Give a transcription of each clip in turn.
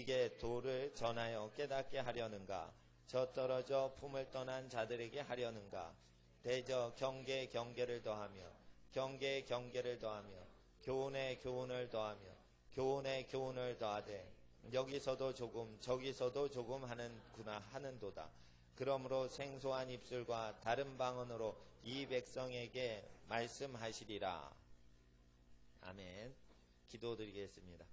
네게 도를 전하여 깨닫게 하려는가? 저 떨어져 품을 떠난 자들에게 하려는가? 대저 경계에 경계를 더하며 경계에 경계를 더하며 교훈에 교훈을 더하며 교훈에 교훈을 더하되 여기서도 조금 저기서도 조금 하는도다. 그러므로 생소한 입술과 다른 방언으로 이 백성에게 말씀하시리라. 아멘. 기도드리겠습니다.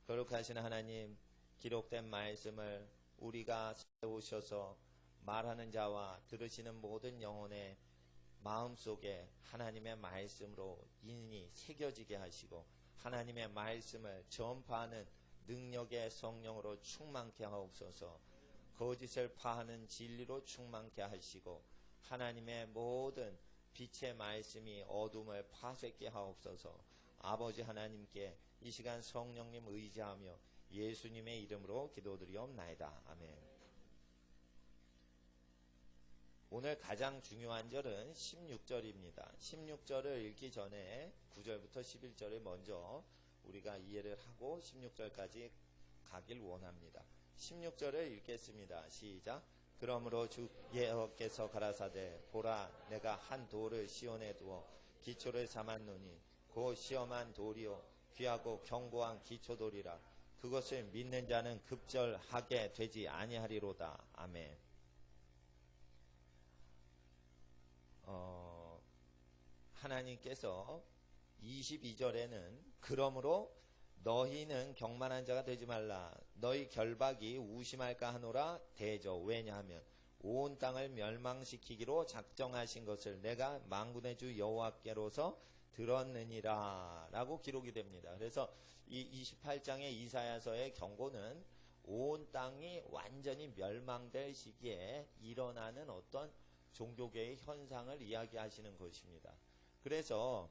거룩하신 하나님, 기록된 말씀을 우리가 세우셔서 말하는 자와 들으시는 모든 영혼의 마음속에 하나님의 말씀으로 인이 새겨지게 하시고 하나님의 말씀을 전파하는 능력의 성령으로 충만케 하옵소서. 거짓을 파하는 진리로 충만케 하시고 하나님의 모든 빛의 말씀이 어둠을 파쇄케 하옵소서. 아버지 하나님께 이 시간 성령님 의지하며 예수님의 이름으로 기도드리옵나이다. 아멘. 오늘 가장 중요한 절은 16절입니다. 16절을 읽기 전에 9절부터 11절을 먼저 우리가 이해를 하고 16절까지 가길 원합니다. 16절을 읽겠습니다. 시작. 그러므로 주 여호와께서 가라사대 보라 내가 한 돌을 시온에 두어 기초를 삼았노니 곧 시험한 돌이요 귀하고 견고한 기초돌이라. 그것을 믿는 자는 급절하게 되지 아니하리로다. 아멘. 하나님께서 22절에는 그러므로 너희는 경만한 자가 되지 말라. 너희 결박이 우심할까 하노라. 대저. 왜냐하면 온 땅을 멸망시키기로 작정하신 것을 내가 만군의 주 여호와께로서 들었느니라 라고 기록이 됩니다. 그래서 이 28장의 이사야서의 경고는 온 땅이 완전히 멸망될 시기에 일어나는 어떤 종교계의 현상을 이야기하시는 것입니다. 그래서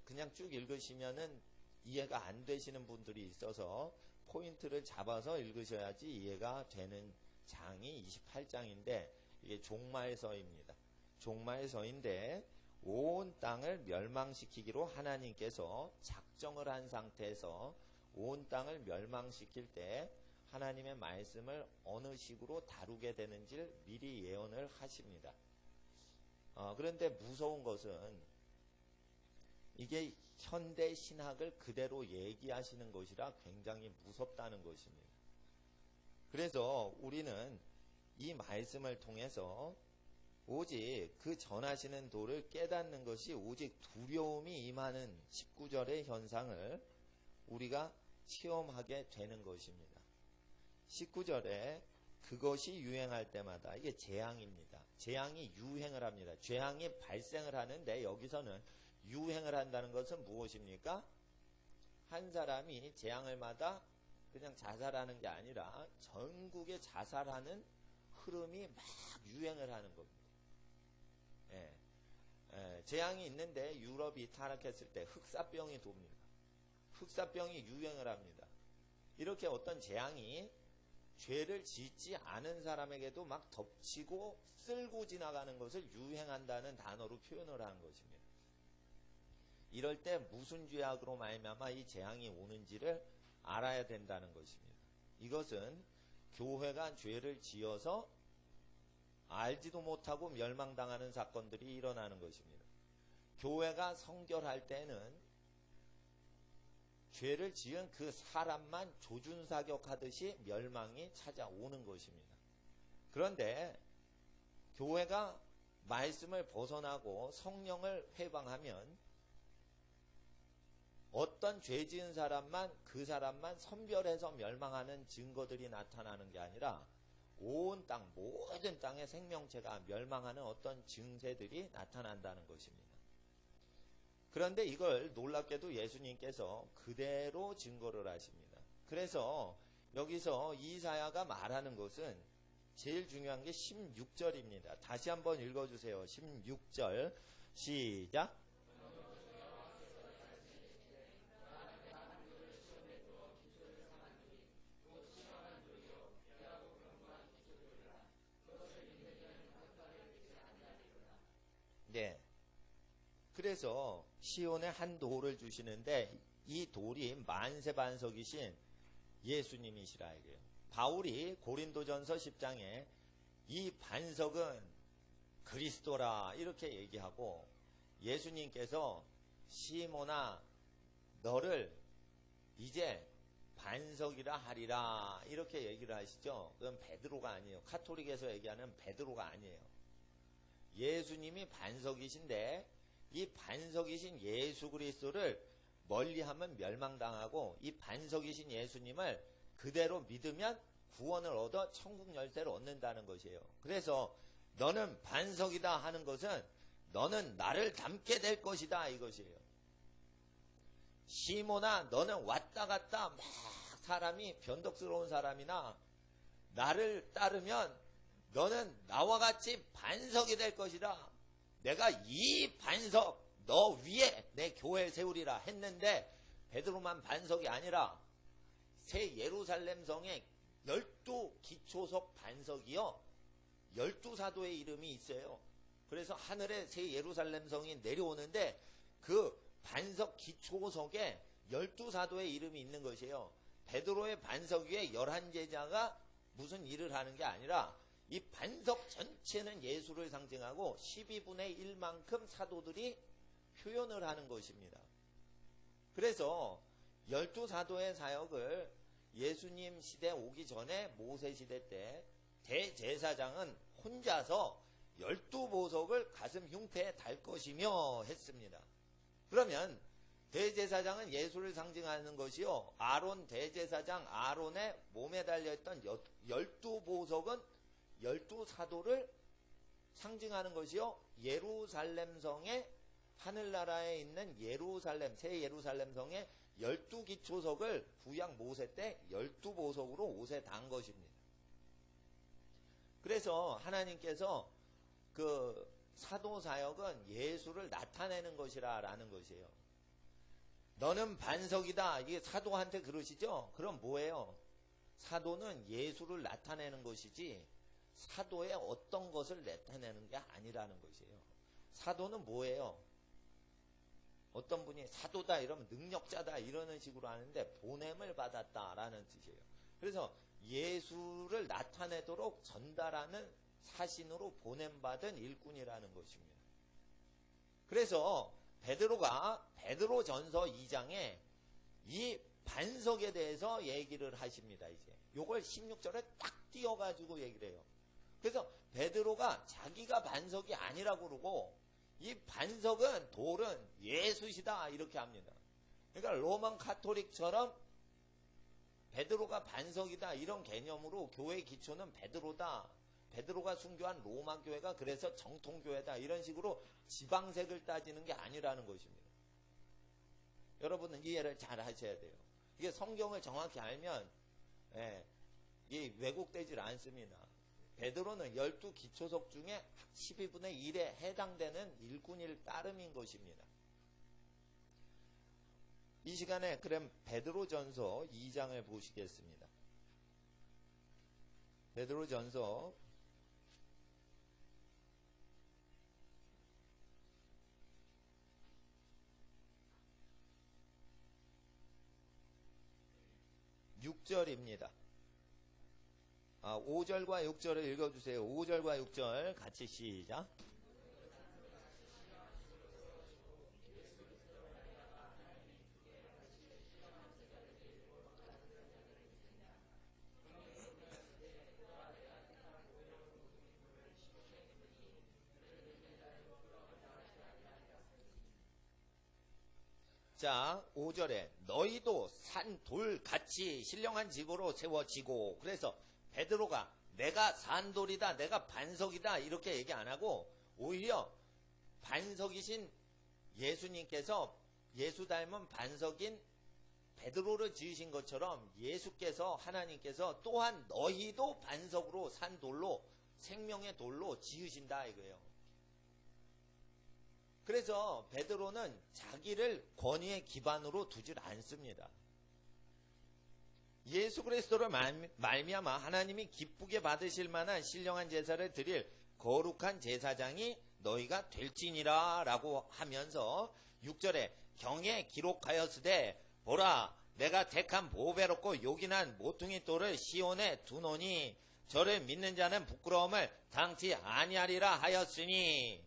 그냥 쭉 읽으시면은 이해가 안 되시는 분들이 있어서 포인트를 잡아서 읽으셔야지 이해가 되는 장이 28장인데 이게 종말서입니다. 종말서인데 온 땅을 멸망시키기로 하나님께서 작정을 한 상태에서 온 땅을 멸망시킬 때 하나님의 말씀을 어느 식으로 다루게 되는지를 미리 예언을 하십니다. 그런데 무서운 것은 이게 현대 신학을 그대로 얘기하시는 것이라 굉장히 무섭다는 것입니다. 그래서 우리는 이 말씀을 통해서 오직 그 전하시는 도를 깨닫는 것이 오직 두려움이 임하는 19절의 현상을 우리가 체험하게 되는 것입니다. 19절에 그것이 유행할 때마다 이게 재앙입니다. 재앙이 유행을 합니다. 재앙이 발생을 하는데 여기서는 유행을 한다는 것은 무엇입니까? 한 사람이 재앙을 맞아 그냥 자살하는 게 아니라 전국에 자살하는 흐름이 막 유행을 하는 겁니다. 재앙이 있는데 유럽이 타락했을 때 흑사병이 돕니다. 흑사병이 유행을 합니다. 이렇게 어떤 재앙이 죄를 짓지 않은 사람에게도 막 덮치고 쓸고 지나가는 것을 유행한다는 단어로 표현을 한 것입니다. 이럴 때 무슨 죄악으로 말미암아 이 재앙이 오는지를 알아야 된다는 것입니다. 이것은 교회가 죄를 지어서 알지도 못하고 멸망당하는 사건들이 일어나는 것입니다. 교회가 성결할 때는 죄를 지은 그 사람만 조준사격하듯이 멸망이 찾아오는 것입니다. 그런데 교회가 말씀을 벗어나고 성령을 회방하면 어떤 죄 지은 사람만 그 사람만 선별해서 멸망하는 증거들이 나타나는 게 아니라 온 땅, 모든 땅의 생명체가 멸망하는 어떤 증세들이 나타난다는 것입니다. 그런데 이걸 놀랍게도 예수님께서 그대로 증거를 하십니다. 그래서 여기서 이사야가 말하는 것은 제일 중요한 게 16절입니다. 다시 한번 읽어주세요. 16절 시작. 네. 그래서 시온에 한 돌을 주시는데 이 돌이 만세반석이신 예수님이시라 이거예요. 바울이 고린도전서 10장에 이 반석은 그리스도라 이렇게 얘기하고, 예수님께서 시몬아 너를 이제 반석이라 하리라 이렇게 얘기를 하시죠. 그건 베드로가 아니에요. 카톨릭에서 얘기하는 베드로가 아니에요. 예수님이 반석이신데 이 반석이신 예수 그리스도를 멀리하면 멸망당하고, 이 반석이신 예수님을 그대로 믿으면 구원을 얻어 천국 열쇠를 얻는다는 것이에요. 그래서 너는 반석이다 하는 것은 너는 나를 닮게 될 것이다 이것이에요. 시몬아 너는 왔다 갔다 막 사람이 변덕스러운 사람이나 나를 따르면 너는 나와 같이 반석이 될 것이다. 내가 이 반석 너 위에 내 교회를 세우리라 했는데, 베드로만 반석이 아니라 새 예루살렘 성에 12기초석 반석이요 12사도의 이름이 있어요. 그래서 하늘에 새 예루살렘 성이 내려오는데 그 반석 기초석에 12사도의 이름이 있는 것이에요. 베드로의 반석 위에 11제자가 무슨 일을 하는 게 아니라 이 반석 전체는 예수를 상징하고 12분의 1만큼 사도들이 표현을 하는 것입니다. 그래서 12사도의 사역을 예수님 시대 오기 전에 모세 시대 때 대제사장은 혼자서 12보석을 가슴 흉패에 달 것이며 했습니다. 그러면 대제사장은 예수를 상징하는 것이요, 아론 대제사장 아론의 몸에 달려있던 12보석은 12사도를 상징하는 것이요, 예루살렘 성의 하늘나라에 있는 예루살렘 새 예루살렘 성의 12기초석을 구약 모세 때 12보석으로 옷에 단 것입니다. 그래서 하나님께서 그 사도사역은 예수를 나타내는 것이라 라는 것이에요. 너는 반석이다 이게 사도한테 그러시죠? 그럼 뭐예요? 사도는 예수를 나타내는 것이지 사도의 어떤 것을 나타내는 게 아니라는 것이에요. 사도는 뭐예요? 어떤 분이 사도다 이러면 능력자다 이러는 식으로 하는데 보냄을 받았다라는 뜻이에요. 그래서 예수를 나타내도록 전달하는 사신으로 보냄받은 일꾼이라는 것입니다. 그래서 베드로가 베드로전서 2장에 이 반석에 대해서 얘기를 하십니다. 이제 요걸 16절에 딱 띄워가지고 얘기를 해요. 그래서 베드로가 자기가 반석이 아니라고 그러고 이 반석은 돌은 예수시다 이렇게 합니다. 그러니까 로만 카톨릭처럼 베드로가 반석이다 이런 개념으로 교회의 기초는 베드로다. 베드로가 순교한 로마 교회가 그래서 정통교회다 이런 식으로 지방색을 따지는 게 아니라는 것입니다. 여러분은 이해를 잘 하셔야 돼요. 이게 성경을 정확히 알면 이 왜곡되질 않습니다. 베드로는 12기초석 중에 12분의 1에 해당되는 일꾼일 따름인 것입니다. 이 시간에 그럼 베드로전서 2장을 보시겠습니다. 베드로전서 6절입니다. 5절과 6절을 읽어주세요. 5절과 6절 같이 시작. 자, 5절에 너희도 산 돌같이 신령한 지고로 세워지고, 그래서 베드로가 내가 산돌이다, 내가 반석이다 이렇게 얘기 안 하고 오히려 반석이신 예수님께서 예수 닮은 반석인 베드로를 지으신 것처럼 예수께서 하나님께서 또한 너희도 반석으로 산 돌로 생명의 돌로 지으신다 이거예요. 그래서 베드로는 자기를 권위의 기반으로 두질 않습니다. 예수 그리스도를 말미암아 하나님이 기쁘게 받으실 만한 신령한 제사를 드릴 거룩한 제사장이 너희가 될지니라 라고 하면서 6절에 경에 기록하였으되 보라 내가 택한 보배롭고 요긴한 모퉁이 돌을 시온에 두노니 저를 믿는 자는 부끄러움을 당치 아니하리라 하였으니.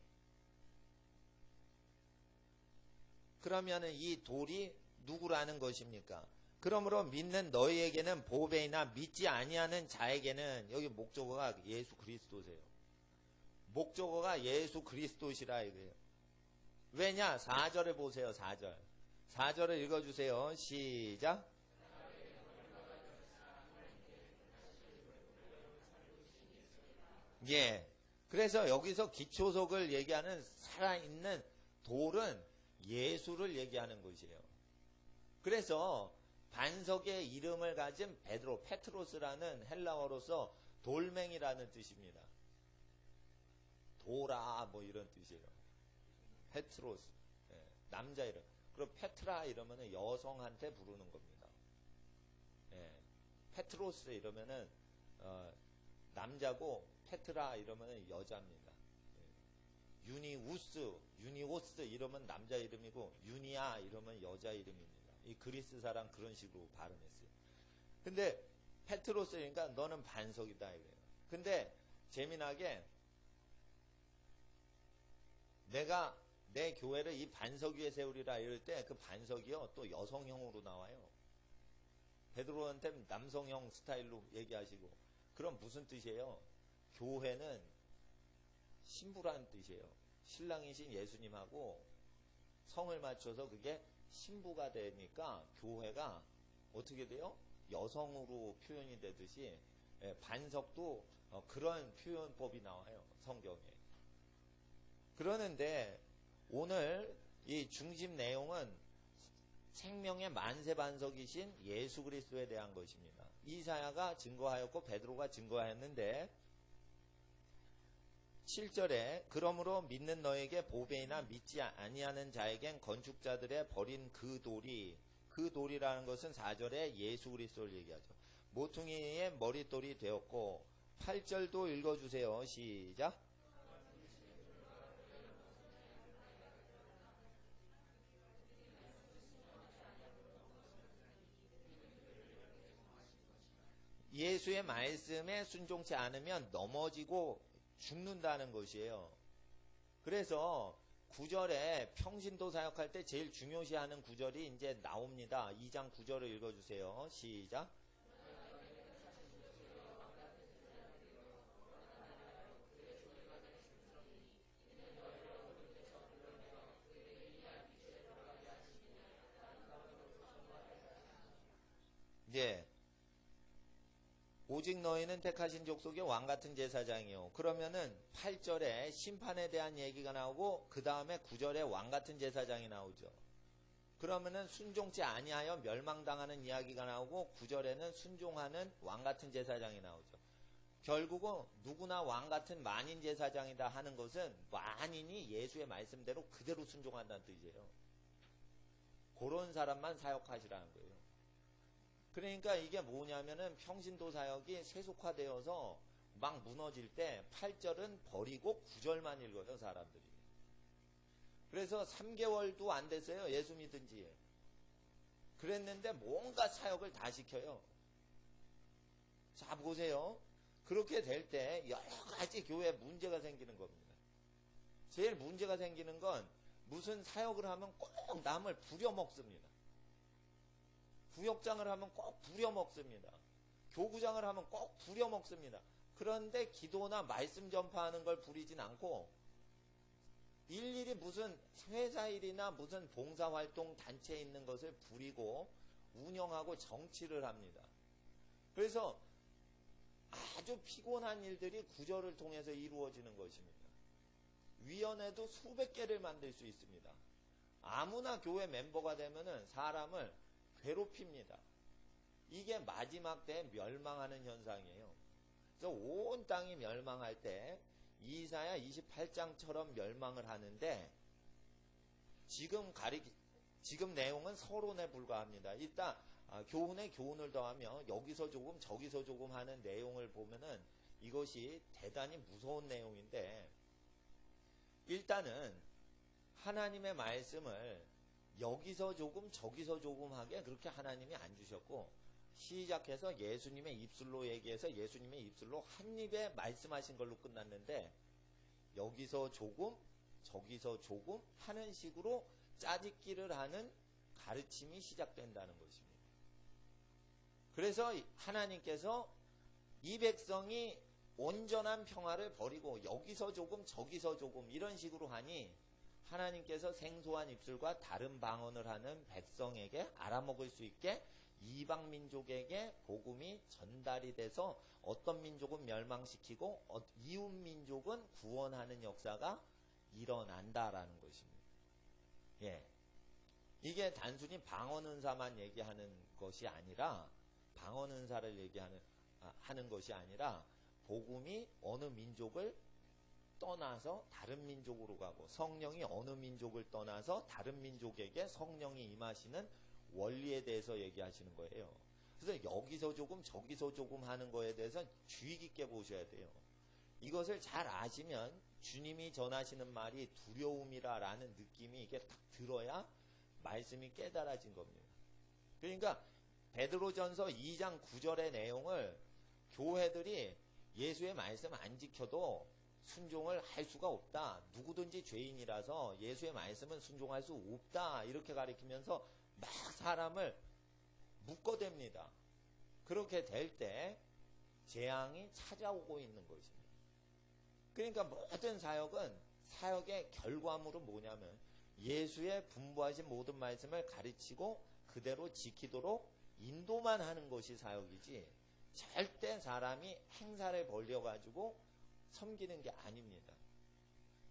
그러면은 이 돌이 누구라는 것입니까? 그러므로 믿는 너희에게는 보배이나 믿지 아니하는 자에게는, 여기 목적어가 예수 그리스도세요. 목적어가 예수 그리스도시라 이거예요. 왜냐? 4절을 보세요. 4절. 4절을 읽어주세요. 시작. 예. 그래서 여기서 기초석을 얘기하는 살아있는 돌은 예수를 얘기하는 것이에요. 그래서 반석의 이름을 가진 베드로, 페트로스라는 헬라어로서 돌멩이라는 뜻입니다. 도라 뭐 이런 뜻이에요. 페트로스, 예, 남자 이름. 그리고 페트라 이러면은 여성한테 부르는 겁니다. 예, 페트로스 이러면은 남자고 페트라 이러면은 여자입니다. 예, 유니오스 이러면 남자 이름이고 유니아 이러면 여자 이름입니다. 이 그리스 사람 그런 식으로 발음했어요. 근데 페트로스니까 너는 반석이다 이거예요. 근데 재미나게 내가 내 교회를 이 반석 위에 세우리라 이럴 때 그 반석이요 또 여성형으로 나와요. 베드로한테 남성형 스타일로 얘기하시고. 그럼 무슨 뜻이에요? 교회는 신부라는 뜻이에요. 신랑이신 예수님하고 성을 맞춰서 그게 신부가 되니까 교회가 어떻게 돼요? 여성으로 표현이 되듯이 반석도 그런 표현법이 나와요. 성경에. 그러는데 오늘 이 중심 내용은 생명의 만세반석이신 예수 그리스도에 대한 것입니다. 이사야가 증거하였고 베드로가 증거하였는데 7절에 그러므로 믿는 너에게 보배이나 믿지 아니하는 자에겐 건축자들의 버린 그 돌이라는 것은 4절에 예수 그리스도를 얘기하죠. 모퉁이의 머릿돌이 되었고 8절도 읽어주세요. 시작. 예수의 말씀에 순종치 않으면 넘어지고 죽는다는 것이에요. 그래서 9절에 평신도 사역할 때 제일 중요시하는 구절이 이제 나옵니다. 2장 9절을 읽어주세요. 시작. 예. 오직 너희는 택하신 족속의 왕같은 제사장이요. 그러면은 8절에 심판에 대한 얘기가 나오고 그 다음에 9절에 왕같은 제사장이 나오죠. 그러면은 순종치 아니하여 멸망당하는 이야기가 나오고 9절에는 순종하는 왕같은 제사장이 나오죠. 결국은 누구나 왕같은 만인 제사장이다 하는 것은 만인이 예수의 말씀대로 그대로 순종한다는 뜻이에요. 그런 사람만 사역하시라는 거예요. 그러니까 이게 뭐냐면은 평신도 사역이 세속화되어서 막 무너질 때 8절은 버리고 9절만 읽어요, 사람들이. 그래서 3개월도 안 됐어요, 예수 믿은 지. 그랬는데 뭔가 사역을 다 시켜요. 자, 보세요. 그렇게 될 때 여러 가지 교회에 문제가 생기는 겁니다. 제일 문제가 생기는 건 무슨 사역을 하면 꼭 남을 부려먹습니다. 구역장을 하면 꼭 부려먹습니다. 교구장을 하면 꼭 부려먹습니다. 그런데 기도나 말씀 전파하는 걸 부리진 않고 일일이 무슨 회사일이나 무슨 봉사활동 단체에 있는 것을 부리고 운영하고 정치를 합니다. 그래서 아주 피곤한 일들이 구절을 통해서 이루어지는 것입니다. 위원회도 수백 개를 만들 수 있습니다. 아무나 교회 멤버가 되면은 사람을 괴롭힙니다. 이게 마지막 때 멸망하는 현상이에요. 그래서 온 땅이 멸망할 때 이사야 28장처럼 멸망을 하는데 지금 내용은 서론에 불과합니다. 이따 교훈에 교훈을 더하며 여기서 조금 저기서 조금 하는 내용을 보면은 이것이 대단히 무서운 내용인데 일단은 하나님의 말씀을 여기서 조금 저기서 조금 하게 그렇게 하나님이 안 주셨고, 시작해서 예수님의 입술로 얘기해서 예수님의 입술로 한 입에 말씀하신 걸로 끝났는데, 여기서 조금 저기서 조금 하는 식으로 짜집기를 하는 가르침이 시작된다는 것입니다. 그래서 하나님께서 이 백성이 온전한 평화를 버리고 여기서 조금 저기서 조금 이런 식으로 하니, 하나님께서 생소한 입술과 다른 방언을 하는 백성에게 알아먹을 수 있게 이방 민족에게 복음이 전달이 돼서 어떤 민족은 멸망시키고 이웃 민족은 구원하는 역사가 일어난다라는 것입니다. 예. 이게 단순히 방언 은사만 얘기하는 것이 아니라, 방언 은사를 하는 것이 아니라, 복음이 어느 민족을 떠나서 다른 민족으로 가고, 성령이 어느 민족을 떠나서 다른 민족에게 성령이 임하시는 원리에 대해서 얘기하시는 거예요. 그래서 여기서 조금 저기서 조금 하는 거에 대해서 주의 깊게 보셔야 돼요. 이것을 잘 아시면 주님이 전하시는 말이 두려움이라는 느낌이 이게 딱 들어야 말씀이 깨달아진 겁니다. 그러니까 베드로전서 2장 9절의 내용을 교회들이 예수의 말씀 안 지켜도 순종을 할 수가 없다. 누구든지 죄인이라서 예수의 말씀은 순종할 수 없다. 이렇게 가리키면서 막 사람을 묶어댑니다. 그렇게 될 때 재앙이 찾아오고 있는 것입니다. 그러니까 모든 사역은, 사역의 결과물은 뭐냐면 예수의 분부하신 모든 말씀을 가르치고 그대로 지키도록 인도만 하는 것이 사역이지, 절대 사람이 행사를 벌려가지고 섬기는 게 아닙니다.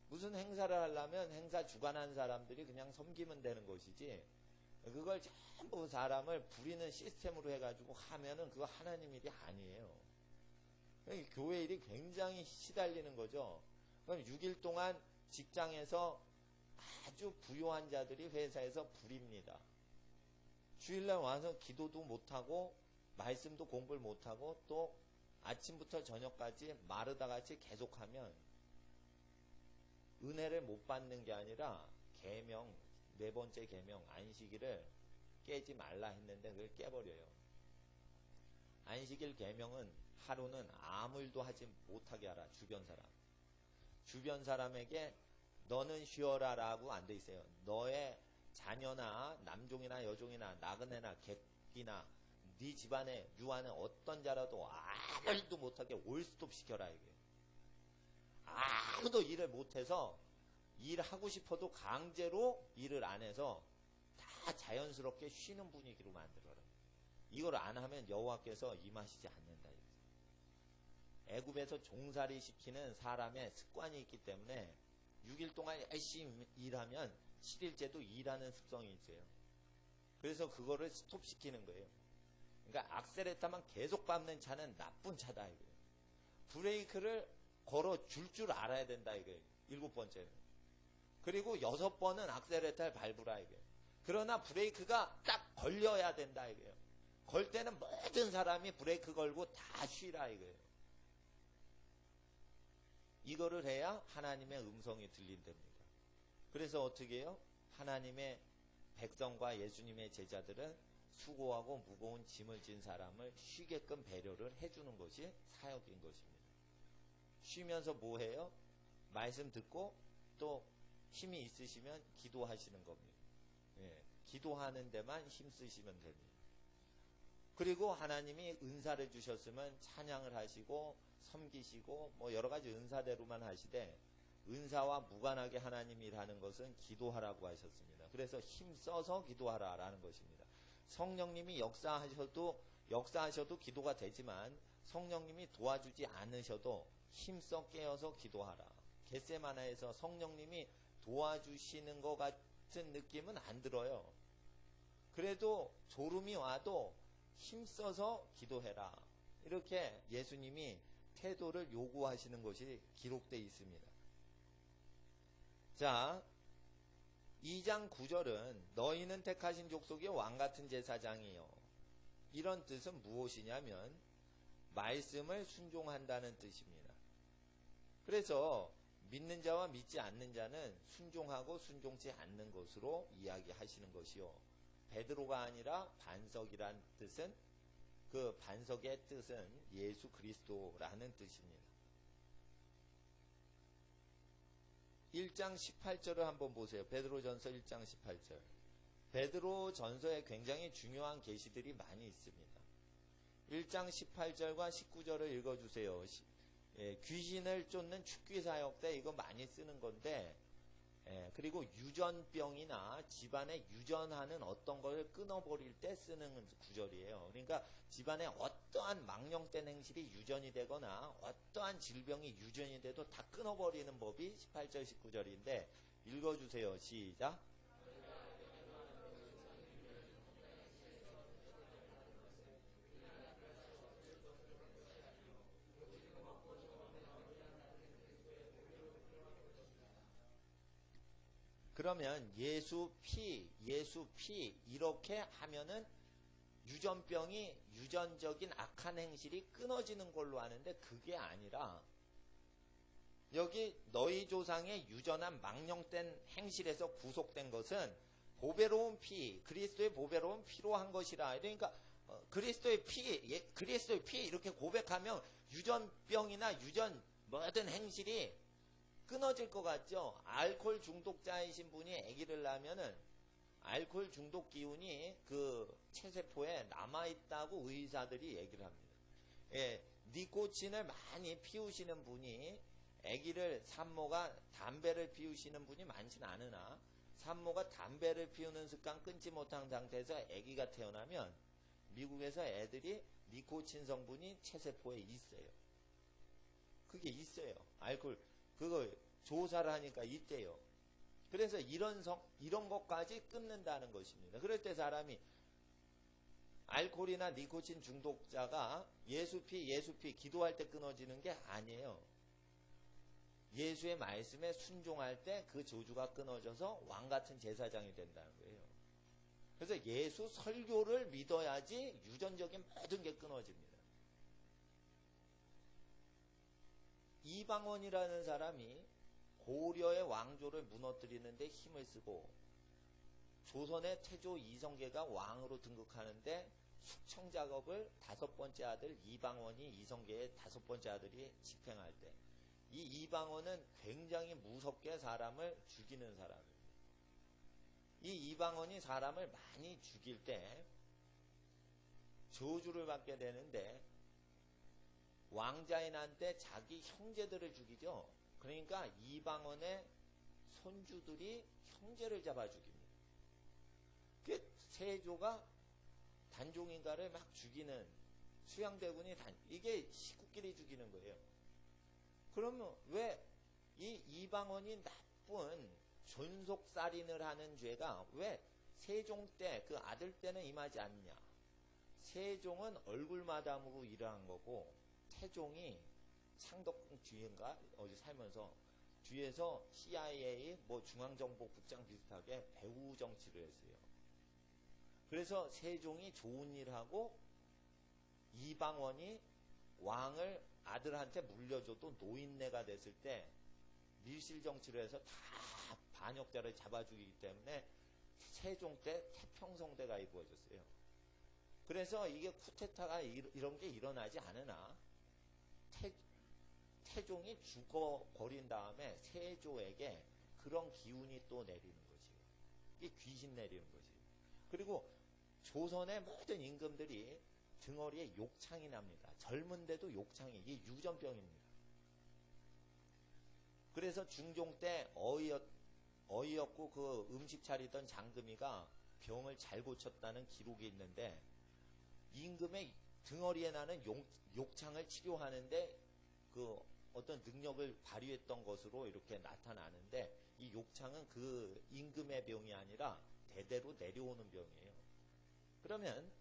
무슨 행사를 하려면 행사 주관한 사람들이 그냥 섬기면 되는 것이지, 그걸 전부 사람을 부리는 시스템으로 해가지고 하면은 그거 하나님 일이 아니에요. 교회 일이 굉장히 시달리는 거죠. 그럼 6일 동안 직장에서 아주 부유한 자들이 회사에서 부립니다. 주일날 와서 기도도 못하고 말씀도 공부를 못하고 또 아침부터 저녁까지 마르다같이 계속하면 은혜를 못 받는 게 아니라 계명, 4번째 계명 안식일을 깨지 말라 했는데 그걸 깨버려요. 안식일 계명은 하루는 아무 일도 하지 못하게 하라. 주변 사람에게 너는 쉬어라 라고 안 돼 있어요. 너의 자녀나 남종이나 여종이나 나그네나 객기나 네 집안에 유아는 어떤 자라도 아무 일도 못하게 올스톱 시켜라 이게. 아무도 일을 못해서 일하고 싶어도 강제로 일을 안 해서 다 자연스럽게 쉬는 분위기로 만들어라. 이걸 안 하면 여호와께서 임하시지 않는다. 애굽에서 종살이 시키는 사람의 습관이 있기 때문에 6일 동안 열심히 일하면 7일째도 일하는 습성이 있어요. 그래서 그거를 스톱시키는 거예요. 그러니까 악셀레타만 계속 밟는 차는 나쁜 차다 이거예요. 브레이크를 걸어 줄 알아야 된다 이거예요. 7번째는. 그리고 6번은 악셀레타를 밟으라 이거예요. 그러나 브레이크가 딱 걸려야 된다 이거예요. 걸 때는 모든 사람이 브레이크 걸고 다 쉬라 이거예요. 이거를 해야 하나님의 음성이 들린답니다. 그래서 어떻게 해요? 하나님의 백성과 예수님의 제자들은 수고하고 무거운 짐을 진 사람을 쉬게끔 배려를 해주는 것이 사역인 것입니다. 쉬면서 뭐 해요? 말씀 듣고 또 힘이 있으시면 기도하시는 겁니다. 예, 기도하는 데만 힘쓰시면 됩니다. 그리고 하나님이 은사를 주셨으면 찬양을 하시고 섬기시고 뭐 여러 가지 은사대로만 하시되, 은사와 무관하게 하나님 일하는 것은 기도하라고 하셨습니다. 그래서 힘써서 기도하라라는 것입니다. 성령님이 역사하셔도 기도가 되지만 성령님이 도와주지 않으셔도 힘써 깨어서 기도하라. 겟세마나에서 성령님이 도와주시는 것 같은 느낌은 안 들어요. 그래도 졸음이 와도 힘써서 기도해라. 이렇게 예수님이 태도를 요구하시는 것이 기록되어 있습니다. 자, 2장 9절은 너희는 택하신 족속의 왕같은 제사장이요. 이런 뜻은 무엇이냐면 말씀을 순종한다는 뜻입니다. 그래서 믿는 자와 믿지 않는 자는 순종하고 순종치 않는 것으로 이야기하시는 것이요. 베드로가 아니라 반석이란 뜻은, 그 반석의 뜻은 예수 그리스도라는 뜻입니다. 1장 18절을 한번 보세요. 베드로전서 1장 18절. 베드로전서에 굉장히 중요한 계시들이 많이 있습니다. 1장 18절과 19절을 읽어주세요. 귀신을 쫓는 축기사역 때 이거 많이 쓰는 건데, 그리고 유전병이나 집안에 유전하는 어떤 걸 끊어버릴 때 쓰는 구절이에요. 그러니까 집안에 어떠한 망령된 행실이 유전이 되거나 어떠한 질병이 유전이 돼도 다 끊어버리는 법이 18절 19절인데 읽어주세요. 시작. 그러면 예수 피 이렇게 하면은 유전병이 유전적인 악한 행실이 끊어지는 걸로 아는데 그게 아니라 여기 너희 조상의 유전한 망령된 행실에서 구속된 것은 보배로운 피, 그리스도의 보배로운 피로 한 것이라. 그러니까 그리스도의 피 이렇게 고백하면 유전병이나 유전 모든 행실이 끊어질 것 같죠? 알코올 중독자이신 분이 아기를 낳으면은 알코올 중독 기운이 그 체세포에 남아있다고 의사들이 얘기를 합니다. 니코틴을 많이 피우시는 분이 아기를, 산모가 담배를 피우시는 분이 많지는 않으나 산모가 담배를 피우는 습관 끊지 못한 상태에서 아기가 태어나면 미국에서 애들이 니코틴 성분이 체세포에 있어요. 그게 있어요. 알코올. 그거 조사를 하니까 있대요. 그래서 이런 것까지 끊는다는 것입니다. 그럴 때 사람이 알코올이나 니코틴 중독자가 예수피 기도할 때 끊어지는 게 아니에요. 예수의 말씀에 순종할 때 그 저주가 끊어져서 왕같은 제사장이 된다는 거예요. 그래서 예수 설교를 믿어야지 유전적인 모든 게 끊어집니다. 이방원이라는 사람이 고려의 왕조를 무너뜨리는데 힘을 쓰고 조선의 태조 이성계가 왕으로 등극하는데 숙청 작업을 다섯 번째 아들 이방원이, 이성계의 다섯 번째 아들이 집행할 때 이 이방원은 굉장히 무섭게 사람을 죽이는 사람입니다. 이 이방원이 사람을 많이 죽일 때 저주를 받게 되는데 왕자인한테 자기 형제들을 죽이죠. 그러니까 이방원의 손주들이 형제를 잡아 죽입니다. 세조가 단종인가를 막 죽이는, 수양대군이 이게 식구끼리 죽이는 거예요. 그러면 왜 이 이방원이 나쁜 존속살인을 하는 죄가 왜 세종 때, 그 아들 때는 임하지 않냐? 세종은 얼굴마담으로 일어난 거고 태종이 창덕궁 뒤인가 어디 살면서 뒤에서 CIA 뭐 중앙정보국장 비슷하게 배후 정치를 했어요. 그래서 세종이 좋은 일하고 이방원이 왕을 아들한테 물려줘도 노인네가 됐을 때 밀실 정치를 해서 다 반역자를 잡아 죽이기 때문에 세종 때 태평성대가 이루어졌어요. 그래서 이게 쿠데타가 이런 게 일어나지 않으나 태종이 죽어버린 다음에 세조에게 그런 기운이 또 내리는 거지. 이게 귀신 내리는 거지. 그리고 조선의 모든 임금들이 등허리에 욕창이 납니다. 젊은데도 욕창이, 이게 유전병입니다. 그래서 중종 때 어이없고 그 음식 차리던 장금이가 병을 잘 고쳤다는 기록이 있는데 임금의 등허리에 나는 욕창을 치료하는데 그 어떤 능력을 발휘했던 것으로 이렇게 나타나는데 이 욕창은 그 임금의 병이 아니라 대대로 내려오는 병이에요. 그러면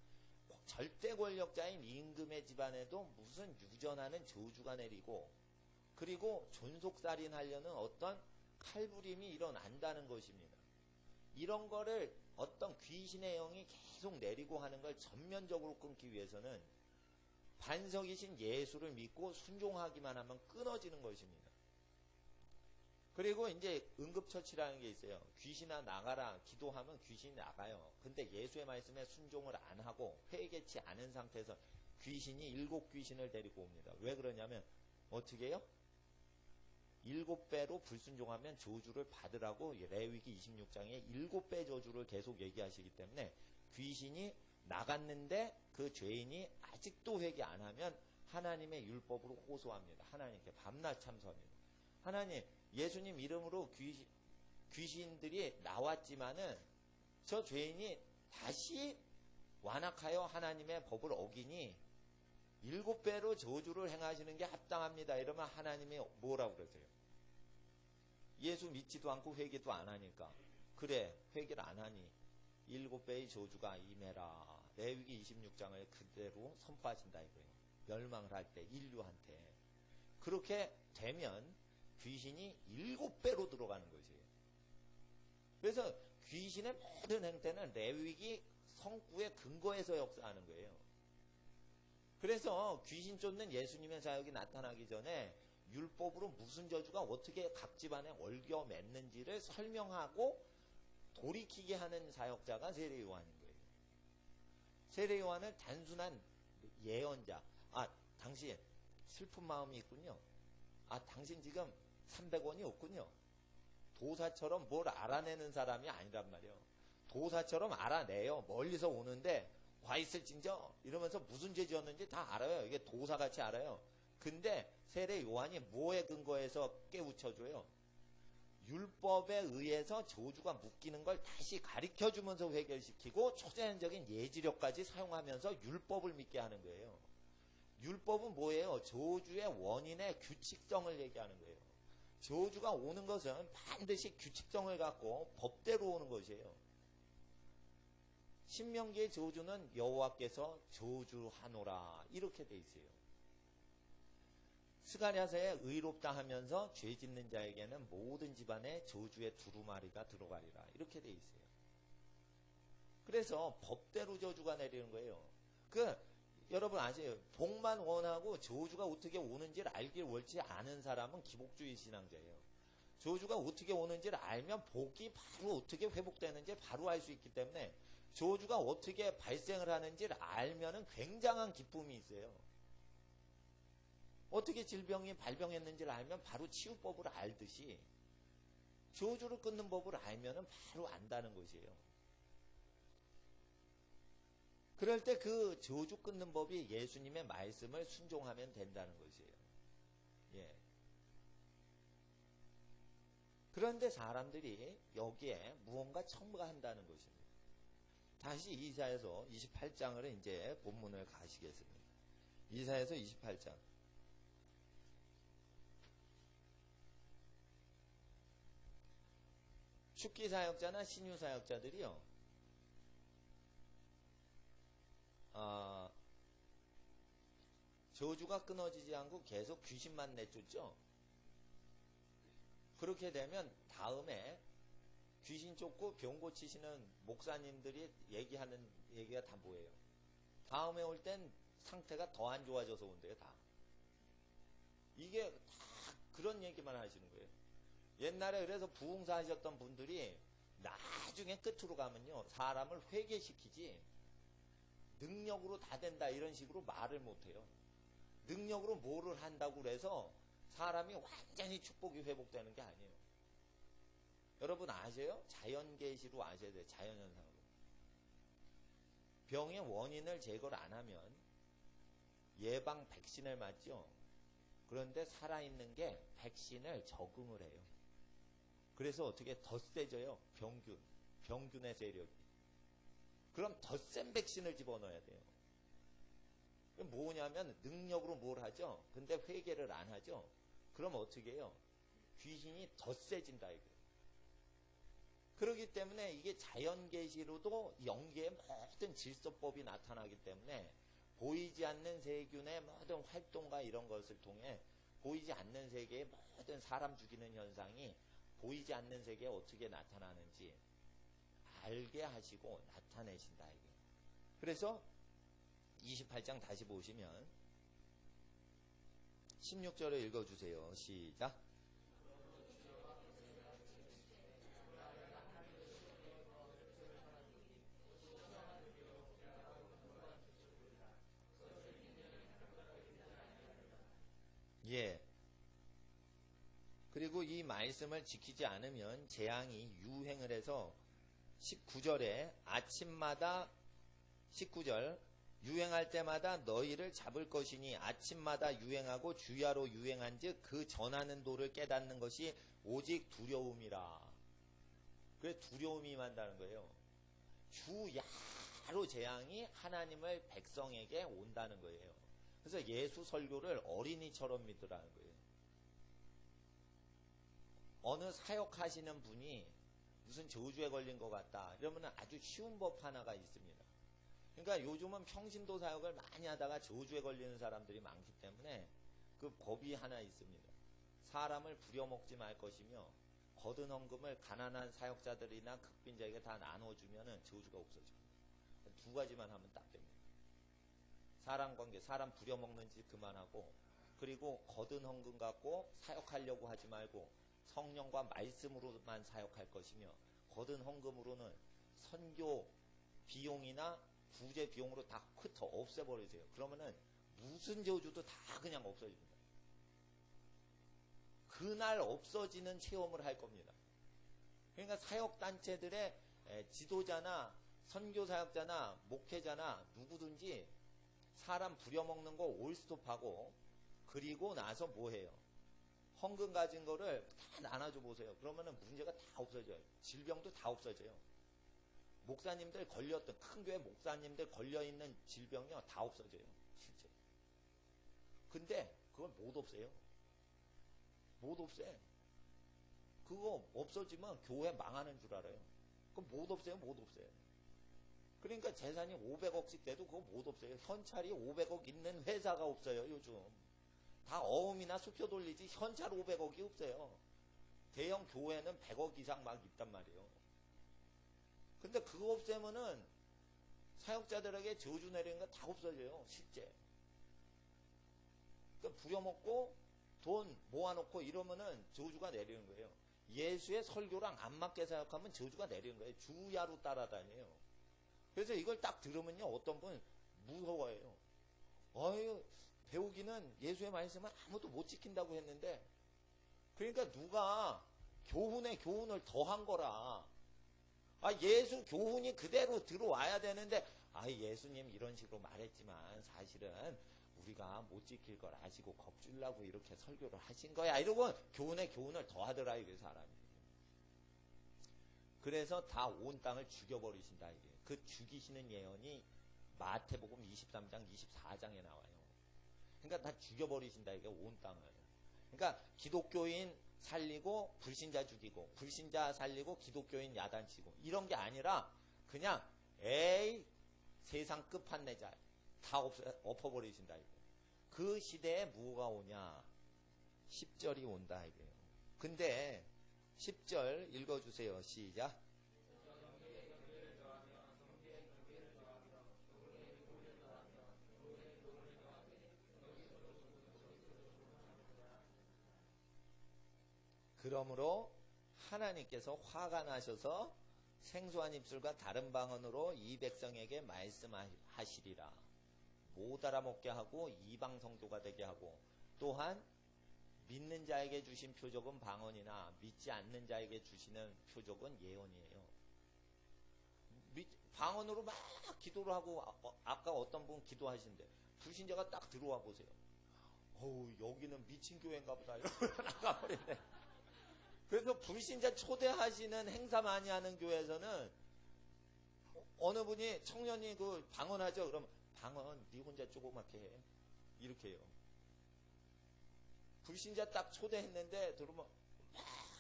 절대 권력자인 임금의 집안에도 무슨 유전하는 저주가 내리고 그리고 존속살인하려는 어떤 칼부림이 일어난다는 것입니다. 이런 거를 어떤 귀신의 영이 계속 내리고 하는 걸 전면적으로 끊기 위해서는 반석이신 예수를 믿고 순종하기만 하면 끊어지는 것입니다. 그리고 이제 응급처치라는 게 있어요. 귀신아 나가라 기도하면 귀신이 나가요. 근데 예수의 말씀에 순종을 안 하고 회개치 않은 상태에서 귀신이 7귀신을 데리고 옵니다. 왜 그러냐면 어떻게 해요? 7배로 불순종하면 저주를 받으라고 레위기 26장에 7배 저주를 계속 얘기하시기 때문에 귀신이 나갔는데 그 죄인이 아직도 회개 안 하면 하나님의 율법으로 호소합니다. 하나님께 밤낮 참소합니다. 하나님, 예수님 이름으로 귀신들이 나왔지만은 저 죄인이 다시 완악하여 하나님의 법을 어기니 7배로 저주를 행하시는 게 합당합니다. 이러면 하나님이 뭐라고 그러세요? 예수 믿지도 않고 회개도 안 하니까. 그래, 회개를 안 하니 7배의 저주가 임해라. 레위기 26장을 그대로 선포하신다 이거예요. 멸망을 할 때 인류한테. 그렇게 되면 귀신이 7배로 들어가는 것이에요. 그래서 귀신의 모든 행태는 레위기 성구의 근거에서 역사하는 거예요. 그래서 귀신 쫓는 예수님의 사역이 나타나기 전에 율법으로 무슨 저주가 어떻게 각 집안에 얽겨 맺는지를 설명하고 돌이키게 하는 사역자가 세례 요한인 거예요. 세례 요한은 단순한 예언자. 아, 당신 슬픈 마음이 있군요. 아, 당신 지금 300원이 없군요. 도사처럼 뭘 알아내는 사람이 아니란 말이에요. 도사처럼 알아내요. 멀리서 오는데 와 있을진저 이러면서 무슨 죄 지었는지 다 알아요. 이게 도사같이 알아요. 근데 세례 요한이 뭐에 근거해서 깨우쳐줘요? 율법에 의해서 저주가 묶이는 걸 다시 가르쳐주면서 해결시키고 초자연적인 예지력까지 사용하면서 율법을 믿게 하는 거예요. 율법은 뭐예요? 저주의 원인의 규칙성을 얘기하는 거예요. 저주가 오는 것은 반드시 규칙성을 갖고 법대로 오는 것이에요. 신명기의 저주는 여호와께서 저주하노라 이렇게 돼 있어요. 스가랴서에 의롭다 하면서 죄 짓는 자에게는 모든 집안에 저주의 두루마리가 들어가리라 이렇게 돼 있어요. 그래서 법대로 저주가 내리는 거예요. 여러분 아세요? 복만 원하고 저주가 어떻게 오는지를 알길 원치 않은 사람은 기복주의 신앙자예요. 저주가 어떻게 오는지를 알면 복이 바로 어떻게 회복되는지 바로 알 수 있기 때문에 저주가 어떻게 발생을 하는지를 알면은 굉장한 기쁨이 있어요. 어떻게 질병이 발병했는지를 알면 바로 치유법을 알듯이 저주를 끊는 법을 알면은 바로 안다는 것이에요. 그럴 때 그 저주 끊는 법이 예수님의 말씀을 순종하면 된다는 것이에요. 예. 그런데 사람들이 여기에 무언가 첨가한다는 것입니다. 다시 이사야서 28장을 이제 본문을 가시겠습니다. 이사야서 28장. 축기 사역자나 신유 사역자들이요. 저주가 끊어지지 않고 계속 귀신만 내쫓죠. 그렇게 되면 다음에 귀신 쫓고 병 고치시는 목사님들이 얘기하는 얘기가 다 뭐예요? 다음에 올 땐 상태가 더 안 좋아져서 온대요, 다. 이게 다 그런 얘기만 하시는 거예요. 옛날에 그래서 부흥사 하셨던 분들이 나중에 끝으로 가면요, 사람을 회개시키지 능력으로 다 된다 이런 식으로 말을 못해요. 능력으로 뭐를 한다고 그래서 사람이 완전히 축복이 회복되는 게 아니에요. 여러분 아세요? 자연계시로 아셔야 돼요. 자연현상으로. 병의 원인을 제거를 안 하면 예방 백신을 맞죠. 그런데 살아있는 게 백신을 적응을 해요. 그래서 어떻게 더 세져요? 병균의 세력이. 그럼 더 센 백신을 집어넣어야 돼요. 뭐냐면 능력으로 뭘 하죠? 근데 회개를 안 하죠? 그럼 어떻게 해요? 귀신이 더 세진다 이거예요. 그렇기 때문에 이게 자연계시로도 영계의 모든 질서법이 나타나기 때문에 보이지 않는 세균의 모든 활동과 이런 것을 통해 보이지 않는 세계의 모든 사람 죽이는 현상이 보이지 않는 세계에 어떻게 나타나는지 알게 하시고 나타내신다 이거예요. 그래서 28장 다시 보시면 16절을 읽어주세요. 시작. 예. 그리고 이 말씀을 지키지 않으면 재앙이 유행을 해서 19절에 아침마다 19절 유행할 때마다 너희를 잡을 것이니 아침마다 유행하고 주야로 유행한즉 그 전하는 도를 깨닫는 것이 오직 두려움이라. 그래 두려움이 임한다는 거예요. 주야로 재앙이 하나님의 백성에게 온다는 거예요. 그래서 예수 설교를 어린이처럼 믿으라는 거예요. 어느 사역하시는 분이 무슨 저주에 걸린 것 같다 이러면 아주 쉬운 법 하나가 있습니다. 그러니까 요즘은 평신도 사역을 많이 하다가 저주에 걸리는 사람들이 많기 때문에 그 법이 하나 있습니다. 사람을 부려먹지 말 것이며 거둔 헌금을 가난한 사역자들이나 극빈자에게 다 나눠주면 저주가 없어집니다. 두 가지만 하면 딱 됩니다. 사람 관계, 사람 부려먹는 짓 그만하고, 그리고 거둔 헌금 갖고 사역하려고 하지 말고 성령과 말씀으로만 사역할 것이며, 거둔 헌금으로는 선교 비용이나 구제 비용으로 다 흩어 없애버리세요. 그러면은 무슨 저주도 다 그냥 없어집니다. 그날 없어지는 체험을 할 겁니다. 그러니까 사역단체들의 지도자나 선교사역자나 목회자나 누구든지 사람 부려먹는 거 올스톱하고, 그리고 나서 뭐해요? 헌금 가진 거를 다 나눠줘 보세요. 그러면은 문제가 다 없어져요. 질병도 다 없어져요. 목사님들 걸렸던, 큰 교회 목사님들 걸려있는 질병이요 다 없어져요. 실제. 근데 그걸 못 없애요. 못 없애. 그거 없어지면 교회 망하는 줄 알아요. 그거 못 없애요. 못 없애. 그러니까 재산이 500억씩 돼도 그거 못 없애요. 현찰이 500억 있는 회사가 없어요. 요즘 다 어음이나 수표 돌리지 현찰 500억이 없어요. 대형 교회는 100억 이상 막 있단 말이에요. 근데 그거 없애면은 사역자들에게 저주 내리는 거 다 없어져요. 실제. 그러니까 부려먹고 돈 모아놓고 이러면은 저주가 내리는 거예요. 예수의 설교랑 안 맞게 생각하면 저주가 내리는 거예요. 주야로 따라다녀요. 그래서 이걸 딱 들으면요, 어떤 분은 무서워해요. 어휴, 배우기는 예수의 말씀을 아무도 못 지킨다고 했는데, 그러니까 누가 교훈에 교훈을 더한 거라. 예수 교훈이 그대로 들어와야 되는데, 예수님 이런 식으로 말했지만 사실은 우리가 못 지킬 걸 아시고 겁주려고 이렇게 설교를 하신 거야. 이러고 교훈에 교훈을 더하더라, 이게 사람이. 그래서 다 온 땅을 죽여버리신다, 이게. 그 죽이시는 예언이 마태복음 23장, 24장에 나와요. 그러니까 다 죽여버리신다, 이게 온 땅을. 그러니까 기독교인 살리고 불신자 죽이고, 불신자 살리고 기독교인 야단치고, 이런 게 아니라 그냥 세상 끝판내자 다 엎어버리신다, 이거. 그 시대에 뭐가 오냐? 10절이 온다, 이거예요. 근데 10절 읽어주세요. 시작. 그러므로 하나님께서 화가 나셔서 생소한 입술과 다른 방언으로 이 백성에게 말씀하시리라. 못 알아먹게 하고 이방 성도가 되게 하고, 또한 믿는 자에게 주신 표적은 방언이나 믿지 않는 자에게 주시는 표적은 예언이에요. 방언으로 막 기도를 하고, 아까 어떤 분 기도하신대. 불신자가 딱 들어와 보세요. 여기는 미친 교회인가 보다 이러고 나가버리네. 그래서 불신자 초대하시는 행사 많이 하는 교회에서는 어느 분이 청년이 그 방언하죠. 그럼 방언 네 혼자 조그맣게 해. 이렇게 해요. 불신자 딱 초대했는데 들어오면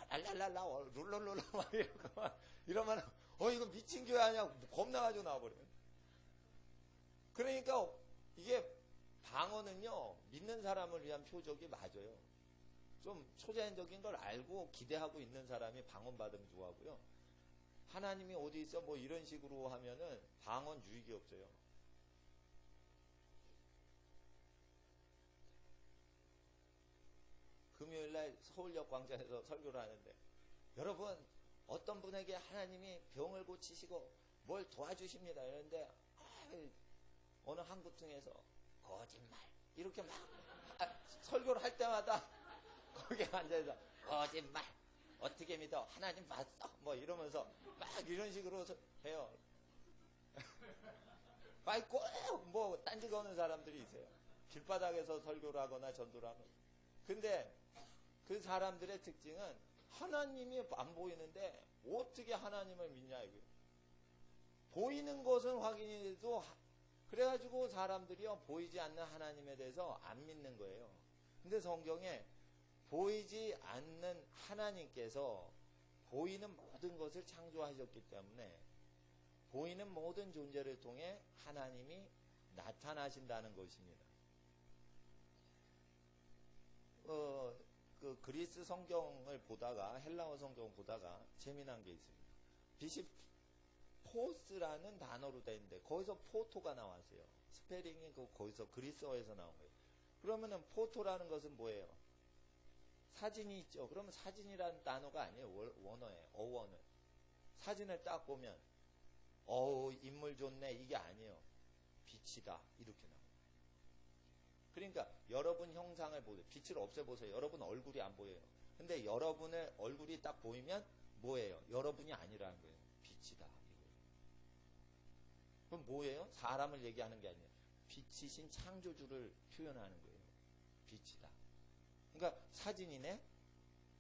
랄랄랄라 룰룰룰라 막 이러면 이거 미친 교회 아니야. 겁나가지고 나와버려요. 그러니까 이게 방언은요, 믿는 사람을 위한 표적이 맞아요. 좀 초자연적인 걸 알고 기대하고 있는 사람이 방언 받으면 좋아하고요. 하나님이 어디 있어 뭐 이런 식으로 하면은 방언 유익이 없어요. 금요일날 서울역 광장에서 설교를 하는데, 여러분 어떤 분에게 하나님이 병을 고치시고 뭘 도와주십니다 이러는데, 어느 한구층에서 거짓말 이렇게 막 설교를 할 때마다 거기에 앉아서 거짓말 어떻게 믿어? 하나님 봤어? 뭐 이러면서 막 이런 식으로 해요. 아이 꼭뭐 딴지 거는 사람들이 있어요. 길바닥에서 설교를 하거나 전도를 하거나. 근데 그 사람들의 특징은 하나님이 안 보이는데 어떻게 하나님을 믿냐 이거예요. 보이는 것은 확인이 돼도 그래가지고 사람들이요 보이지 않는 하나님에 대해서 안 믿는 거예요. 근데 성경에 보이지 않는 하나님께서 보이는 모든 것을 창조하셨기 때문에 보이는 모든 존재를 통해 하나님이 나타나신다는 것입니다. 그 그리스 성경을 보다가 헬라어 성경을 보다가 재미난 게 있습니다. 비시포스라는 단어로 되어 있는데 거기서 포토가 나왔어요. 스페링이 거기서 그리스어에서 나온 거예요. 그러면은 포토라는 것은 뭐예요? 사진이 있죠. 그러면 사진이라는 단어가 아니에요. 원어예요. 어원은. 사진을 딱 보면 인물 좋네 이게 아니에요. 빛이다 이렇게 나와요. 그러니까 여러분 형상을 보세요. 빛을 없애보세요. 여러분 얼굴이 안 보여요. 근데 여러분의 얼굴이 딱 보이면 뭐예요? 여러분이 아니라는 거예요. 빛이다 이거예요. 그럼 뭐예요? 사람을 얘기하는 게 아니에요. 빛이신 창조주를 표현하는 거예요. 빛이다. 그러니까 사진이네,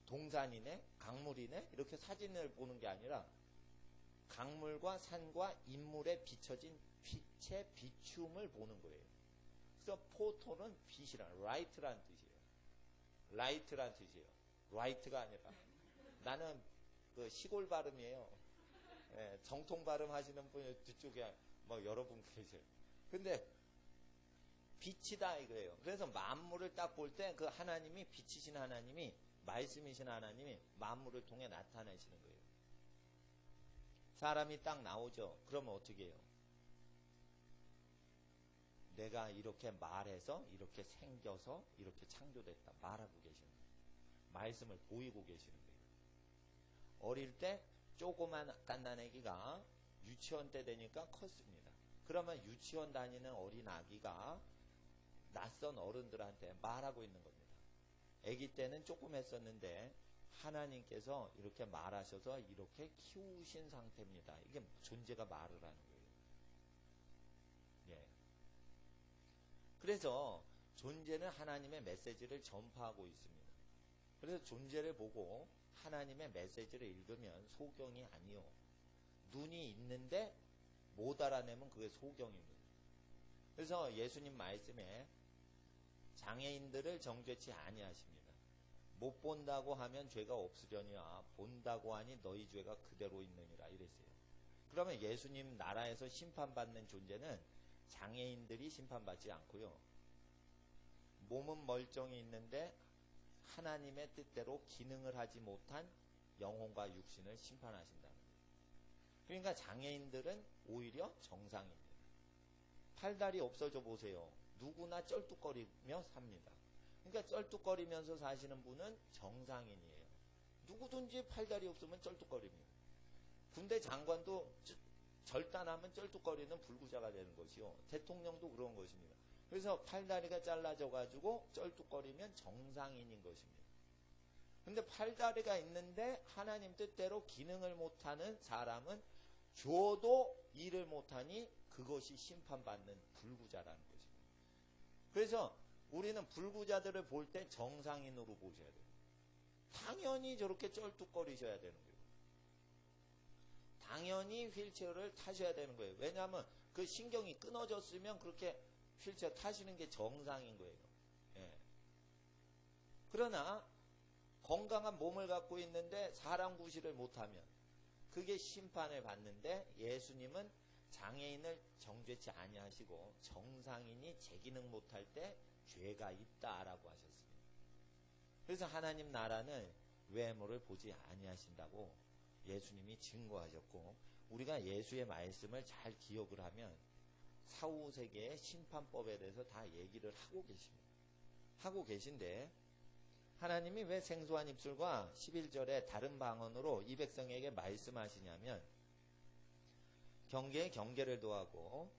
동산이네, 강물이네 이렇게 사진을 보는 게 아니라 강물과 산과 인물에 비춰진 빛의 비춤을 보는 거예요. 그래서 포토는 빛이란, 라이트란 뜻이에요. 라이트란 뜻이에요. 라이트가 아니라. 나는 그 시골 발음이에요. 예, 정통 발음 하시는 분 뒤쪽에 뭐 여러분 계세요. 근데 빛이다 이거예요. 그래서 만물을 딱 볼 때 그 하나님이 빛이신 하나님이 말씀이신 하나님이 만물을 통해 나타내시는 거예요. 사람이 딱 나오죠. 그러면 어떻게 해요? 내가 이렇게 말해서 이렇게 생겨서 이렇게 창조됐다 말하고 계시는 거예요. 말씀을 보이고 계시는 거예요. 어릴 때 조그만 갓난아기가 유치원 때 되니까 컸습니다. 그러면 유치원 다니는 어린 아기가 낯선 어른들한테 말하고 있는 겁니다. 아기 때는 조금 했었는데 하나님께서 이렇게 말하셔서 이렇게 키우신 상태입니다. 이게 존재가 말을 하는 거예요. 예. 그래서 존재는 하나님의 메시지를 전파하고 있습니다. 그래서 존재를 보고 하나님의 메시지를 읽으면 소경이 아니요. 눈이 있는데 못 알아내면 그게 소경입니다. 그래서 예수님 말씀에 장애인들을 정죄치 아니하십니다. 못 본다고 하면 죄가 없으려니와 본다고 하니 너희 죄가 그대로 있느니라 이랬어요. 그러면 예수님 나라에서 심판받는 존재는 장애인들이 심판받지 않고요. 몸은 멀쩡히 있는데 하나님의 뜻대로 기능을 하지 못한 영혼과 육신을 심판하신다는 거예요. 그러니까 장애인들은 오히려 정상입니다. 팔다리 없어져 보세요. 누구나 쩔뚝거리며 삽니다. 그러니까 쩔뚝거리면서 사시는 분은 정상인이에요. 누구든지 팔다리 없으면 쩔뚝거립니다. 군대 장관도 절단하면 쩔뚝거리는 불구자가 되는 것이요. 대통령도 그런 것입니다. 그래서 팔다리가 잘라져 가지고 쩔뚝거리면 정상인인 것입니다. 근데 팔다리가 있는데 하나님 뜻대로 기능을 못하는 사람은 줘도 일을 못하니 그것이 심판받는 불구자라는 것입니다. 그래서 우리는 불구자들을 볼 때 정상인으로 보셔야 돼요. 당연히 저렇게 쩔뚝거리셔야 되는 거예요. 당연히 휠체어를 타셔야 되는 거예요. 왜냐하면 그 신경이 끊어졌으면 그렇게 휠체어 타시는 게 정상인 거예요. 예. 그러나 건강한 몸을 갖고 있는데 사람 구실을 못하면 그게 심판을 받는데 예수님은 장애인을 정죄치 아니하시고 정상인이 제 기능 못할 때 죄가 있다라고 하셨습니다. 그래서 하나님 나라는 외모를 보지 아니하신다고 예수님이 증거하셨고 우리가 예수의 말씀을 잘 기억을 하면 사후세계의 심판법에 대해서 다 얘기를 하고 계십니다. 하고 계신데 하나님이 왜 생소한 입술과 11절에 다른 방언으로 이 백성에게 말씀하시냐면 경계에 경계를 더하고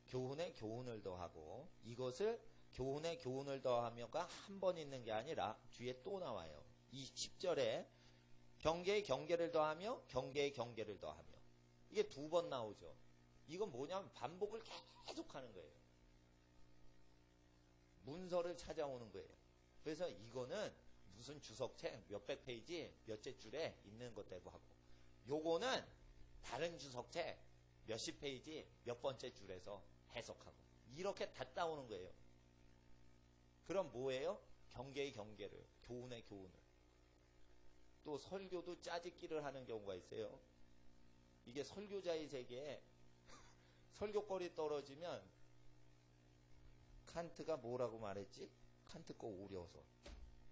교훈에 교훈을 더하고 이것을 교훈에 교훈을 더하며가 한 번 있는 게 아니라 뒤에 또 나와요. 이 10절에 경계에 경계를 더하며 경계에 경계를 더하며 이게 두 번 나오죠. 이건 뭐냐면 반복을 계속 하는 거예요. 문서를 찾아오는 거예요. 그래서 이거는 무슨 주석책 몇백 페이지 몇째 줄에 있는 것대로 하고 요거는 다른 주석책 몇십 페이지 몇 번째 줄에서 해석하고 이렇게 다 따오는 거예요. 그럼 뭐예요? 경계의 경계를, 교훈의 교훈을. 또 설교도 짜집기를 하는 경우가 있어요. 이게 설교자의 세계에 설교거리 떨어지면 칸트가 뭐라고 말했지? 칸트 거 오려서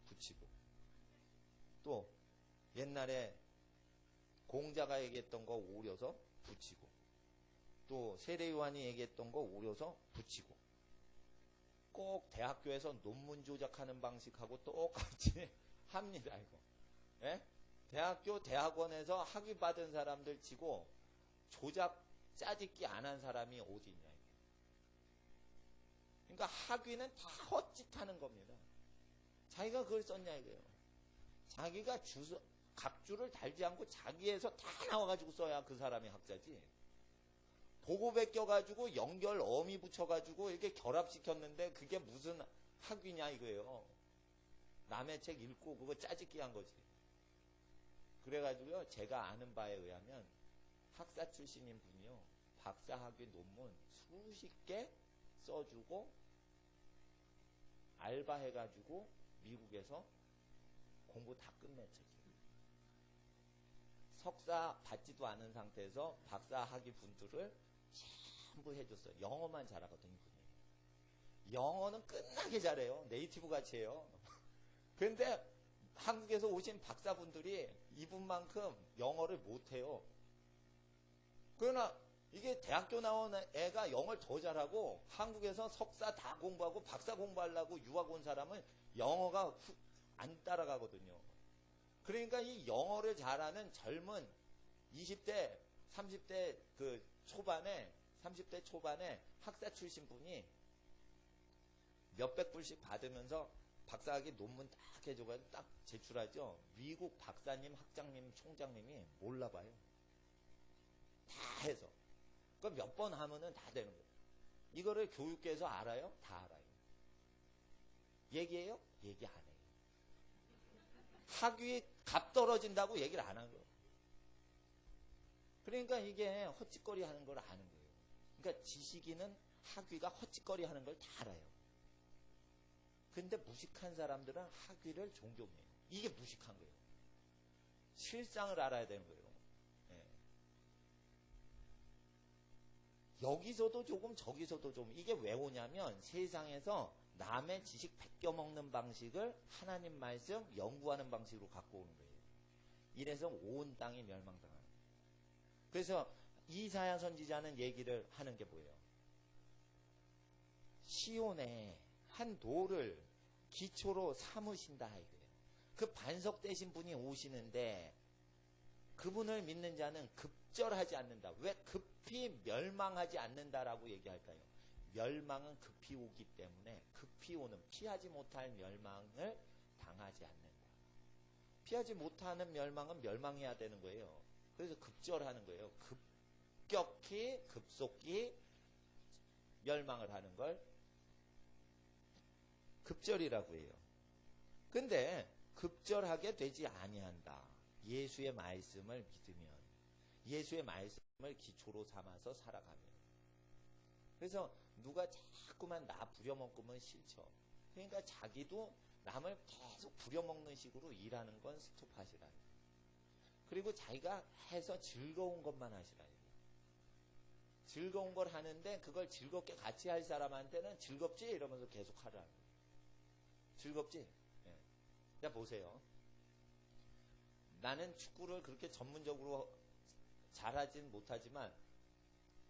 붙이고 또 옛날에 공자가 얘기했던 거 오려서 붙이고 또 세례요한이 얘기했던 거 오려서 붙이고 꼭 대학교에서 논문 조작하는 방식하고 똑같이 합니다. 이거. 예? 대학교 대학원에서 학위 받은 사람들 치고 조작 짜집기 안 한 사람이 어디 있냐. 그러니까 학위는 다 헛짓하는 겁니다. 자기가 그걸 썼냐 이거예요. 자기가 각주를 달지 않고 자기에서 다 나와가지고 써야 그 사람이 학자지. 보고 베껴가지고 연결 어미 붙여가지고 이렇게 결합시켰는데 그게 무슨 학위냐 이거예요. 남의 책 읽고 그거 짜집기 한 거지. 그래가지고요, 제가 아는 바에 의하면 학사 출신인 분이요, 박사학위 논문 수십 개 써주고 알바해가지고 미국에서 공부 다 끝냈죠. 석사 받지도 않은 상태에서 박사학위 분들을 전부 해줬어요. 영어만 잘하거든요. 영어는 끝나게 잘해요. 네이티브 같이 해요. 그런데 한국에서 오신 박사분들이 이분만큼 영어를 못해요. 그러나 이게 대학교 나온 애가 영어를 더 잘하고 한국에서 석사 다 공부하고 박사 공부하려고 유학 온 사람은 영어가 안 따라가거든요. 그러니까 이 영어를 잘하는 젊은 20대, 30대 그 초반에, 30대 초반에 학사 출신 분이 몇백 불씩 받으면서 박사학위 논문 딱 해줘가지고 딱 제출하죠. 미국 박사님, 학장님, 총장님이 몰라봐요. 다 해서. 그럼 몇 번 하면은 다 되는 거예요. 이거를 교육계에서 알아요? 다 알아요. 얘기해요? 얘기 안 해요. 학위 값 떨어진다고 얘기를 안 한 거예요. 그러니까 이게 헛짓거리 하는 걸 아는 거예요. 그러니까 지식인은 학위가 헛짓거리 하는 걸 다 알아요. 근데 무식한 사람들은 학위를 존경해요. 이게 무식한 거예요. 실상을 알아야 되는 거예요. 네. 여기서도 조금 저기서도 좀. 이게 왜 오냐면 세상에서 남의 지식 베껴먹는 방식을 하나님 말씀 연구하는 방식으로 갖고 오는 거예요. 이래서 온 땅이 멸망당하는 거예요. 그래서 이사야 선지자는 얘기를 하는 게 뭐예요? 시온에 한 돌을 기초로 삼으신다 이거예요. 그 반석되신 분이 오시는데 그분을 믿는 자는 급절하지 않는다. 왜 급히 멸망하지 않는다라고 얘기할까요? 멸망은 급히 오기 때문에 급히 오는 피하지 못할 멸망을 당하지 않는다. 피하지 못하는 멸망은 멸망해야 되는 거예요. 그래서 급절하는 거예요. 급격히 급속히 멸망을 하는 걸 급절이라고 해요. 근데 급절하게 되지 아니한다. 예수의 말씀을 믿으면, 예수의 말씀을 기초로 삼아서 살아가면. 그래서 누가 자꾸만 나 부려먹으면 싫죠. 그러니까 자기도 남을 계속 부려먹는 식으로 일하는 건 스톱하시라. 그리고 자기가 해서 즐거운 것만 하시라. 즐거운 걸 하는데 그걸 즐겁게 같이 할 사람한테는 즐겁지? 이러면서 계속 하라. 즐겁지? 네. 자, 보세요. 나는 축구를 그렇게 전문적으로 잘하진 못하지만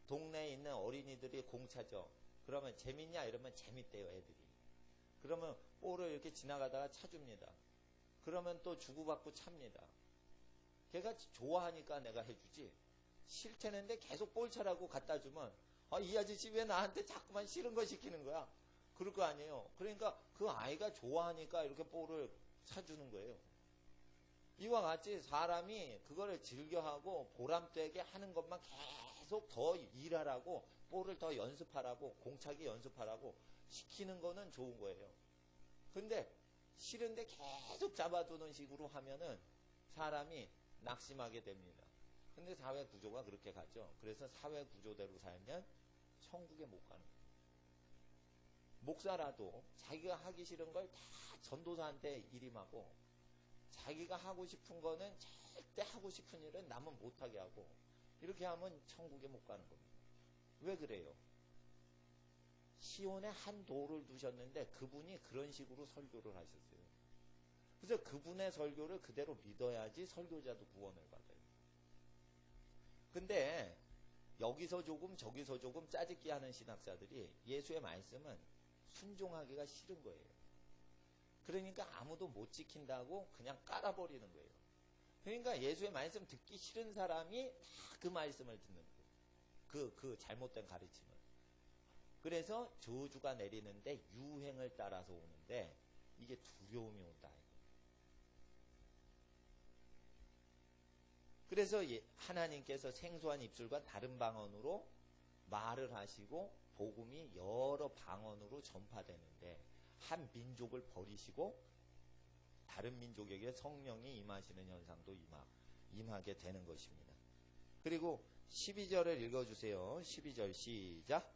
동네에 있는 어린이들이 공 차죠. 그러면 재밌냐? 이러면 재밌대요, 애들이. 그러면 볼을 이렇게 지나가다가 차줍니다. 그러면 또 주고받고 찹니다. 걔가 좋아하니까 내가 해주지. 싫다는데 계속 볼 차라고 갖다 주면 이 아저씨 왜 나한테 자꾸만 싫은 거 시키는 거야? 그럴 거 아니에요. 그러니까 그 아이가 좋아하니까 이렇게 볼을 사주는 거예요. 이와 같이 사람이 그거를 즐겨하고 보람되게 하는 것만 계속 더 일하라고, 볼을 더 연습하라고, 공차기 연습하라고 시키는 거는 좋은 거예요. 근데 싫은데 계속 잡아두는 식으로 하면은 사람이 낙심하게 됩니다. 근데 사회 구조가 그렇게 가죠. 그래서 사회 구조대로 살면 천국에 못 가는 거예요. 목사라도 자기가 하기 싫은 걸 다 전도사한테 일임하고, 자기가 하고 싶은 거는 절대 하고 싶은 일은 남은 못하게 하고, 이렇게 하면 천국에 못 가는 겁니다. 왜 그래요? 시온에 한 도를 두셨는데 그분이 그런 식으로 설교를 하셨어요. 그래서 그분의 설교를 그대로 믿어야지 설교자도 구원을 받아요. 근데 여기서 조금 저기서 조금 짜집기 하는 신학자들이 예수의 말씀은 순종하기가 싫은 거예요. 그러니까 아무도 못 지킨다고 그냥 깔아버리는 거예요. 그러니까 예수의 말씀 듣기 싫은 사람이 다 그 말씀을 듣는 거예요. 그 잘못된 가르침을. 그래서 저주가 내리는데 유행을 따라서 오는데 이게 두려움이 온다. 그래서 하나님께서 생소한 입술과 다른 방언으로 말을 하시고 복음이 여러 방언으로 전파되는데 한 민족을 버리시고 다른 민족에게 성령이 임하시는 현상도 임하게 되는 것입니다. 그리고 12절을 읽어주세요. 12절 시작.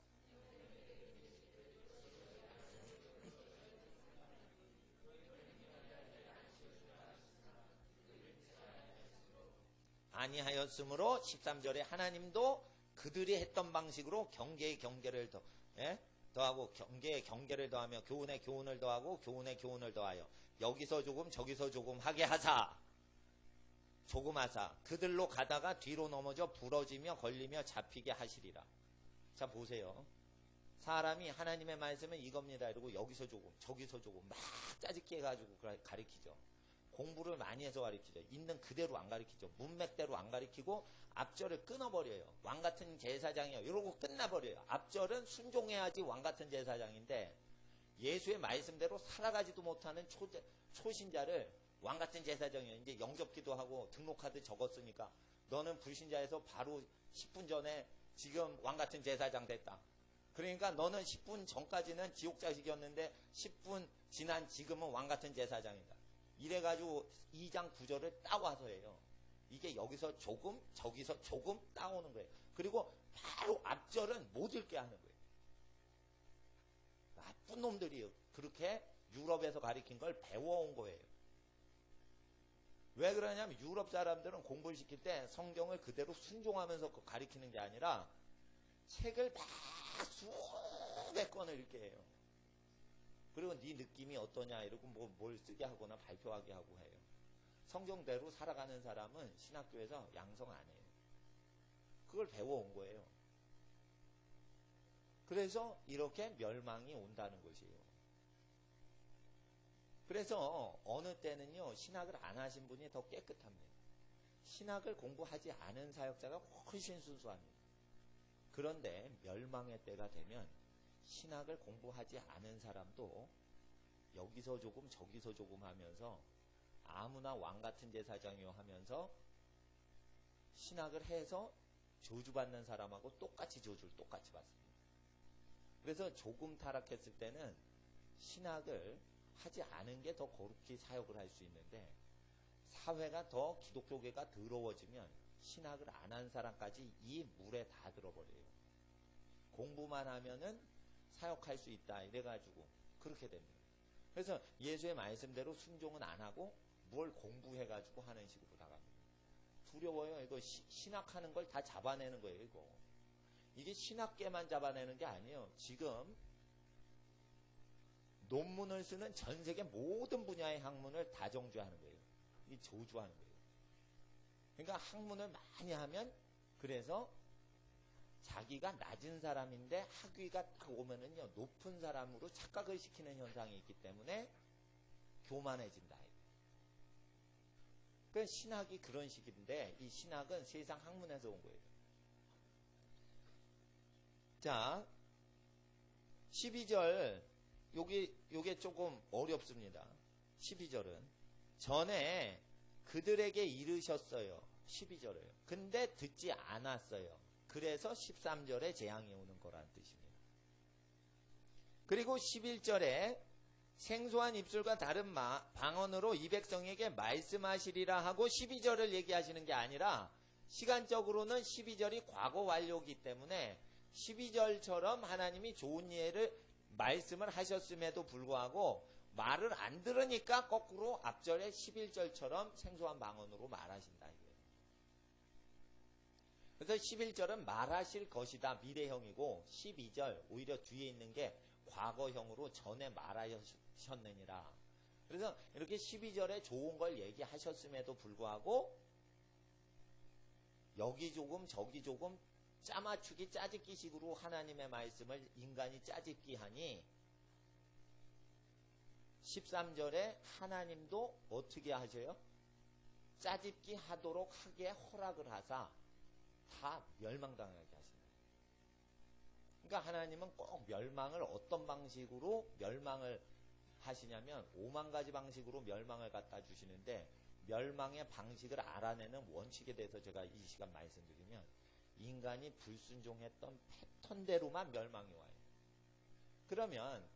아니하였으므로 13절에 하나님도 그들이 했던 방식으로 경계에 경계를 더하고 경계에 경계를 더하며 교훈에 교훈을 더하고 교훈에 교훈을 더하여 여기서 조금 저기서 조금 하게 하사 조금 하사 그들로 가다가 뒤로 넘어져 부러지며 걸리며 잡히게 하시리라. 자 보세요. 사람이 하나님의 말씀은 이겁니다 이러고 여기서 조금 저기서 조금 막 짜집기 해가지고 가르치죠. 공부를 많이 해서 가르치죠. 있는 그대로 안 가르치죠. 문맥대로 안 가르치고 앞절을 끊어버려요. 왕같은 제사장이요. 이러고 끝나버려요. 앞절은 순종해야지 왕같은 제사장인데 예수의 말씀대로 살아가지도 못하는 초신자를 왕같은 제사장이요. 이제 영접기도 하고 등록카드 적었으니까 너는 불신자에서 바로 10분 전에 지금 왕같은 제사장 됐다. 그러니까 너는 10분 전까지는 지옥자식이었는데 10분 지난 지금은 왕같은 제사장이다. 이래가지고 2장 9절을 따와서 해요. 이게 여기서 조금 저기서 조금 따오는 거예요. 그리고 바로 앞절은 못 읽게 하는 거예요. 나쁜 놈들이 그렇게 유럽에서 가르친 걸 배워온 거예요. 왜 그러냐면 유럽 사람들은 공부를 시킬 때 성경을 그대로 순종하면서 가르치는 게 아니라 책을 다 수백 권을 읽게 해요. 그리고 네 느낌이 어떠냐 이러고 뭘 쓰게 하거나 발표하게 하고 해요. 성경대로 살아가는 사람은 신학교에서 양성 안 해요. 그걸 배워온 거예요. 그래서 이렇게 멸망이 온다는 것이에요. 그래서 어느 때는요 신학을 안 하신 분이 더 깨끗합니다. 신학을 공부하지 않은 사역자가 훨씬 순수합니다. 그런데 멸망의 때가 되면 신학을 공부하지 않은 사람도 여기서 조금 저기서 조금 하면서 아무나 왕같은 제사장이요 하면서 신학을 해서 저주받는 사람하고 똑같이 저주를 똑같이 받습니다. 그래서 조금 타락했을 때는 신학을 하지 않은 게 더 거룩히 사역을 할 수 있는데 사회가 더 기독교계가 더러워지면 신학을 안 한 사람까지 이 물에 다 들어버려요. 공부만 하면은 사역할 수 있다 이래가지고 그렇게 됩니다. 그래서 예수의 말씀대로 순종은 안 하고 뭘 공부해가지고 하는 식으로 나갑니다. 두려워요. 이거 신학하는 걸 다 잡아내는 거예요. 이게 신학계만 잡아내는 게 아니에요. 지금 논문을 쓰는 전 세계 모든 분야의 학문을 다 정죄하는 거예요. 이 저주하는 거예요. 그러니까 학문을 많이 하면 그래서 자기가 낮은 사람인데 학위가 딱 오면은요 높은 사람으로 착각을 시키는 현상이 있기 때문에 교만해진다. 그 신학이 그런 식인데 이 신학은 세상 학문에서 온 거예요. 자 12절 요게 조금 어렵습니다. 12절은 전에 그들에게 이르셨어요. 12절에요. 근데 듣지 않았어요. 그래서 13절에 재앙이 오는 거라는 뜻입니다. 그리고 11절에 생소한 입술과 다른 방언으로 이 백성에게 말씀하시리라 하고 12절을 얘기하시는 게 아니라 시간적으로는 12절이 과거 완료이기 때문에 12절처럼 하나님이 좋은 예를 말씀을 하셨음에도 불구하고 말을 안 들으니까 거꾸로 앞절에 11절처럼 생소한 방언으로 말하신다. 그래서 11절은 말하실 것이다. 미래형이고 12절 오히려 뒤에 있는 게 과거형으로 전에 말하셨느니라. 그래서 이렇게 12절에 좋은 걸 얘기하셨음에도 불구하고 여기 조금 저기 조금 짜맞추기 짜집기 식으로 하나님의 말씀을 인간이 짜집기 하니 13절에 하나님도 어떻게 하셔요? 짜집기 하도록 하게 허락을 하사 다 멸망당하게 하신다. 그러니까 하나님은 꼭 멸망을 어떤 방식으로 멸망을 하시냐면 5만 가지 방식으로 멸망을 갖다 주시는데 멸망의 방식을 알아내는 원칙에 대해서 제가 이 시간 말씀드리면 인간이 불순종했던 패턴대로만 멸망이 와요. 그러면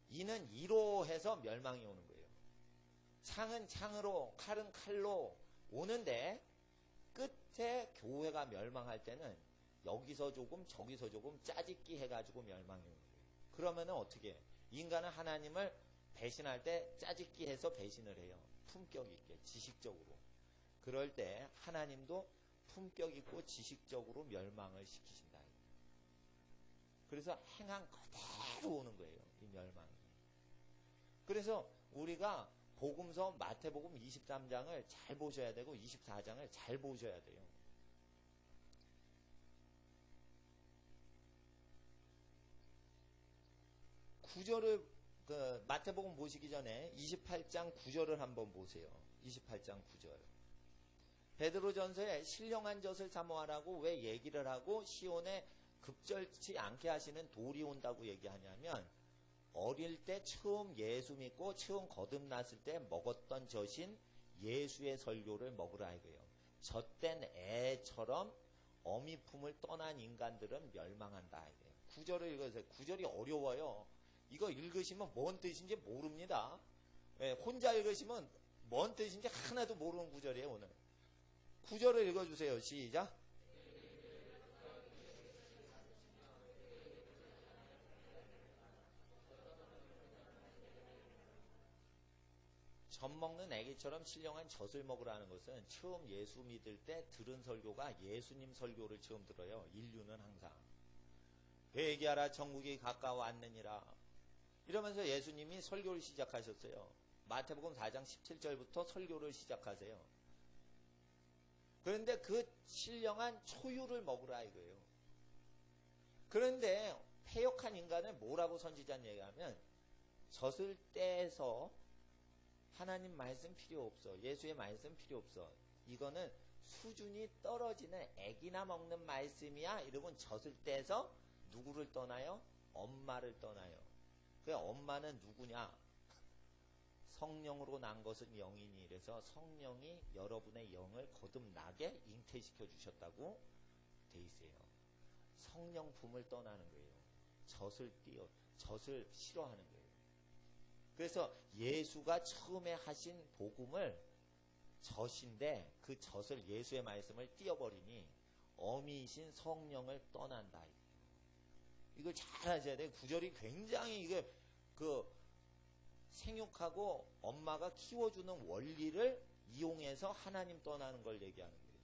이는 이로 해서 멸망이 오는 거예요. 창은 창으로 칼은 칼로 오는데 끝에 교회가 멸망할 때는 여기서 조금 저기서 조금 짜집기 해가지고 멸망이 오는 거예요. 그러면은 어떻게 해요? 인간은 하나님을 배신할 때 짜집기 해서 배신을 해요. 품격 있게 지식적으로. 그럴 때 하나님도 품격 있고 지식적으로 멸망을 시키신다. 그래서 행한 그대로 오는 거예요. 이 멸망이. 그래서 우리가 복음서 마태복음 23장을 잘 보셔야 되고 24장을 잘 보셔야 돼요. 마태복음 보시기 전에 28장 9절을 한번 보세요. 28장 9절. 베드로전서에 신령한 젖을 사모하라고 왜 얘기를 하고 시온에 급절치 않게 하시는 돌이 온다고 얘기하냐면 어릴 때 처음 예수 믿고 처음 거듭났을 때 먹었던 젖인 예수의 설교를 먹으라 이거예요. 젖된 애처럼 어미 품을 떠난 인간들은 멸망한다 이거예요. 9절을 읽으세요. 9절이 어려워요. 이거 읽으시면 뭔 뜻인지 모릅니다. 혼자 읽으시면 뭔 뜻인지 하나도 모르는 9절이에요. 오늘 9절을 읽어주세요. 시작. 젖 먹는 애기처럼 신령한 젖을 먹으라는 것은 처음 예수 믿을 때 들은 설교가 예수님 설교를 처음 들어요. 인류는 항상 회개하라 천국이 가까워왔느니라 이러면서 예수님이 설교를 시작하셨어요. 마태복음 4장 17절부터 설교를 시작하세요. 그런데 그 신령한 초유를 먹으라 이거예요. 그런데 패역한 인간을 뭐라고 선지자는 얘기하면 젖을 떼서 하나님 말씀 필요 없어. 예수의 말씀 필요 없어. 이거는 수준이 떨어지는 애기나 먹는 말씀이야. 이러면 젖을 떼서 누구를 떠나요? 엄마를 떠나요. 그 엄마는 누구냐? 성령으로 난 것은 영이니 이래서 성령이 여러분의 영을 거듭나게 잉태시켜 주셨다고 돼 있어요. 성령 품을 떠나는 거예요. 젖을 싫어하는 거예요. 그래서 예수가 처음에 하신 복음을 젖인데 그 젖을 예수의 말씀을 띄어버리니 어미이신 성령을 떠난다. 이걸 잘 하셔야 돼요. 구절이 굉장히 이게 생육하고 엄마가 키워주는 원리를 이용해서 하나님 떠나는 걸 얘기하는 거예요.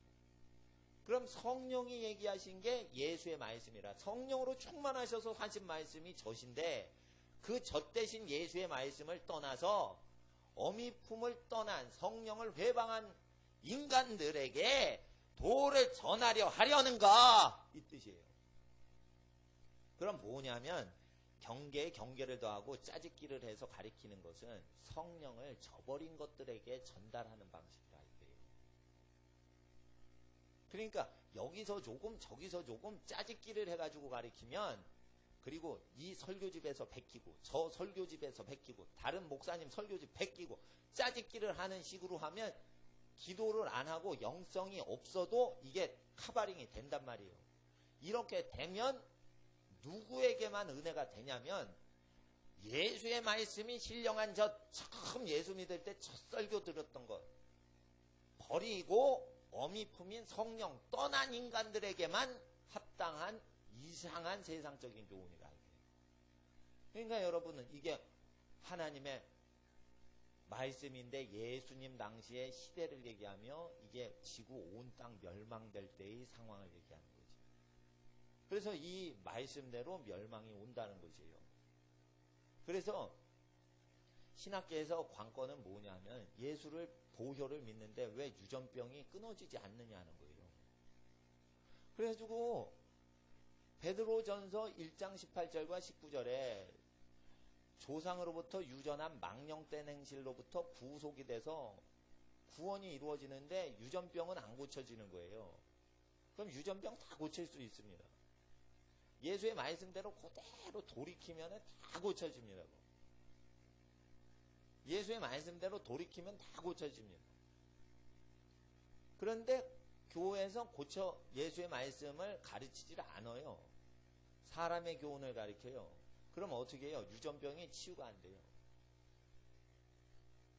그럼 성령이 얘기하신 게 예수의 말씀이라 성령으로 충만하셔서 하신 말씀이 젖인데 그 젖 대신 예수의 말씀을 떠나서 어미 품을 떠난 성령을 회방한 인간들에게 도를 전하려 하려는가 이 뜻이에요. 그럼 뭐냐면 경계에 경계를 더하고 짜집기를 해서 가리키는 것은 성령을 저버린 것들에게 전달하는 방식이다 이거예요. 그러니까 여기서 조금 저기서 조금 짜집기를 해가지고 가리키면 그리고 이 설교집에서 베끼고 저 설교집에서 베끼고 다른 목사님 설교집 베끼고 짜집기를 하는 식으로 하면 기도를 안 하고 영성이 없어도 이게 카바링이 된단 말이에요. 이렇게 되면 누구에게만 은혜가 되냐면 예수의 말씀이 신령한 저 처음 예수 믿을 때 첫 설교 들었던 것 버리고 어미 품인 성령 떠난 인간들에게만 합당한 이상한 세상적인 교훈이라. 그러니까 여러분은 이게 하나님의 말씀인데 예수님 당시의 시대를 얘기하며 이게 지구 온 땅 멸망될 때의 상황을 얘기하는 거지. 그래서 이 말씀대로 멸망이 온다는 것이에요. 그래서 신학계에서 관건은 뭐냐면 예수를 보혈을 믿는데 왜 유전병이 끊어지지 않느냐는 거예요. 그래가지고 베드로전서 1장 18절과 19절에 조상으로부터 유전한 망령된 행실로부터 구속이 돼서 구원이 이루어지는데 유전병은 안 고쳐지는 거예요. 그럼 유전병 다 고칠 수 있습니다. 예수의 말씀대로 그대로 돌이키면 다 고쳐집니다. 예수의 말씀대로 돌이키면 다 고쳐집니다. 그런데 교회에서 예수의 말씀을 가르치질 않아요. 사람의 교훈을 가르쳐요. 그럼 어떻게 해요? 유전병이 치유가 안 돼요.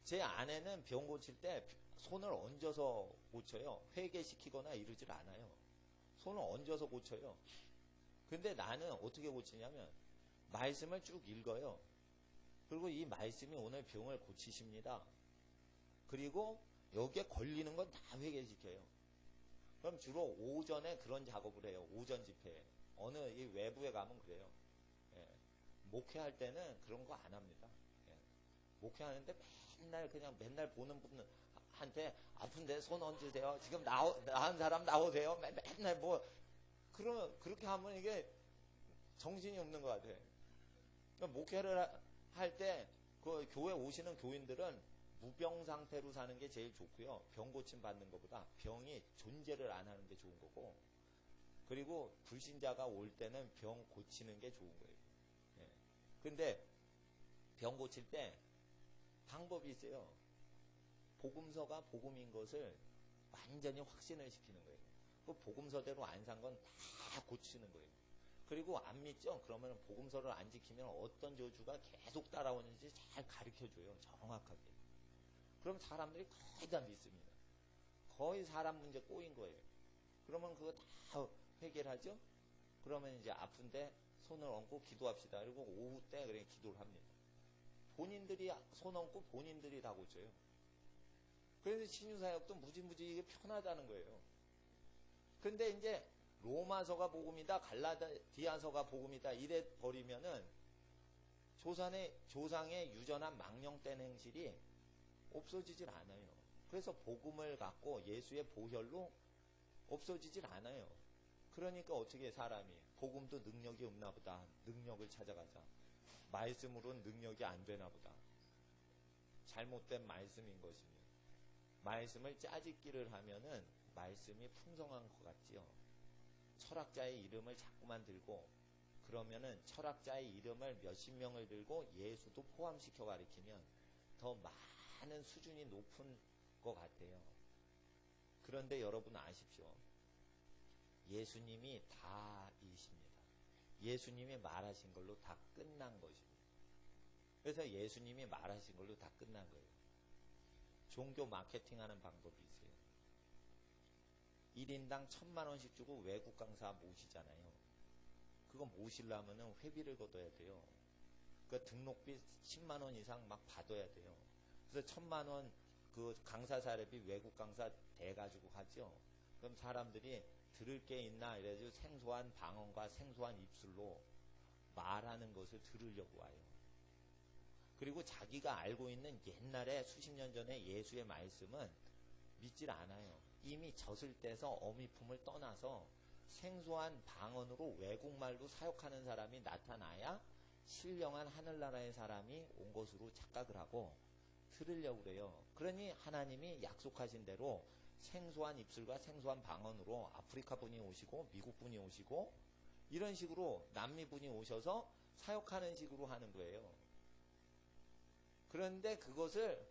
제 아내는 병 고칠 때 손을 얹어서 고쳐요. 회개시키거나 이러질 않아요. 손을 얹어서 고쳐요. 근데 나는 어떻게 고치냐면 말씀을 쭉 읽어요. 그리고 이 말씀이 오늘 병을 고치십니다. 그리고 여기에 걸리는 건 다 회개시켜요. 그럼 주로 오전에 그런 작업을 해요. 오전 집회에. 어느 이 외부에 가면 그래요. 예. 목회할 때는 그런 거 안 합니다. 예. 목회하는데 맨날 보는 분한테 아픈데 손 얹으세요. 지금 나은 사람 나오세요. 맨날 그러면 그렇게 하면 이게 정신이 없는 것 같아요. 그러니까 목회를 할 때 그 교회 오시는 교인들은 무병 상태로 사는 게 제일 좋고요. 병 고침 받는 것보다 병이 존재를 안 하는 게 좋은 거고, 그리고 불신자가 올 때는 병 고치는 게 좋은 거예요. 예. 근데 병 고칠 때 방법이 있어요. 복음서가 복음인 것을 완전히 확신을 시키는 거예요. 그 복음서대로 안 산 건 다 고치는 거예요. 그리고 안 믿죠? 그러면 복음서를 안 지키면 어떤 저주가 계속 따라오는지 잘 가르쳐줘요. 정확하게. 그럼 사람들이 거의 다 믿습니다. 거의 사람 문제 꼬인 거예요. 그러면 그거 다 해결하죠? 그러면 이제 아픈데 손을 얹고 기도합시다. 그리고 오후 때 그냥 기도를 합니다. 본인들이 손 얹고 본인들이 다 고쳐요. 그래서 신유사역도 무지무지 이게 편하다는 거예요. 근데 이제 로마서가 복음이다, 갈라디아서가 복음이다 이래 버리면은 조상의 유전한 망령된 행실이 없어지질 않아요. 그래서 복음을 갖고 예수의 보혈로 없어지질 않아요. 그러니까 어떻게 사람이 복음도 능력이 없나 보다. 능력을 찾아가자. 말씀으로는 능력이 안 되나 보다. 잘못된 말씀인 것입니다. 말씀을 짜집기를 하면은 말씀이 풍성한 것 같지요. 철학자의 이름을 자꾸만 들고 그러면은 철학자의 이름을 몇십 명을 들고 예수도 포함시켜 가리키면 더 많은 수준이 높은 것 같아요. 그런데 여러분 아십시오. 예수님이 다이십니다. 예수님이 말하신 걸로 다 끝난 것입니다. 그래서 예수님이 말하신 걸로 다 끝난 거예요. 종교 마케팅하는 방법이 있어요. 1인당 1,000만원씩 주고 외국 강사 모시잖아요. 그거 모시려면 회비를 걷어야 돼요. 그 등록비 10만원 이상 막 받아야 돼요. 그래서 1,000만원 그 강사 사례비 외국 강사 대가지고 하죠. 그럼 사람들이 들을 게 있나 이래서 생소한 방언과 생소한 입술로 말하는 것을 들으려고 와요. 그리고 자기가 알고 있는 옛날에 수십 년 전에 예수의 말씀은 믿질 않아요. 이미 젖을 떼서 어미품을 떠나서 생소한 방언으로 외국말로 사역하는 사람이 나타나야 신령한 하늘나라의 사람이 온 것으로 착각을 하고 들으려고 그래요. 그러니 하나님이 약속하신 대로 생소한 입술과 생소한 방언으로 아프리카 분이 오시고 미국 분이 오시고 이런 식으로 남미분이 오셔서 사역하는 식으로 하는 거예요. 그런데 그것을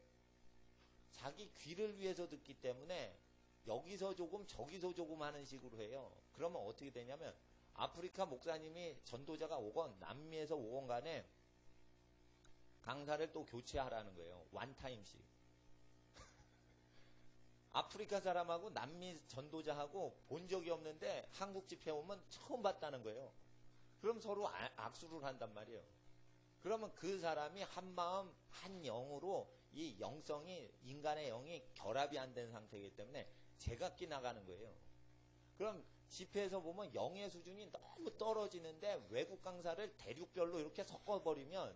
자기 귀를 위해서 듣기 때문에 여기서 조금 저기서 조금 하는 식으로 해요. 그러면 어떻게 되냐면 아프리카 목사님이 전도자가 오건 남미에서 오건 간에 강사를 또 교체하라는 거예요. 원타임씩. 아프리카 사람하고 남미 전도자하고 본 적이 없는데 한국 집회 오면 처음 봤다는 거예요. 그럼 서로 악수를 한단 말이에요. 그러면 그 사람이 한 마음 한 영으로 이 영성이 인간의 영이 결합이 안 된 상태이기 때문에 제각기 나가는 거예요. 그럼 집회에서 보면 영의 수준이 너무 떨어지는데 외국 강사를 대륙별로 이렇게 섞어버리면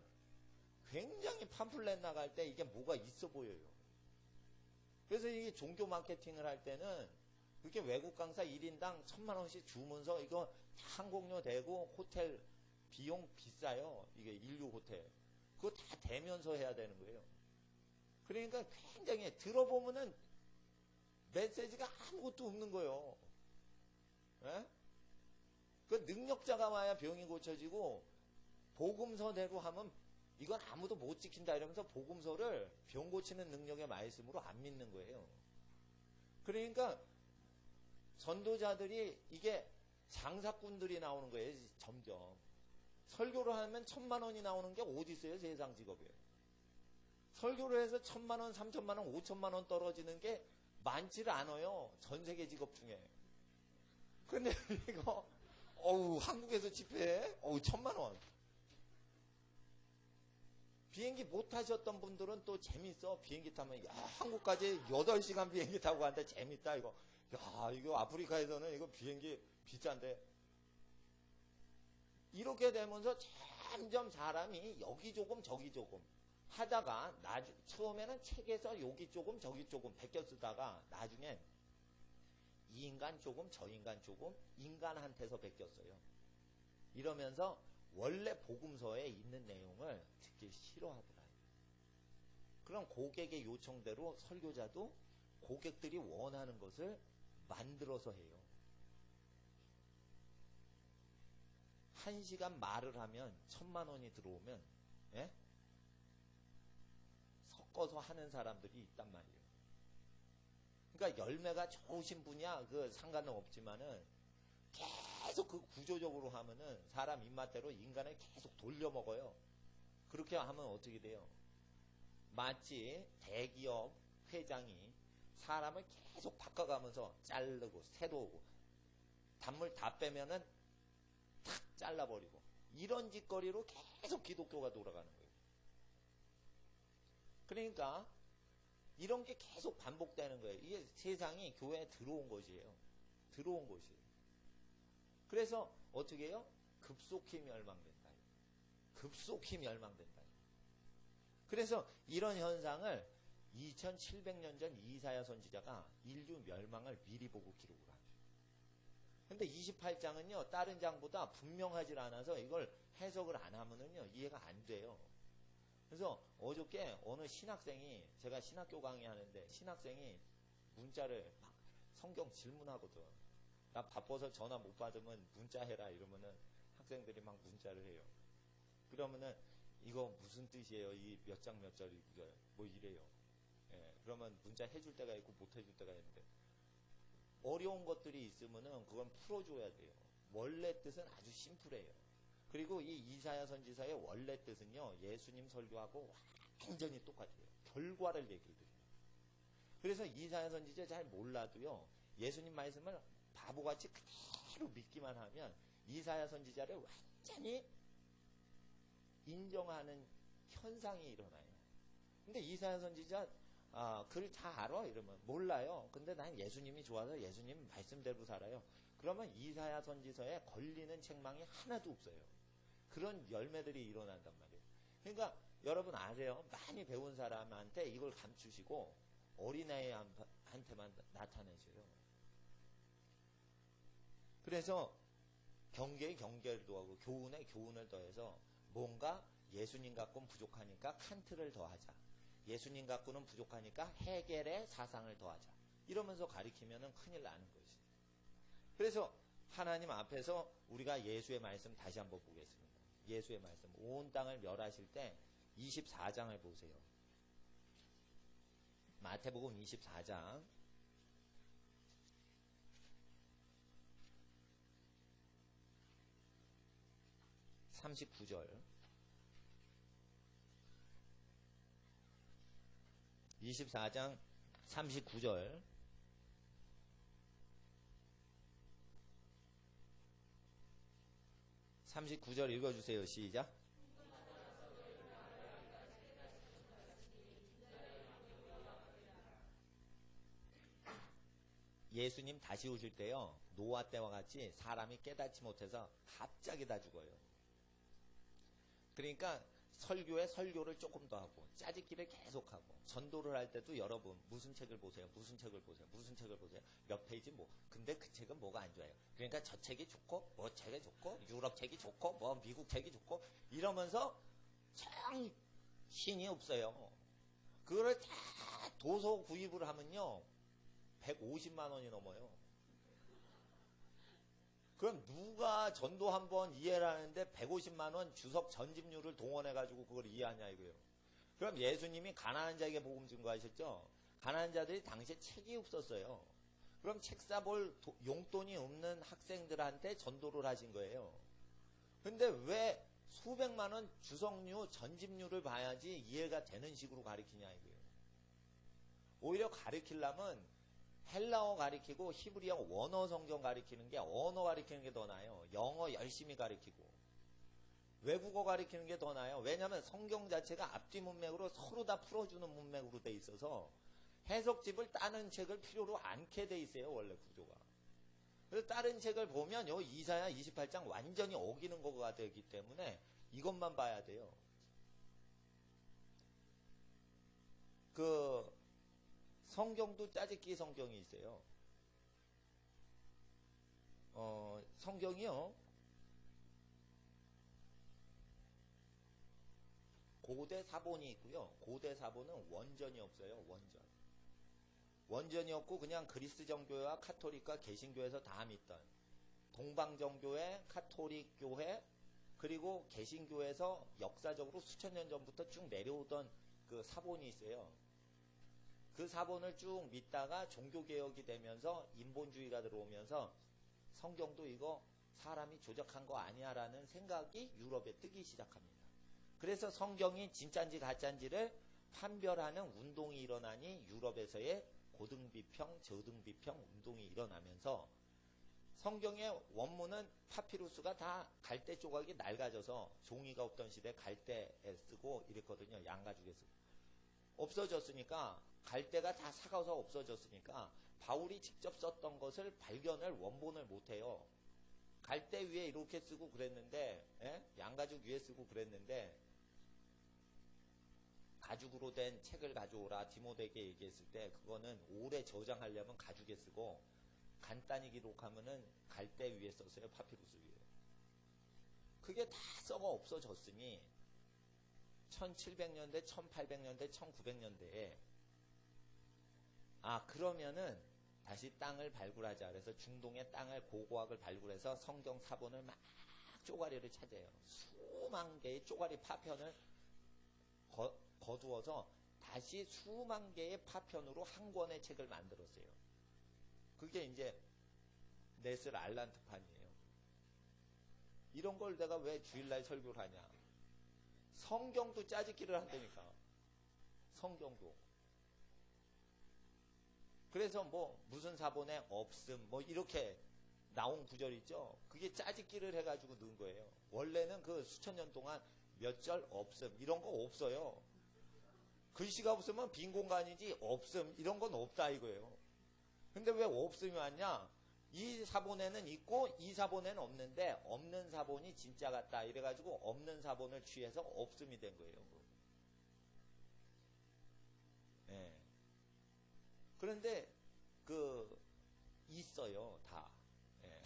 굉장히 팜플렛 나갈 때 이게 뭐가 있어 보여요. 그래서 이게 종교 마케팅을 할 때는 그렇게 외국 강사 1인당 1,000만 원씩 주면서 이거 항공료 대고 호텔 비용 비싸요. 이게 인류 호텔. 그거 다 대면서 해야 되는 거예요. 그러니까 굉장히 들어보면은 메시지가 아무것도 없는 거예요. 예? 그 능력자가 와야 병이 고쳐지고 복음서대로 하면 이건 아무도 못 지킨다 이러면서 복음서를 병 고치는 능력의 말씀으로 안 믿는 거예요. 그러니까 전도자들이 이게 장사꾼들이 나오는 거예요. 점점. 설교를 하면 1,000만 원이 나오는 게 어디 있어요? 세상 직업에. 설교를 해서 1,000만 원, 3,000만 원, 5,000만 원 떨어지는 게 많지를 않아요. 전 세계 직업 중에. 근데 이거 한국에서 집회해? 1,000만 원. 비행기 못 타셨던 분들은 또 재밌어. 비행기 타면 한국까지 8시간 비행기 타고 가는데 재밌다 이거. 이거 아프리카에서는 이거 비행기 비싼데. 이렇게 되면서 점점 사람이 여기 조금 저기 조금 하다가 처음에는 책에서 여기 조금 저기 조금 베껴 쓰다가 나중엔 이 인간 조금 저 인간 조금 인간한테서 베꼈어요. 이러면서 원래 복음서에 있는 내용을 듣기 싫어하더라고요. 그럼 고객의 요청대로 설교자도 고객들이 원하는 것을 만들어서 해요. 1시간 말을 하면 1,000만 원이 들어오면 예? 섞어서 하는 사람들이 있단 말이에요. 그러니까 열매가 좋으신 분이야 그 상관은 없지만은 계속 그 구조적으로 하면은 사람 입맛대로 인간을 계속 돌려먹어요. 그렇게 하면 어떻게 돼요? 마치 대기업 회장이 사람을 계속 바꿔가면서 자르고 새로 오고 단물 다 빼면은 탁 잘라버리고 이런 짓거리로 계속 기독교가 돌아가는 거예요. 그러니까 이런 게 계속 반복되는 거예요. 이게 세상이 교회에 들어온 것이에요. 들어온 것이에요. 그래서 어떻게 해요? 급속히 멸망된다. 급속히 멸망된다. 그래서 이런 현상을 2700년 전 이사야 선지자가 인류 멸망을 미리 보고 기록을 하죠. 근데 28장은요, 다른 장보다 분명하지 않아서 이걸 해석을 안 하면은요, 이해가 안 돼요. 그래서 어저께 어느 신학생이, 제가 신학교 강의하는데, 신학생이 문자를 막 성경 질문하거든. 나 바빠서 전화 못 받으면 문자해라 이러면은 학생들이 막 문자를 해요. 그러면은 이거 무슨 뜻이에요? 이 몇 장 몇 절이 뭐 이래요. 예, 그러면 문자 해줄 때가 있고 못 해줄 때가 있는데 어려운 것들이 있으면은 그건 풀어줘야 돼요. 원래 뜻은 아주 심플해요. 그리고 이 이사야 선지서의 원래 뜻은요, 예수님 설교하고 완전히 똑같아요. 결과를 얘기를 드려요. 그래서 이사야 선지자 잘 몰라도요, 예수님 말씀을 바보같이 그대로 믿기만 하면 이사야 선지자를 완전히 인정하는 현상이 일어나요. 근데 이사야 선지자 글 다 알아? 이러면 몰라요. 근데 난 예수님이 좋아서 예수님 말씀대로 살아요. 그러면 이사야 선지서에 걸리는 책망이 하나도 없어요. 그런 열매들이 일어난단 말이에요. 그러니까 여러분 아세요? 많이 배운 사람한테 이걸 감추시고 어린아이한테만 나타내셔요. 그래서 경계에 경계를 더하고 교훈에 교훈을 더해서 뭔가 예수님 갖고는 부족하니까 칸트를 더하자. 예수님 갖고는 부족하니까 해겔의 사상을 더하자. 이러면서 가리키면은 큰일 나는 거지. 그래서 하나님 앞에서 우리가 예수의 말씀 다시 한번 보겠습니다. 예수의 말씀. 온 땅을 멸하실 때 24장을 보세요. 마태복음 24장. 39절. 24장 39절. 읽어주세요. 시작. 예수님 다시 오실 때요, 노아 때와 같이 사람이 깨닫지 못해서 갑자기 다 죽어요. 그러니까 설교에 설교를 조금 더 하고 짜집기를 계속하고 전도를 할 때도 여러분 무슨 책을 보세요? 무슨 책을 보세요? 무슨 책을 보세요? 몇 페이지 뭐. 근데 그 책은 뭐가 안 좋아요. 그러니까 저 책이 좋고 뭐 책이 좋고 유럽 책이 좋고 뭐 미국 책이 좋고 이러면서 참 신이 없어요. 그거를 다 도서 구입을 하면요 150만 원이 넘어요. 그럼 누가 전도 한번 이해를 하는데 150만 원 주석 전집료를 동원해가지고 그걸 이해하냐 이거예요. 그럼 예수님이 가난한 자에게 복음 증거하셨죠? 가난한 자들이 당시에 책이 없었어요. 그럼 책 사볼 용돈이 없는 학생들한테 전도를 하신 거예요. 근데 왜 수백만 원 주석료, 전집료를 봐야지 이해가 되는 식으로 가르치냐 이거예요. 오히려 가르치려면 헬라어 가리키고 히브리어 원어 성경 가리키는 게 언어 가리키는 게 더 나아요. 영어 열심히 가리키고 외국어 가리키는 게 더 나아요. 왜냐하면 성경 자체가 앞뒤 문맥으로 서로 다 풀어주는 문맥으로 돼 있어서 해석집을 따는 책을 필요로 않게 돼 있어요. 원래 구조가. 그래서 다른 책을 보면 요 이사야 28장 완전히 어기는 거가 되기 때문에 이것만 봐야 돼요. 성경도 짜집기 성경이 있어요. 성경이요. 고대 사본이 있고요. 고대 사본은 원전이 없어요. 원전이 없고 그냥 그리스 정교회와 카톨릭과 개신교에서 다 믿던 동방정교회, 카톨릭 교회 그리고 개신교에서 역사적으로 수천 년 전부터 쭉 내려오던 그 사본이 있어요. 그 사본을 쭉 믿다가 종교개혁이 되면서 인본주의가 들어오면서 성경도 이거 사람이 조작한 거 아니야 라는 생각이 유럽에 뜨기 시작합니다. 그래서 성경이 진짜인지 가짜인지를 판별하는 운동이 일어나니 유럽에서의 고등비평, 저등비평 운동이 일어나면서 성경의 원문은 파피루스가 다 갈대 조각이 낡아져서 종이가 없던 시대에 갈대에 쓰고 이랬거든요. 양가죽에 쓰고. 없어졌으니까 갈대가 다 삭아서 없어졌으니까 바울이 직접 썼던 것을 발견을 원본을 못해요. 갈대 위에 이렇게 쓰고 그랬는데 양가죽 위에 쓰고 그랬는데 가죽으로 된 책을 가져오라 디모데에게 얘기했을 때 그거는 오래 저장하려면 가죽에 쓰고 간단히 기록하면은 갈대 위에 썼어요. 파피루스 위에. 그게 다 썩어 없어졌으니 1700년대, 1800년대, 1900년대에 그러면은 다시 땅을 발굴하자. 그래서 중동의 땅을 고고학을 발굴해서 성경 사본을 막 쪼가리를 찾아요. 수만 개의 쪼가리 파편을 거두어서 다시 수만 개의 파편으로 한 권의 책을 만들었어요. 그게 이제 네슬 알란트판이에요. 이런 걸 내가 왜 주일날 설교를 하냐. 성경도 짜집기를 한다니까. 성경도. 그래서 뭐 무슨 사본에 없음 뭐 이렇게 나온 구절 있죠. 그게 짜집기를 해가지고 넣은 거예요. 원래는 그 수천 년 동안 몇 절 없음 이런 거 없어요. 글씨가 없으면 빈 공간이지 없음 이런 건 없다 이거예요. 근데 왜 없음이 왔냐? 이 사본에는 있고 이 사본에는 없는데 없는 사본이 진짜 같다 이래가지고 없는 사본을 취해서 없음이 된 거예요. 네. 그런데 있어요 다. 네.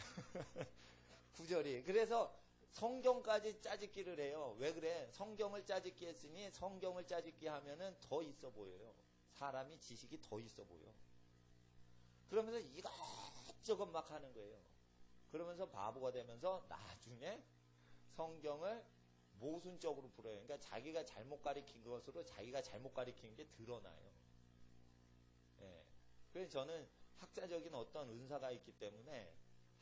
구절이. 그래서 성경까지 짜집기를 해요. 왜 그래? 성경을 짜집기 했으니 성경을 짜집기 하면은 더 있어 보여요. 사람이 지식이 더 있어 보여. 그러면서 이것저것 막 하는 거예요. 그러면서 바보가 되면서 나중에 성경을 모순적으로 풀어요. 그러니까 자기가 잘못 가리킨 것으로 자기가 잘못 가리킨 게 드러나요. 예. 그래서 저는 학자적인 어떤 은사가 있기 때문에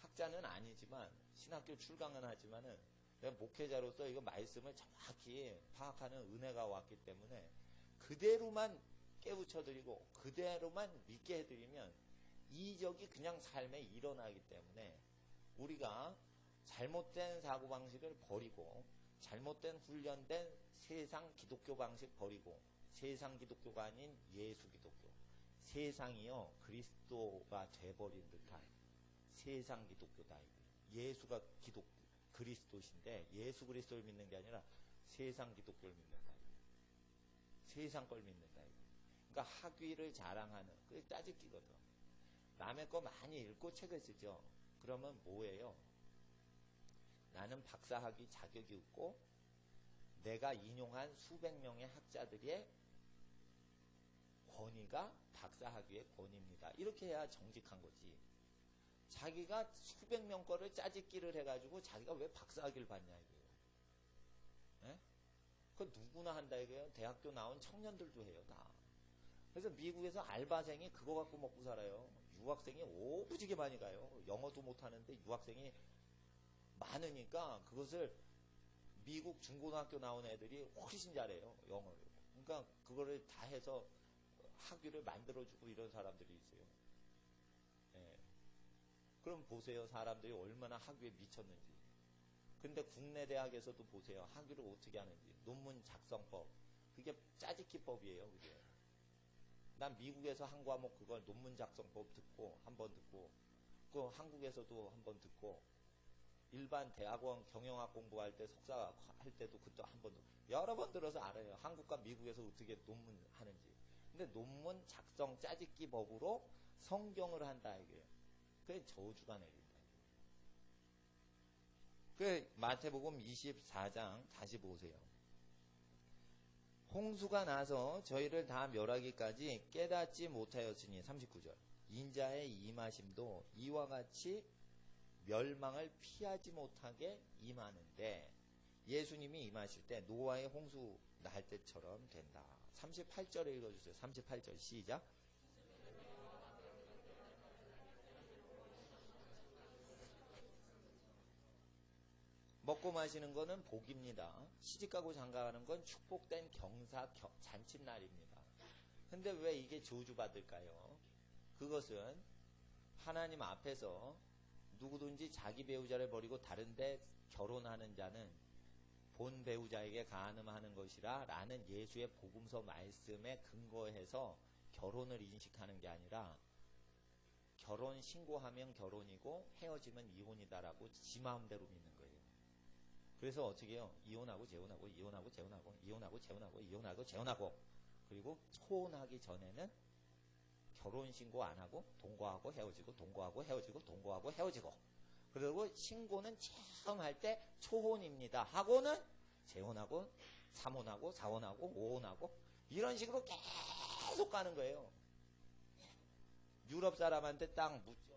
학자는 아니지만 신학교 출강은 하지만은 내가 목회자로서 이거 말씀을 정확히 파악하는 은혜가 왔기 때문에 그대로만 깨우쳐드리고 그대로만 믿게 해드리면 이적이 그냥 삶에 일어나기 때문에 우리가 잘못된 사고방식을 버리고 잘못된 훈련된 세상 기독교 방식 버리고 세상 기독교가 아닌 예수 기독교, 세상이요 그리스도가 돼버린 듯한 세상 기독교다. 예수가 그리스도신데 예수 그리스도를 믿는 게 아니라 세상 기독교를 믿는다. 세상 걸 믿는다. 그러니까 학위를 자랑하는 그게 짜집기거든. 남의 거 많이 읽고 책을 쓰죠. 그러면 뭐예요? 나는 박사학위 자격이 있고 내가 인용한 수백 명의 학자들의 권위가 박사학위의 권위입니다. 이렇게 해야 정직한 거지. 자기가 수백 명 거를 짜집기를 해가지고 자기가 왜 박사학위를 받냐 이거예요. 예? 그거 누구나 한다 이거예요. 대학교 나온 청년들도 해요 다. 그래서 미국에서 알바생이 그거 갖고 먹고 살아요. 유학생이 오부지게 많이 가요. 영어도 못하는데 유학생이 많으니까 그것을 미국 중고등학교 나온 애들이 훨씬 잘해요. 영어를. 그러니까 그거를 다 해서 학위를 만들어주고 이런 사람들이 있어요. 예. 그럼 보세요. 사람들이 얼마나 학위에 미쳤는지. 근데 국내 대학에서도 보세요. 학위를 어떻게 하는지. 논문 작성법. 그게 짜집기법이에요. 그게. 난 미국에서 한 과목 그걸 논문 작성법 듣고 한 번 듣고 그 한국에서도 한 번 듣고 일반 대학원 경영학 공부할 때 석사 할 때도 그때 한 번 여러 번 들어서 알아요. 한국과 미국에서 어떻게 논문 하는지. 근데 논문 작성 짜집기 법으로 성경을 한다 이게요. 그게 저주가 내린다. 그 마태복음 24장 다시 보세요. 홍수가 나서 저희를 다 멸하기까지 깨닫지 못하였으니 39절 인자의 임하심도 이와 같이 멸망을 피하지 못하게 임하는데 예수님이 임하실 때 노아의 홍수 날 때처럼 된다. 38절에 읽어주세요. 38절 시작. 먹고 마시는 거는 복입니다. 시집가고 장가가는 건 축복된 경사 잔칫날입니다. 근데 왜 이게 저주받을까요? 그것은 하나님 앞에서 누구든지 자기 배우자를 버리고 다른데 결혼하는 자는 본 배우자에게 간음하는 것이라 라는 예수의 복음서 말씀에 근거해서 결혼을 인식하는 게 아니라 결혼 신고하면 결혼이고 헤어지면 이혼이다라고 지 마음대로 믿는 거예요. 그래서 어떻게 해요? 이혼하고 재혼하고 이혼하고 재혼하고 이혼하고 재혼하고 이혼하고 재혼하고 그리고 초혼하기 전에는 결혼 신고 안 하고 동거하고 헤어지고 동거하고 헤어지고 동거하고 헤어지고 그리고 신고는 처음 할 때 초혼입니다 하고는 재혼하고 3혼하고 4혼하고 5혼하고 이런 식으로 계속 가는 거예요. 유럽 사람한테 딱 묻죠.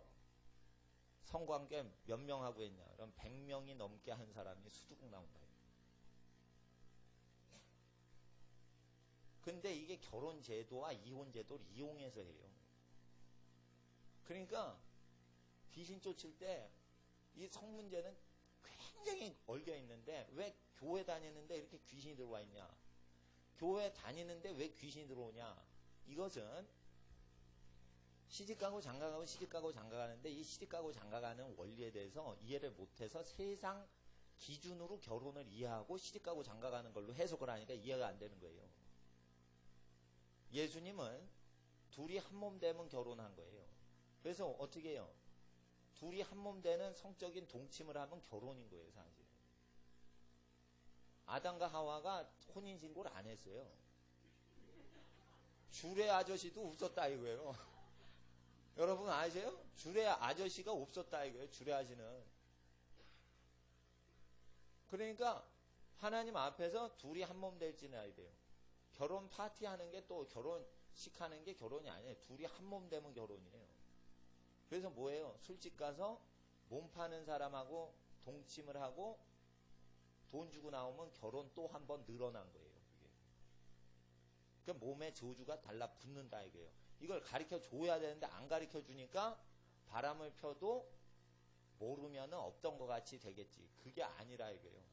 성관계 몇 명하고 했냐? 그럼 100명이 넘게 한 사람이 수두룩 나온다. 근데 이게 결혼 제도와 이혼 제도를 이용해서 해요. 그러니까 귀신 쫓을 때 이 성문제는 굉장히 얽혀 있는데 왜 교회 다니는데 이렇게 귀신이 들어와 있냐? 교회 다니는데 왜 귀신이 들어오냐? 이것은 시집가고 장가가고 시집가고 장가가는데 이 시집가고 장가가는 원리에 대해서 이해를 못해서 세상 기준으로 결혼을 이해하고 시집가고 장가가는 걸로 해석을 하니까 이해가 안 되는 거예요. 예수님은 둘이 한 몸 되면 결혼한 거예요. 그래서 어떻게 해요? 둘이 한 몸 되는 성적인 동침을 하면 결혼인 거예요, 사실. 아담과 하와가 혼인신고를 안 했어요. 주례 아저씨도 없었다 이거예요. 여러분 아세요? 주례 아저씨가 없었다 이거예요. 주례 아저씨는. 그러니까 하나님 앞에서 둘이 한 몸 될지는 알아야 돼요. 결혼 파티 하는 게 또 결혼식 하는 게 결혼이 아니에요. 둘이 한 몸 되면 결혼이에요. 그래서 뭐예요? 술집 가서 몸 파는 사람하고 동침을 하고 돈 주고 나오면 결혼 또 한 번 늘어난 거예요. 그러니까 몸에 저주가 달라붙는다 이거예요. 이걸 가르쳐 줘야 되는데 안 가르쳐 주니까 바람을 펴도 모르면은 없던 것 같이 되겠지. 그게 아니라 이거예요.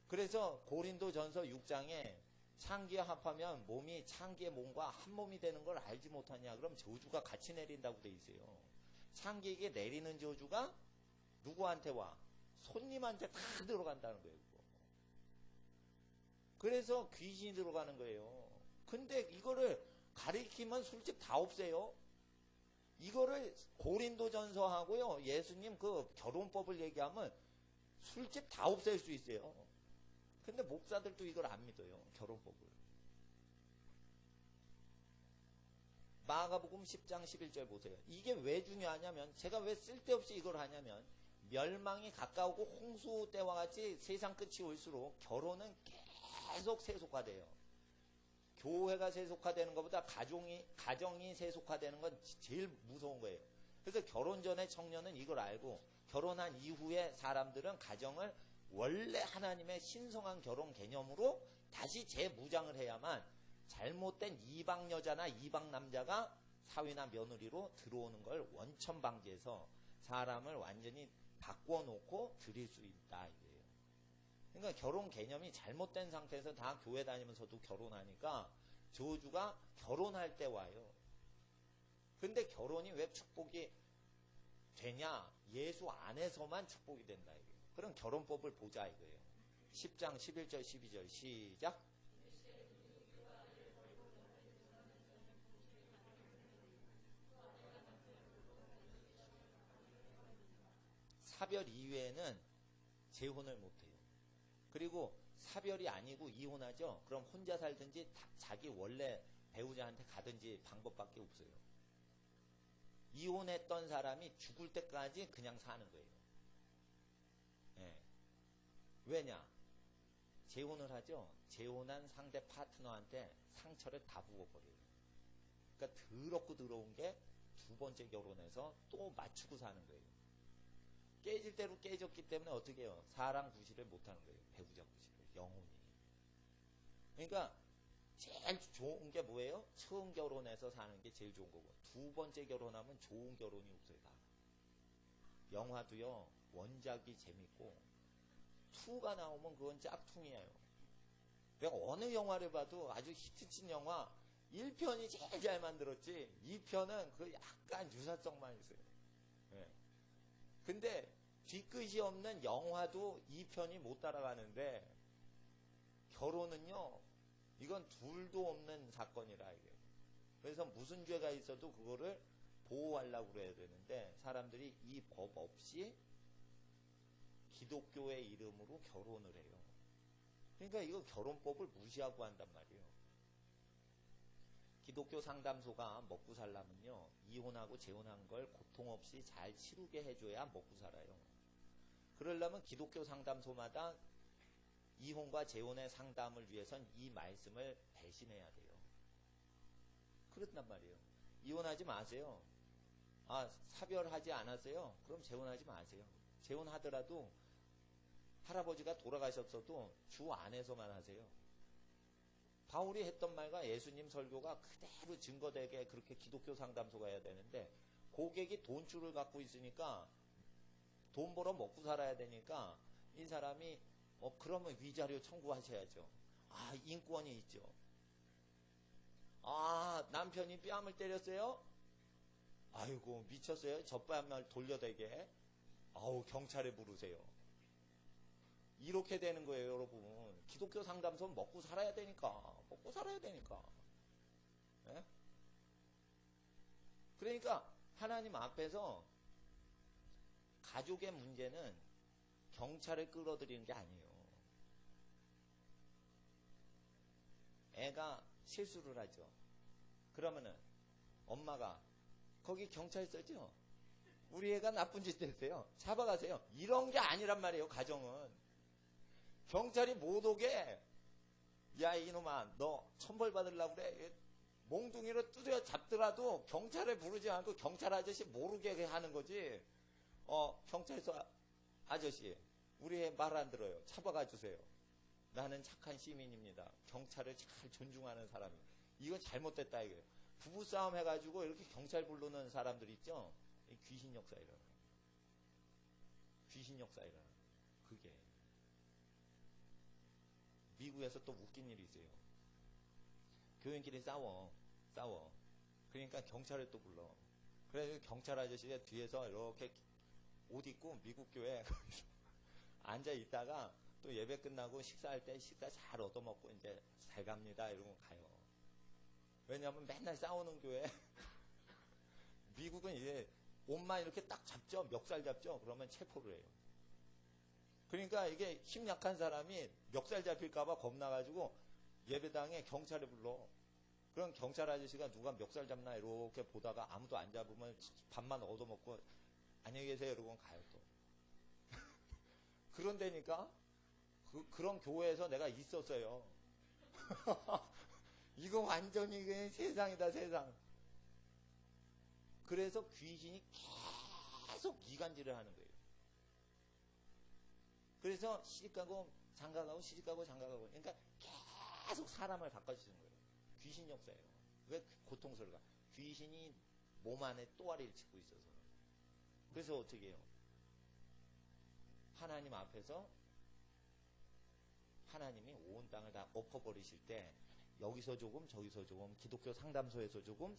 그래서 고린도전서 6장에 창기에 합하면 몸이 창기의 몸과 한 몸이 되는 걸 알지 못하냐. 그럼 저주가 같이 내린다고 돼 있어요. 창기에게 내리는 저주가 누구한테 와? 손님한테 다 들어간다는 거예요. 그거. 그래서 귀신이 들어가는 거예요. 근데 이거를 가리키면 술집 다 없애요. 이거를 고린도전서하고요, 예수님 그 결혼법을 얘기하면 술집 다 없앨 수 있어요. 근데 목사들도 이걸 안 믿어요. 결혼법을. 마가복음 10장 11절 보세요. 이게 왜 중요하냐면, 제가 왜 쓸데없이 이걸 하냐면, 멸망이 가까우고 홍수 때와 같이 세상 끝이 올수록 결혼은 계속 세속화돼요. 교회가 세속화되는 것보다 가정이 세속화되는 건 제일 무서운 거예요. 그래서 결혼 전에 청년은 이걸 알고, 결혼한 이후에 사람들은 가정을 원래 하나님의 신성한 결혼 개념으로 다시 재무장을 해야만 잘못된 이방 여자나 이방 남자가 사위나 며느리로 들어오는 걸 원천 방지해서 사람을 완전히 바꿔놓고 드릴 수 있다 이거예요. 그러니까 결혼 개념이 잘못된 상태에서 다 교회 다니면서도 결혼하니까 저주가 결혼할 때 와요. 근데 결혼이 왜 축복이 되냐? 예수 안에서만 축복이 된다 이거예요. 그럼 결혼법을 보자 이거예요. 10장 11절 12절 시작. 사별 이외에는 재혼을 못해요. 그리고 사별이 아니고 이혼하죠. 그럼 혼자 살든지 자기 원래 배우자한테 가든지 방법밖에 없어요. 이혼했던 사람이 죽을 때까지 그냥 사는 거예요. 네. 왜냐? 재혼을 하죠. 재혼한 상대 파트너한테 상처를 다 부어버려요. 그러니까 더럽고 더러운 게 두 번째 결혼해서 또 맞추고 사는 거예요. 깨질 대로 깨졌기 때문에 어떻게 해요? 사랑 구실을 못하는 거예요. 배우자 구실을. 영혼이. 그러니까 제일 좋은 게 뭐예요? 처음 결혼해서 사는 게 제일 좋은 거고, 두 번째 결혼하면 좋은 결혼이 없어요. 다. 영화도요, 원작이 재밌고 2가 나오면 그건 짝퉁이에요. 내가 어느 영화를 봐도 아주 히트친 영화 1편이 제일 잘 만들었지 2편은 그 약간 유사성만 있어요. 네. 근데 뒤끝이 없는 영화도 2편이 못 따라가는데 결혼은요, 이건 둘도 없는 사건이라 이게. 그래서 무슨 죄가 있어도 그거를 보호하려고 그래야 되는데 사람들이 이 법 없이 기독교의 이름으로 결혼을 해요. 그러니까 이거 결혼법을 무시하고 한단 말이에요. 기독교 상담소가 먹고 살려면요, 이혼하고 재혼한 걸 고통 없이 잘 치르게 해줘야 먹고 살아요. 그러려면 기독교 상담소마다 이혼과 재혼의 상담을 위해선 이 말씀을 배신해야 돼요. 그렇단 말이에요. 이혼하지 마세요. 아, 사별하지 않았어요? 그럼 재혼하지 마세요. 재혼하더라도 할아버지가 돌아가셨어도 주 안에서만 하세요. 바울이 했던 말과 예수님 설교가 그대로 증거되게 그렇게 기독교 상담소가 해야 되는데, 고객이 돈줄을 갖고 있으니까 돈 벌어 먹고 살아야 되니까 이 사람이 그러면 위자료 청구하셔야죠. 아, 인권이 있죠. 아, 남편이 뺨을 때렸어요? 아이고, 미쳤어요? 저 뺨을 돌려대게. 아우, 경찰에 부르세요. 이렇게 되는 거예요, 여러분. 기독교 상담소는 먹고 살아야 되니까. 먹고 살아야 되니까. 네? 그러니까 하나님 앞에서 가족의 문제는 경찰을 끌어들이는 게 아니에요. 애가 실수를 하죠. 그러면은 엄마가 거기 경찰서죠? 우리 애가 나쁜 짓 했어요. 잡아가세요. 이런 게 아니란 말이에요, 가정은. 경찰이 못 오게, 야, 이놈아, 너 천벌 받으려고 그래? 몽둥이로 두드려 잡더라도 경찰에 부르지 않고 경찰 아저씨 모르게 하는 거지. 경찰서 아저씨, 우리 말 안 들어요. 잡아가 주세요. 나는 착한 시민입니다. 경찰을 잘 존중하는 사람이에요. 이건 잘못됐다 이거예요. 부부싸움 해가지고 이렇게 경찰 부르는 사람들 있죠? 귀신 역사 일어나요. 귀신 역사 일어나요. 그게. 미국에서 또 웃긴 일이 있어요. 교인끼리 싸워. 그러니까 경찰을 또 불러. 그래서 경찰 아저씨가 뒤에서 이렇게 옷 입고 미국 교회에 앉아 있다가 또 예배 끝나고 식사할 때 식사 잘 얻어먹고 이제 잘 갑니다 이러고 가요. 왜냐하면 맨날 싸우는 교회. 미국은 이제 옷만 이렇게 딱 잡죠. 멱살 잡죠. 그러면 체포를 해요. 그러니까 이게 힘 약한 사람이 멱살 잡힐까봐 겁나가지고 예배당에 경찰을 불러. 그럼 경찰 아저씨가 누가 멱살 잡나 이렇게 보다가 아무도 안 잡으면 밥만 얻어먹고 안녕히 계세요 이러고 가요 또. 그런데니까 그런 교회에서 내가 있었어요. 이거 완전히 그냥 세상이다 세상. 그래서 귀신이 계속 이간질을 하는 거예요. 그래서 시집가고 장가가고 시집가고 장가가고 그러니까 계속 사람을 바꿔주는 거예요. 귀신 역사예요. 왜 고통스러울까? 귀신이 몸 안에 또아리를 치고 있어서. 그래서 어떻게 해요? 하나님 앞에서 하나님이 온 땅을 다 엎어버리실 때 여기서 조금 저기서 조금 기독교 상담소에서 조금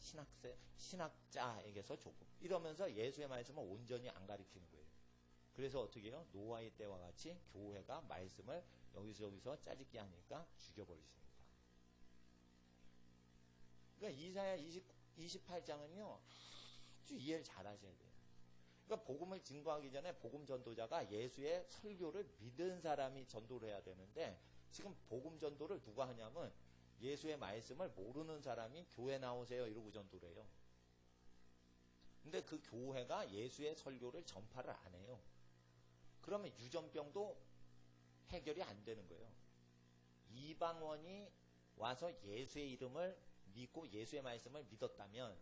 신학자에게서 조금 이러면서 예수의 말씀을 온전히 안 가리키는 거예요. 그래서 어떻게 해요? 노아의 때와 같이 교회가 말씀을 여기서 저기서 짜집기 하니까 죽여버리십니다. 그러니까 이사야 28장은요 아주 이해를 잘 하셔야 돼요. 그러니까 복음을 증거하기 전에 복음 전도자가 예수의 설교를 믿은 사람이 전도를 해야 되는데 지금 복음 전도를 누가 하냐면 예수의 말씀을 모르는 사람이 교회 나오세요 이러고 전도를 해요. 근데 그 교회가 예수의 설교를 전파를 안 해요. 그러면 유전병도 해결이 안 되는 거예요. 이방원이 와서 예수의 이름을 믿고 예수의 말씀을 믿었다면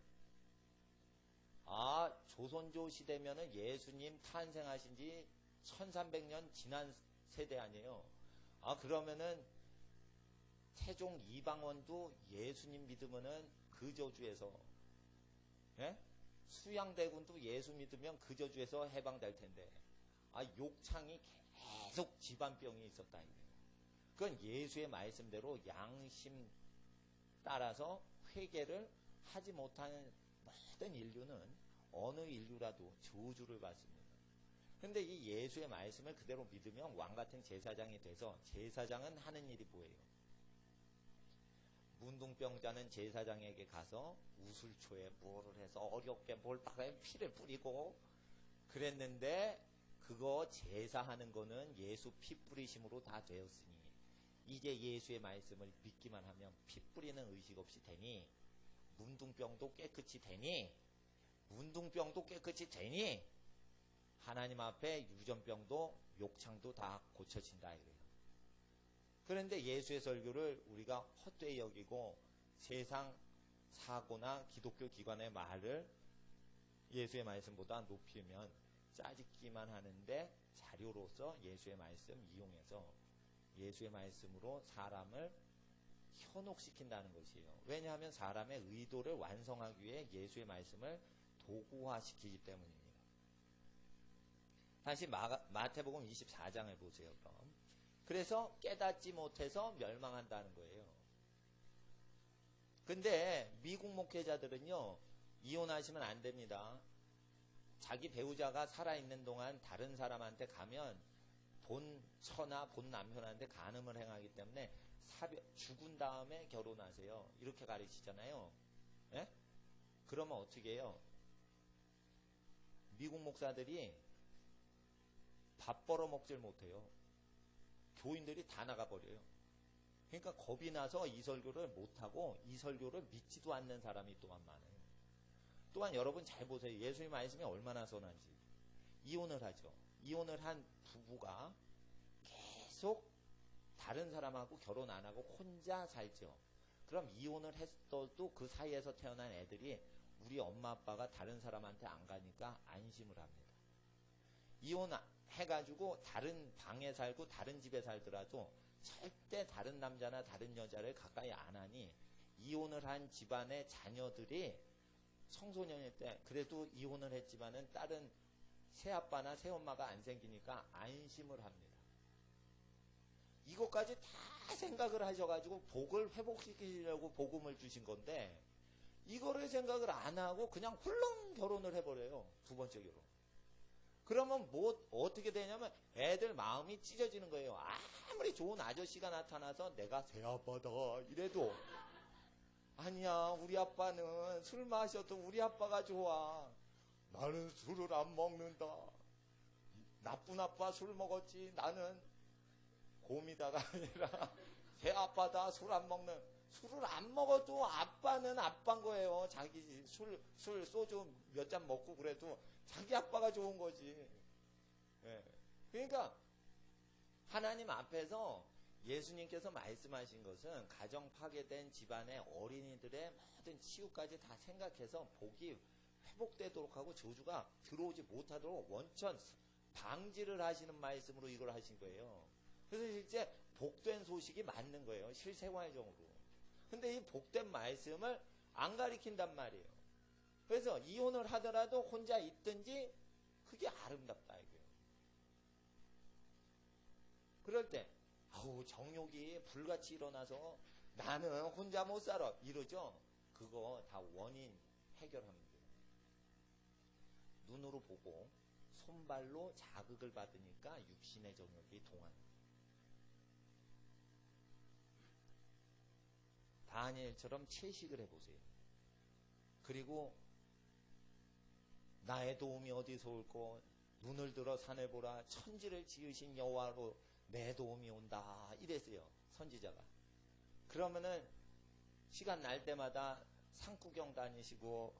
조선조 시대면은 예수님 탄생하신 지 1300년 지난 세대 아니에요. 그러면은 태종 이방원도 예수님 믿으면은 그 저주에서, 예? 수양대군도 예수 믿으면 그 저주에서 해방될 텐데, 욕창이 계속 집안병이 있었다. 그건 예수의 말씀대로 양심 따라서 회개를 하지 못하는 모든 인류는 어느 인류라도 저주를 받습니다. 근데 이 예수의 말씀을 그대로 믿으면 왕같은 제사장이 돼서 제사장은 하는 일이 뭐예요? 문둥병자는 제사장에게 가서 우슬초에 뭐를 해서 어렵게 몰다가 피를 뿌리고 그랬는데 그거 제사하는 거는 예수 피 뿌리심으로 다 되었으니 이제 예수의 말씀을 믿기만 하면 피 뿌리는 의식 없이 되니 문둥병도 깨끗이 되니 하나님 앞에 유전병도 욕창도 다 고쳐진다 이래요. 그런데 예수의 설교를 우리가 헛되이 여기고 세상 사고나 기독교 기관의 말을 예수의 말씀보다 높이면 짜집기만 하는데 자료로서 예수의 말씀 이용해서 예수의 말씀으로 사람을 현혹시킨다는 것이에요. 왜냐하면 사람의 의도를 완성하기 위해 예수의 말씀을 도구화시키기 때문입니다. 다시 마태복음 24장을 보세요. 그럼. 그래서 깨닫지 못해서 멸망한다는 거예요. 근데 미국 목회자들은요, 이혼하시면 안 됩니다. 자기 배우자가 살아있는 동안 다른 사람한테 가면 본 처나 본 남편한테 간음을 행하기 때문에 죽은 다음에 결혼하세요. 이렇게 가르치잖아요. 예? 그러면 어떻게 해요? 미국 목사들이 밥 벌어 먹질 못해요. 교인들이 다 나가버려요. 그러니까 겁이 나서 이 설교를 못하고 이 설교를 믿지도 않는 사람이 또한 많아요. 또한 여러분 잘 보세요. 예수의 말씀이 얼마나 선한지. 이혼을 하죠. 이혼을 한 부부가 계속 다른 사람하고 결혼 안 하고 혼자 살죠. 그럼 이혼을 했어도 그 사이에서 태어난 애들이 우리 엄마 아빠가 다른 사람한테 안 가니까 안심을 합니다. 이혼해가지고 다른 방에 살고 다른 집에 살더라도 절대 다른 남자나 다른 여자를 가까이 안 하니 이혼을 한 집안의 자녀들이 청소년일 때 그래도 이혼을 했지만은 다른 새아빠나 새엄마가 안 생기니까 안심을 합니다. 이것까지 다 생각을 하셔가지고 복을 회복시키려고 복음을 주신 건데 이거를 생각을 안 하고 그냥 훌렁 결혼을 해버려요. 두 번째 결혼. 그러면 뭐 어떻게 되냐면 애들 마음이 찢어지는 거예요. 아무리 좋은 아저씨가 나타나서 내가 새아빠다 이래도 아니야, 우리 아빠는 술 마셔도 우리 아빠가 좋아. 나는 술을 안 먹는다. 나쁜 아빠 술 먹었지. 나는 곰이다가 아니라 새아빠다. 술 안 먹는. 술을 안 먹어도 아빠는 아빠인 거예요. 자기 소주 몇 잔 먹고 그래도 자기 아빠가 좋은 거지. 예. 그러니까 하나님 앞에서 예수님께서 말씀하신 것은 가정 파괴된 집안의 어린이들의 모든 치유까지 다 생각해서 복이 회복되도록 하고 저주가 들어오지 못하도록 원천 방지를 하시는 말씀으로 이걸 하신 거예요. 그래서 실제 복된 소식이 맞는 거예요. 실생활적으로. 근데 이 복된 말씀을 안 가리킨단 말이에요. 그래서 이혼을 하더라도 혼자 있든지 그게 아름답다 이거예요. 그럴 때 아우 정욕이 불같이 일어나서 나는 혼자 못 살아 이러죠. 그거 다 원인 해결하면 돼요. 눈으로 보고 손발로 자극을 받으니까 육신의 정욕이 동하는 거예요. 다니엘처럼 채식을 해보세요. 그리고 나의 도움이 어디서 올꼬 눈을 들어 산을 보라 천지를 지으신 여호와로 내 도움이 온다 이랬어요. 선지자가. 그러면은 시간 날 때마다 산구경 다니시고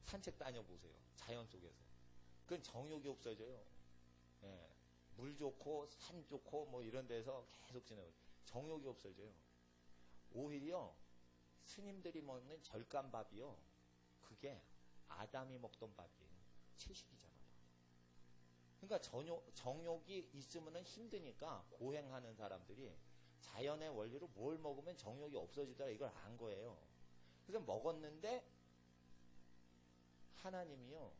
산책 다녀보세요. 자연 속에서. 그건 정욕이 없어져요. 예. 물 좋고 산 좋고 뭐 이런 데서 계속 지내고 정욕이 없어져요. 오히려 스님들이 먹는 절간밥이요. 그게 아담이 먹던 밥이에요. 채식이잖아요. 그러니까 정욕이 있으면 힘드니까 고행하는 사람들이 자연의 원리로 뭘 먹으면 정욕이 없어지더라 이걸 안 거예요. 그래서 먹었는데 하나님이요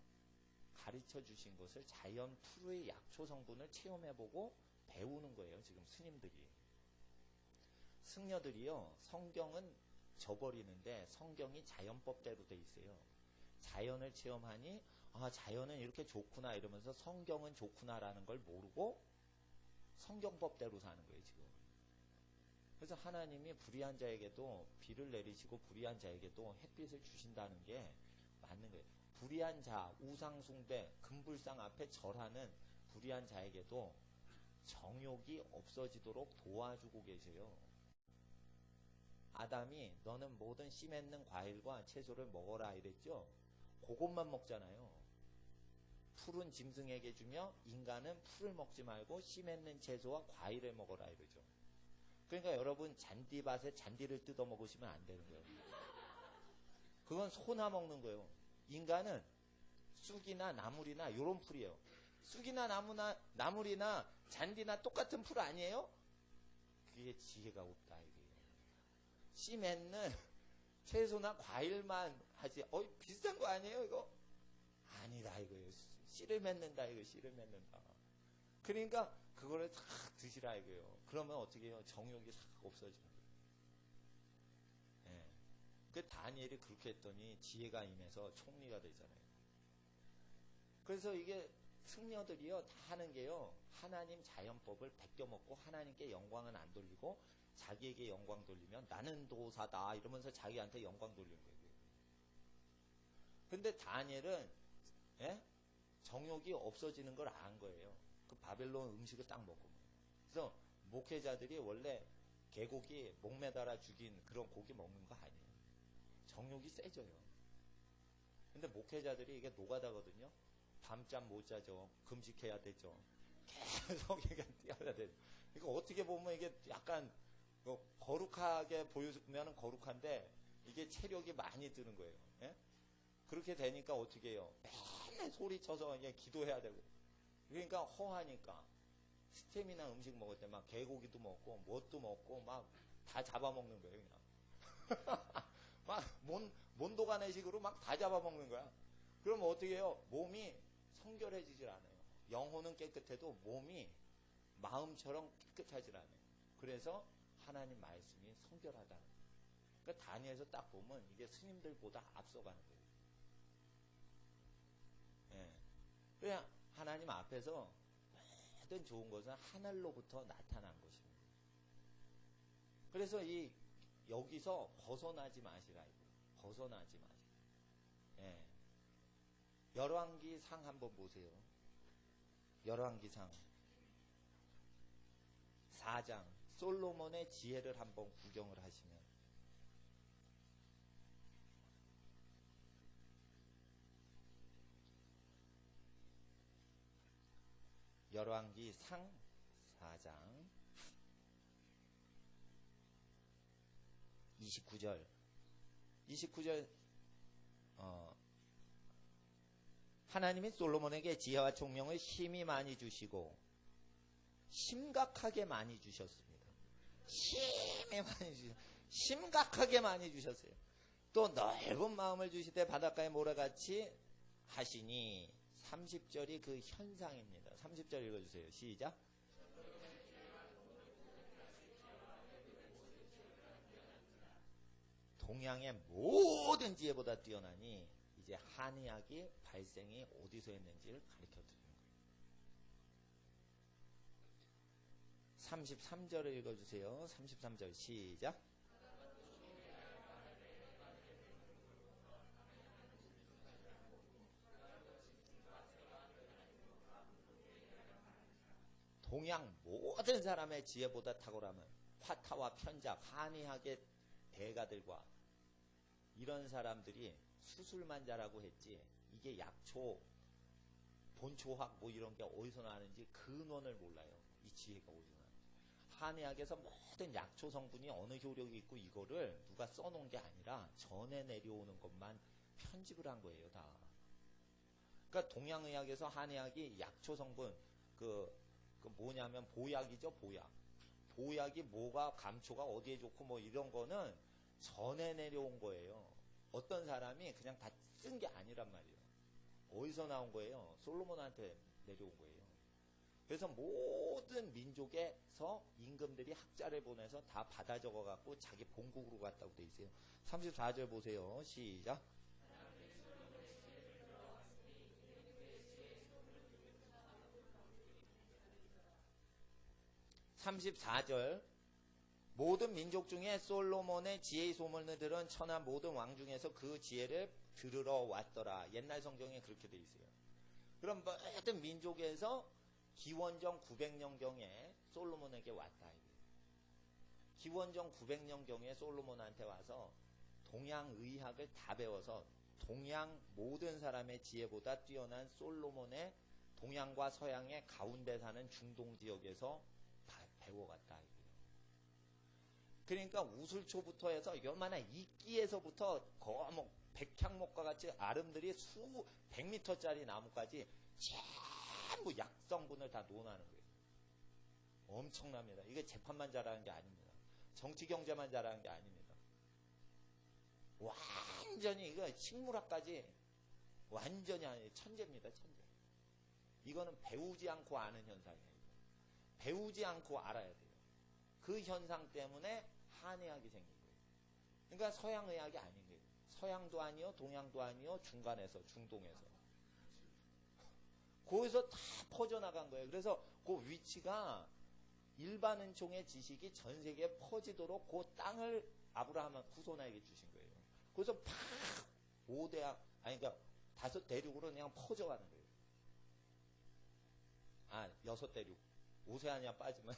가르쳐 주신 것을 자연 프로의 약초 성분을 체험해보고 배우는 거예요. 지금 스님들이. 승려들이요 성경은 저버리는데 성경이 자연법대로 돼 있어요. 자연을 체험하니 아 자연은 이렇게 좋구나 이러면서 성경은 좋구나라는 걸 모르고 성경법대로 사는 거예요 지금. 그래서 하나님이 불의한 자에게도 비를 내리시고 불의한 자에게도 햇빛을 주신다는 게 맞는 거예요. 불의한 자, 우상숭배, 금불상 앞에 절하는 불의한 자에게도 정욕이 없어지도록 도와주고 계세요. 아담이 너는 모든 씨 맺는 과일과 채소를 먹어라 이랬죠. 그것만 먹잖아요. 풀은 짐승에게 주며 인간은 풀을 먹지 말고 씨 맺는 채소와 과일을 먹어라 이러죠. 그러니까 여러분 잔디밭에 잔디를 뜯어 먹으시면 안 되는 거예요. 그건 소나 먹는 거예요. 인간은 쑥이나 나물이나 요런 풀이에요. 쑥이나 나물이나 잔디나 똑같은 풀 아니에요? 그게 지혜가 없다 이거예요. 씨 맺는 채소나 과일만 하지 비슷한 거 아니에요 이거? 아니다 이거예요. 씨를 맺는다 이거 씨를 맺는다. 그러니까 그거를 싹 드시라 이거예요. 그러면 어떻게 해요? 정욕이 싹 없어지는 거예요. 예. 그 다니엘이 그렇게 했더니 지혜가 임해서 총리가 되잖아요. 그래서 이게 승려들이요 다 하는 게요 하나님 자연법을 베껴먹고 하나님께 영광은 안 돌리고 자기에게 영광 돌리면 나는 도사다 이러면서 자기한테 영광 돌리는 거예요. 근데 다니엘은 예? 정욕이 없어지는 걸 안 거예요. 그 바벨론 음식을 딱 먹고. 그래서 목회자들이 원래 개고기 목매달아 죽인 그런 고기 먹는 거 아니에요. 정욕이 세져요. 근데 목회자들이 이게 노가다거든요. 밤잠 못 자죠. 금식해야 되죠. 계속 이게 뛰어야 되죠. 이거 어떻게 보면 이게 약간 거룩하게 보여주면 거룩한데 이게 체력이 많이 드는 거예요. 예? 그렇게 되니까 어떻게 해요? 맨날 소리쳐서 그냥 기도해야 되고. 그러니까 허하니까 스테미나 음식 먹을 때 막 개고기도 먹고 뭣도 먹고 막 다 잡아먹는 거예요. 그냥. 막 몬도가네식으로 막 다 잡아먹는 거야. 그럼 어떻게 해요? 몸이 성결해지질 않아요. 영혼은 깨끗해도 몸이 마음처럼 깨끗하질 않아요. 그래서 하나님 말씀이 성결하다는 거예요. 그러니까 다니엘에서 딱 보면 이게 스님들보다 앞서가는 거예요. 예. 그냥 하나님 앞에서 모든 좋은 것은 하늘로부터 나타난 것입니다. 그래서 여기서 벗어나지 마시라. 벗어나지 마시라. 예. 열왕기상 한번 보세요. 열왕기상 4장 솔로몬의 지혜를 한번 구경을 하시면 열왕기상 4장 29절 하나님이 솔로몬에게 지혜와 총명을 심히 많이 주시고 심각하게 많이 주셨습니다. 심각하게 많이 주셨어요. 또 넓은 마음을 주시되 바닷가의 모래같이 하시니 30절이 그 현상입니다. 30절 읽어주세요. 시작. 동양의 모든 지혜보다 뛰어나니 이제 한의학이 발생이 어디서 했는지를 가르쳐 드리는 거예요. 33절을 읽어주세요. 33절 시작. 동양 모든 사람의 지혜보다 탁월함은 화타와 편작, 한의학의 대가들과 이런 사람들이 수술만 잘하고 했지 이게 약초, 본초학 뭐 이런 게 어디서 나는지 근원을 몰라요. 이 지혜가 어디서 나는지. 한의학에서 모든 약초 성분이 어느 효력이 있고 이거를 누가 써놓은 게 아니라 전해 내려오는 것만 편집을 한 거예요. 다. 그러니까 동양의학에서 한의학이 약초 성분 그 뭐냐면 보약이죠. 보약이 뭐가 감초가 어디에 좋고 뭐 이런 거는 전해 내려온 거예요. 어떤 사람이 그냥 다 쓴 게 아니란 말이에요. 어디서 나온 거예요? 솔로몬한테 내려온 거예요. 그래서 모든 민족에서 임금들이 학자를 보내서 다 받아 적어갖고 자기 본국으로 갔다고 돼 있어요. 34절 보세요. 시작. 34절 모든 민족 중에 솔로몬의 지혜의 소문을 들은 천하 모든 왕 중에서 그 지혜를 들으러 왔더라. 옛날 성경에 그렇게 돼 있어요. 그럼 모든 민족에서 기원전 900년경에 솔로몬에게 왔다. 기원전 900년경에 솔로몬한테 와서 동양의학을 다 배워서 동양 모든 사람의 지혜보다 뛰어난 솔로몬의 동양과 서양의 가운데 사는 중동 지역에서 다 배워갔다. 그러니까 우슬초부터 해서 요만한 이끼에서부터 뭐 백향목과 같이 아름들이 수 100m짜리 나무까지 전부 약성분을 다 논하는 거예요. 엄청납니다. 이게 재판만 잘하는 게 아닙니다. 정치 경제만 잘하는 게 아닙니다. 완전히 이거 식물학까지 완전히 아니에요. 천재입니다. 천재. 이거는 배우지 않고 아는 현상이에요. 배우지 않고 알아야 돼요. 그 현상 때문에 한의학이 생긴 거예요. 그러니까 서양의학이 아닌 거예요. 서양도 아니요, 동양도 아니요, 중간에서, 중동에서. 거기서 다 퍼져나간 거예요. 그래서 그 위치가 일반 은총의 지식이 전 세계에 퍼지도록 그 땅을 아브라함 후손에게 주신 거예요. 그래서 팍 5대학, 아니 그러니까 5대륙으로 그냥 퍼져가는 거예요. 6대륙. 오세아니아 빠지면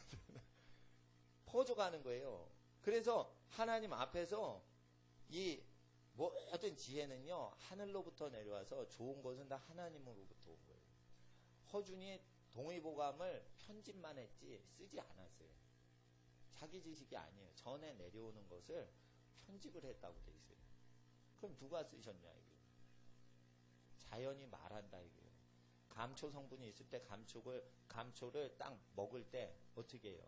퍼져가는 거예요. 그래서 하나님 앞에서 이 모든 지혜는요 하늘로부터 내려와서 좋은 것은 다 하나님으로부터 온 거예요. 허준이 동의보감을 편집만 했지 쓰지 않았어요. 자기 지식이 아니에요. 전에 내려오는 것을 편집을 했다고 돼 있어요. 그럼 누가 쓰셨냐 이게. 자연이 말한다 이게요. 감초 성분이 있을 때 감초를 딱 먹을 때 어떻게 해요?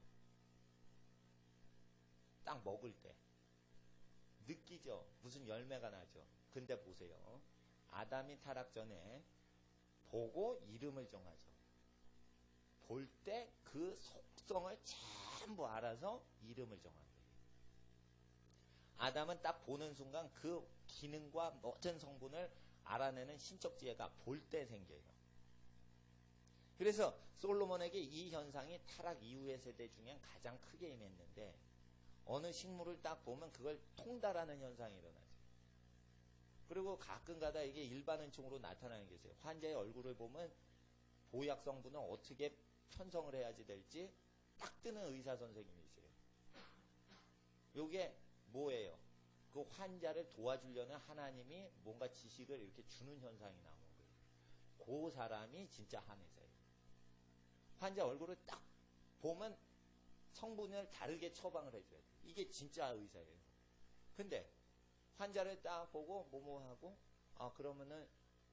딱 먹을 때 느끼죠. 무슨 열매가 나죠. 근데 보세요. 아담이 타락 전에 보고 이름을 정하죠. 볼 때 그 속성을 전부 알아서 이름을 정한 거예요. 아담은 딱 보는 순간 그 기능과 모든 성분을 알아내는 신적 지혜가 볼 때 생겨요. 그래서 솔로몬에게 이 현상이 타락 이후의 세대 중에 가장 크게 임했는데 어느 식물을 딱 보면 그걸 통달하는 현상이 일어나죠. 그리고 가끔가다 이게 일반은총으로 나타나는 게 있어요. 환자의 얼굴을 보면 보약 성분을 어떻게 편성을 해야지 될지 딱 뜨는 의사 선생님이 있어요. 요게 뭐예요? 그 환자를 도와주려는 하나님이 뭔가 지식을 이렇게 주는 현상이 나오는 거예요. 그 사람이 진짜 한의사예요. 환자 얼굴을 딱 보면 성분을 다르게 처방을 해줘야 돼요. 이게 진짜 의사예요. 근데 환자를 딱 보고 뭐하고 그러면은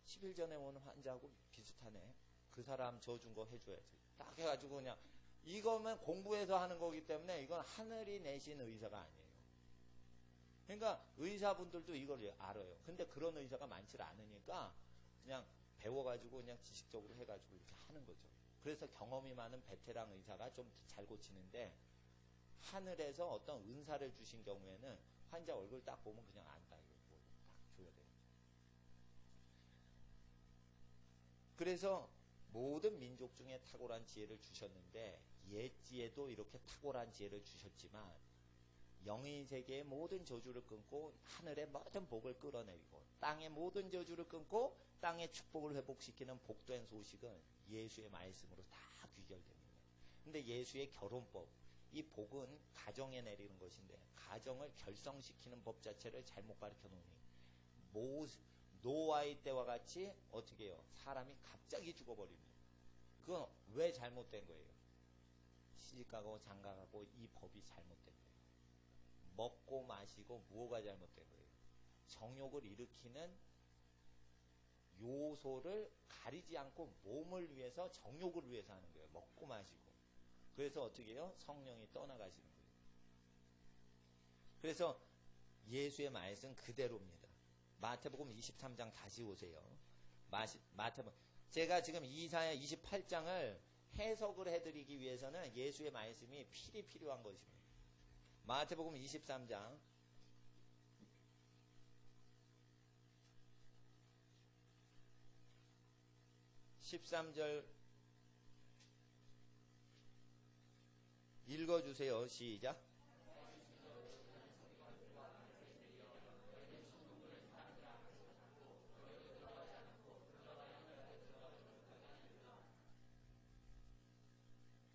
10일 전에 온 환자하고 비슷하네. 그 사람 저 준 거 해줘야지. 딱 해가지고 그냥 이거면 공부해서 하는 거기 때문에 이건 하늘이 내신 의사가 아니에요. 그러니까 의사분들도 이걸 알아요. 근데 그런 의사가 많지 않으니까 그냥 배워가지고 그냥 지식적으로 해가지고 이렇게 하는 거죠. 그래서 경험이 많은 베테랑 의사가 좀 잘 고치는데 하늘에서 어떤 은사를 주신 경우에는 환자 얼굴 딱 보면 그냥 안다. 이거 딱 줘야 돼요. 그래서 모든 민족 중에 탁월한 지혜를 주셨는데 옛지에도 이렇게 탁월한 지혜를 주셨지만 영의 세계의 모든 저주를 끊고 하늘의 모든 복을 끌어내리고 땅의 모든 저주를 끊고 땅의 축복을 회복시키는 복된 소식은 예수의 말씀으로 다 귀결됩니다. 근데 예수의 결혼법, 이 복은 가정에 내리는 것인데 가정을 결성시키는 법 자체를 잘못 가르쳐 놓으니 노아의 때와 같이 어떻게 해요? 사람이 갑자기 죽어버립니다. 그건 왜 잘못된 거예요? 시집가고 장가가고 이 법이 잘못된 거예요. 먹고 마시고 무엇가 잘못된 거예요? 정욕을 일으키는 요소를 가리지 않고 몸을 위해서 정욕을 위해서 하는 거예요. 먹고 마시고. 그래서 어떻게 해요? 성령이 떠나가시는 거예요. 그래서 예수의 말씀 그대로입니다. 마태복음 23장 다시 오세요. 마태복음. 제가 지금 이사야 28장을 해석을 해드리기 위해서는 예수의 말씀이 필요한 것입니다. 마태복음 23장 13절 읽어주세요. 시작.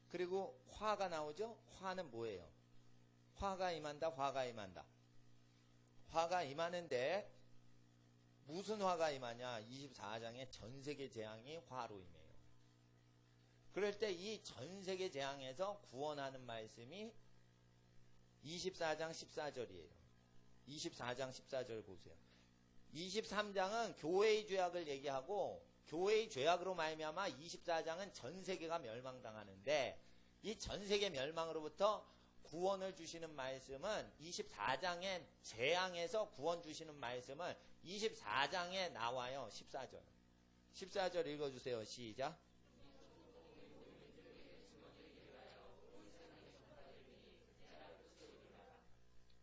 그리고 화가 나오죠? 화는 뭐예요? 화가 임한다, 화가 임한다. 화가 임하는데 무슨 화가 임하냐? 24장의 전세계 재앙이 화로 임해요. 그럴 때 이 전세계 재앙에서 구원하는 말씀이 24장 14절이에요. 24장 14절 보세요. 23장은 교회의 죄악을 얘기하고 교회의 죄악으로 말미암아 24장은 전세계가 멸망당하는데 이 전세계 멸망으로부터 구원을 주시는 말씀은 24장의 재앙에서 구원 주시는 말씀은 24장에 나와요. 14절. 14절 읽어주세요. 시작.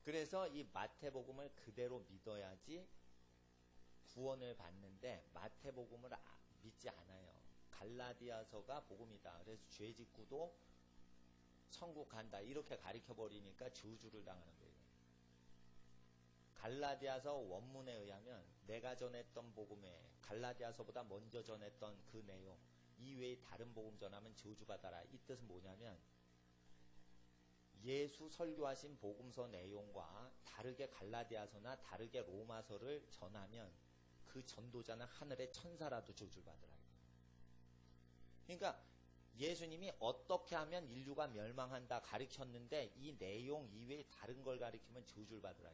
그래서 이 마태복음을 그대로 믿어야지 구원을 받는데 마태복음을 믿지 않아요. 갈라디아서가 복음이다. 그래서 죄 짓고도 천국 간다. 이렇게 가르쳐버리니까 저주를 당하는 거예요. 갈라디아서 원문에 의하면 내가 전했던 복음에 갈라디아서보다 먼저 전했던 그 내용 이외의 다른 복음 전하면 저주받아라. 이 뜻은 뭐냐면 예수 설교하신 복음서 내용과 다르게 갈라디아서나 다르게 로마서를 전하면 그 전도자는 하늘의 천사라도 저주를 받으라. 그러니까 예수님이 어떻게 하면 인류가 멸망한다 가르쳤는데 이 내용 이외에 다른 걸 가르치면 저주를 받으라.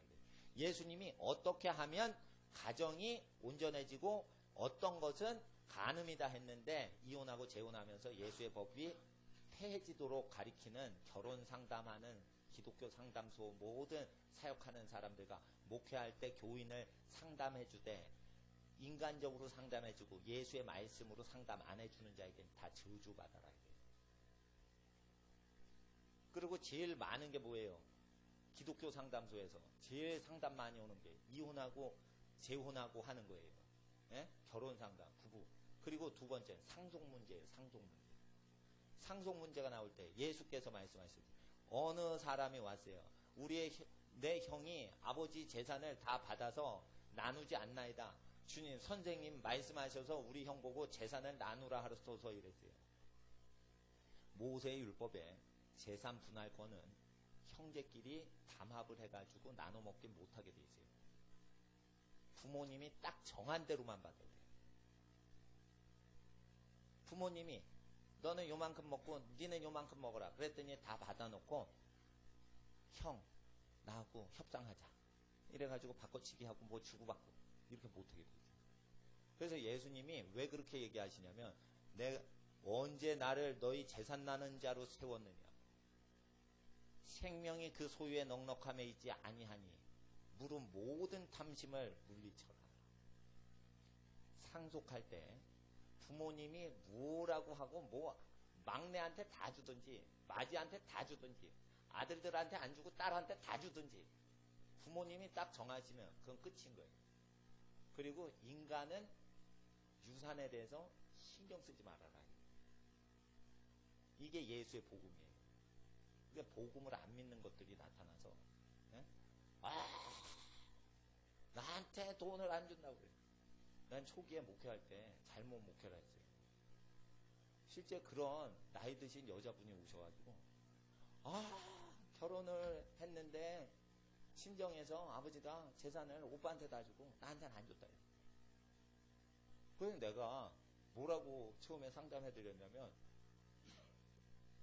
예수님이 어떻게 하면 가정이 온전해지고 어떤 것은 간음이다 했는데 이혼하고 재혼하면서 예수의 법이 폐해지도록 가리키는 결혼 상담하는 기독교 상담소 모든 사역하는 사람들과 목회할 때 교인을 상담해주되 인간적으로 상담해주고 예수의 말씀으로 상담 안 해주는 자에게는 다 저주받아라. 그리고 제일 많은 게 뭐예요? 기독교 상담소에서 제일 상담 많이 오는 게 이혼하고 재혼하고 하는 거예요. 예? 결혼 상담, 부부. 그리고 두 번째는 상속 문제예요. 상속 문제. 상속 문제가 나올 때 예수께서 말씀하실 때 어느 사람이 왔어요. 내 형이 아버지 재산을 다 받아서 나누지 않나이다. 주님, 선생님 말씀하셔서 우리 형 보고 재산을 나누라 하소서 이랬어요. 모세의 율법에 재산 분할권은 형제끼리 담합을 해가지고 나눠 먹기 못하게 돼 있어요. 부모님이 딱 정한 대로만 받아야 돼요. 부모님이 너는 요만큼 먹고 니는 요만큼 먹어라. 그랬더니 다 받아놓고 형 나하고 협상하자. 이래가지고 바꿔치기 하고 뭐 주고받고 이렇게 못하게 돼 있어요. 그래서 예수님이 왜 그렇게 얘기하시냐면 내가 언제 나를 너희 재산 나는 자로 세웠느냐. 생명이 그 소유의 넉넉함에 있지 아니하니 물은 모든 탐심을 물리쳐라. 상속할 때 부모님이 뭐라고 하고 뭐 막내한테 다 주든지 마지한테 다 주든지 아들들한테 안 주고 딸한테 다 주든지 부모님이 딱 정하시면 그건 끝인 거예요. 그리고 인간은 유산에 대해서 신경 쓰지 말아라. 이게 예수의 복음이에요. 그러니까 복음을 안 믿는 것들이 나타나서 네? 나한테 돈을 안 준다고 그래. 난 초기에 목회할 때 잘못 목회를 했어요. 실제 그런 나이 드신 여자분이 오셔가지고 결혼을 했는데 친정에서 아버지가 재산을 오빠한테 다 주고 나한테는 안 줬다. 그래서 내가 뭐라고 처음에 상담해드렸냐면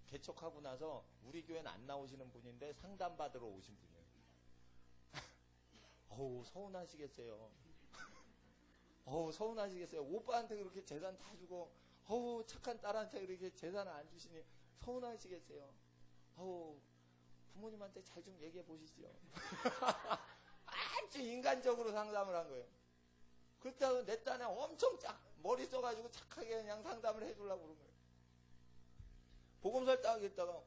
개척하고 나서 우리 교회는 안 나오시는 분인데 상담받으러 오신 분이에요. 어우 서운하시겠어요. 서운하시겠어요. 오빠한테 그렇게 재산 다 주고 착한 딸한테 그렇게 재산을 안 주시니 서운하시겠어요. 부모님한테 잘 좀 얘기해 보시죠. 아주 인간적으로 상담을 한 거예요. 그렇다고 내 딴에 엄청 머리 써가지고 착하게 그냥 상담을 해주려고 그런 거예요. 복음설 딱 했다가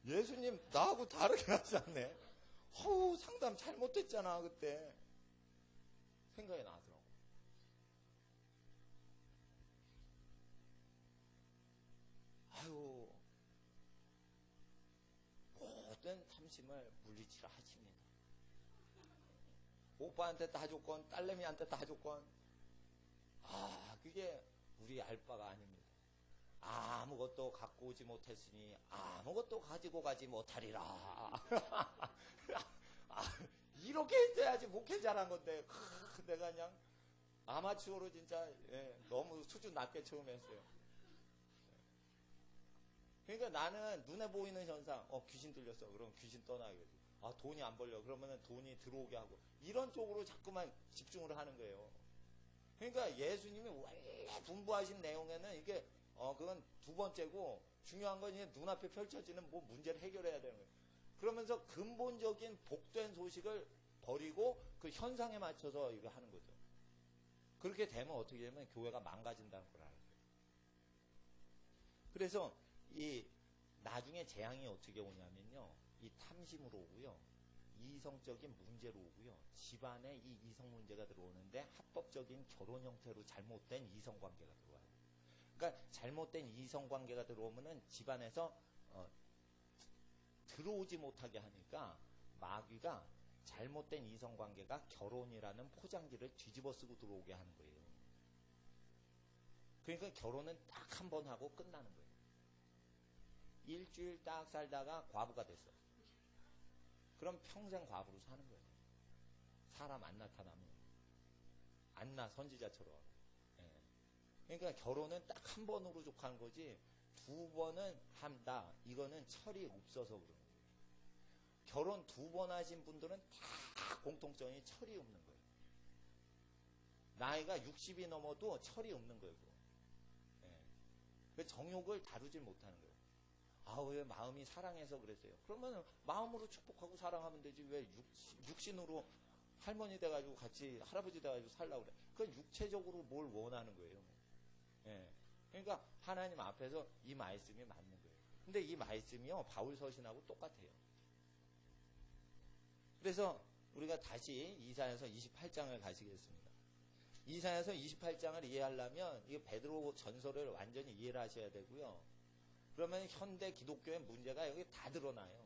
예수님 나하고 다르게 하지 않네. 상담 잘못했잖아 그때. 생각이 나더라고. 모든 탐심을 물리치라 하십니다. 오빠한테 다 줬건 딸내미한테 다 줬건 그게 우리 알 바가 아닙니다. 아무것도 갖고 오지 못했으니 아무것도 가지고 가지 못하리라. 이렇게 했어야지 목회 잘한 건데 내가 그냥 아마추어로 진짜 너무 수준 낮게 처음 했어요. 그러니까 나는 눈에 보이는 현상 귀신 들렸어. 그럼 귀신 떠나야겠지. 돈이 안 벌려. 그러면 돈이 들어오게 하고 이런 쪽으로 자꾸만 집중을 하는 거예요. 그러니까 예수님이 원래 분부하신 내용에는 이게 그건 두 번째고 중요한 건 이제 눈앞에 펼쳐지는 뭐 문제를 해결해야 되는 거예요. 그러면서 근본적인 복된 소식을 버리고 그 현상에 맞춰서 이거 하는 거죠. 그렇게 되면 어떻게 되면 교회가 망가진다는 걸 알아요. 그래서 이 나중에 재앙이 어떻게 오냐면요. 이 탐심으로 오고요. 이성적인 문제로 오고요. 집안에 이 이성 문제가 들어오는데 합법적인 결혼 형태로 잘못된 이성관계가 들어와요. 그러니까 잘못된 이성관계가 들어오면은 집안에서 들어오지 못하게 하니까 마귀가 잘못된 이성관계가 결혼이라는 포장지를 뒤집어 쓰고 들어오게 하는 거예요. 그러니까 결혼은 딱 한 번 하고 끝나는 거예요. 일주일 딱 살다가 과부가 됐어. 그럼 평생 과부로 사는 거예요. 사람 안 나타나면. 안나 선지자처럼. 그러니까 결혼은 딱 한 번으로 족하는 거지 2번은 한다. 이거는 철이 없어서 그런 거예요. 결혼 2번 하신 분들은 다 공통점이 철이 없는 거예요. 나이가 60이 넘어도 철이 없는 거예요. 그 정욕을 다루질 못하는 거예요. 왜 마음이 사랑해서 그랬어요. 그러면 마음으로 축복하고 사랑하면 되지. 왜 육신으로 할머니 돼가지고 같이 할아버지 돼가지고 살라고 그래. 그건 육체적으로 뭘 원하는 거예요. 그러니까 하나님 앞에서 이 말씀이 맞는 거예요. 근데 이 말씀이요, 바울 서신하고 똑같아요. 그래서 우리가 다시 이사야서 28장을 가시겠습니다. 이사야서 28장을 이해하려면 이 베드로 전설을 완전히 이해를 하셔야 되고요. 그러면 현대 기독교의 문제가 여기 다 드러나요.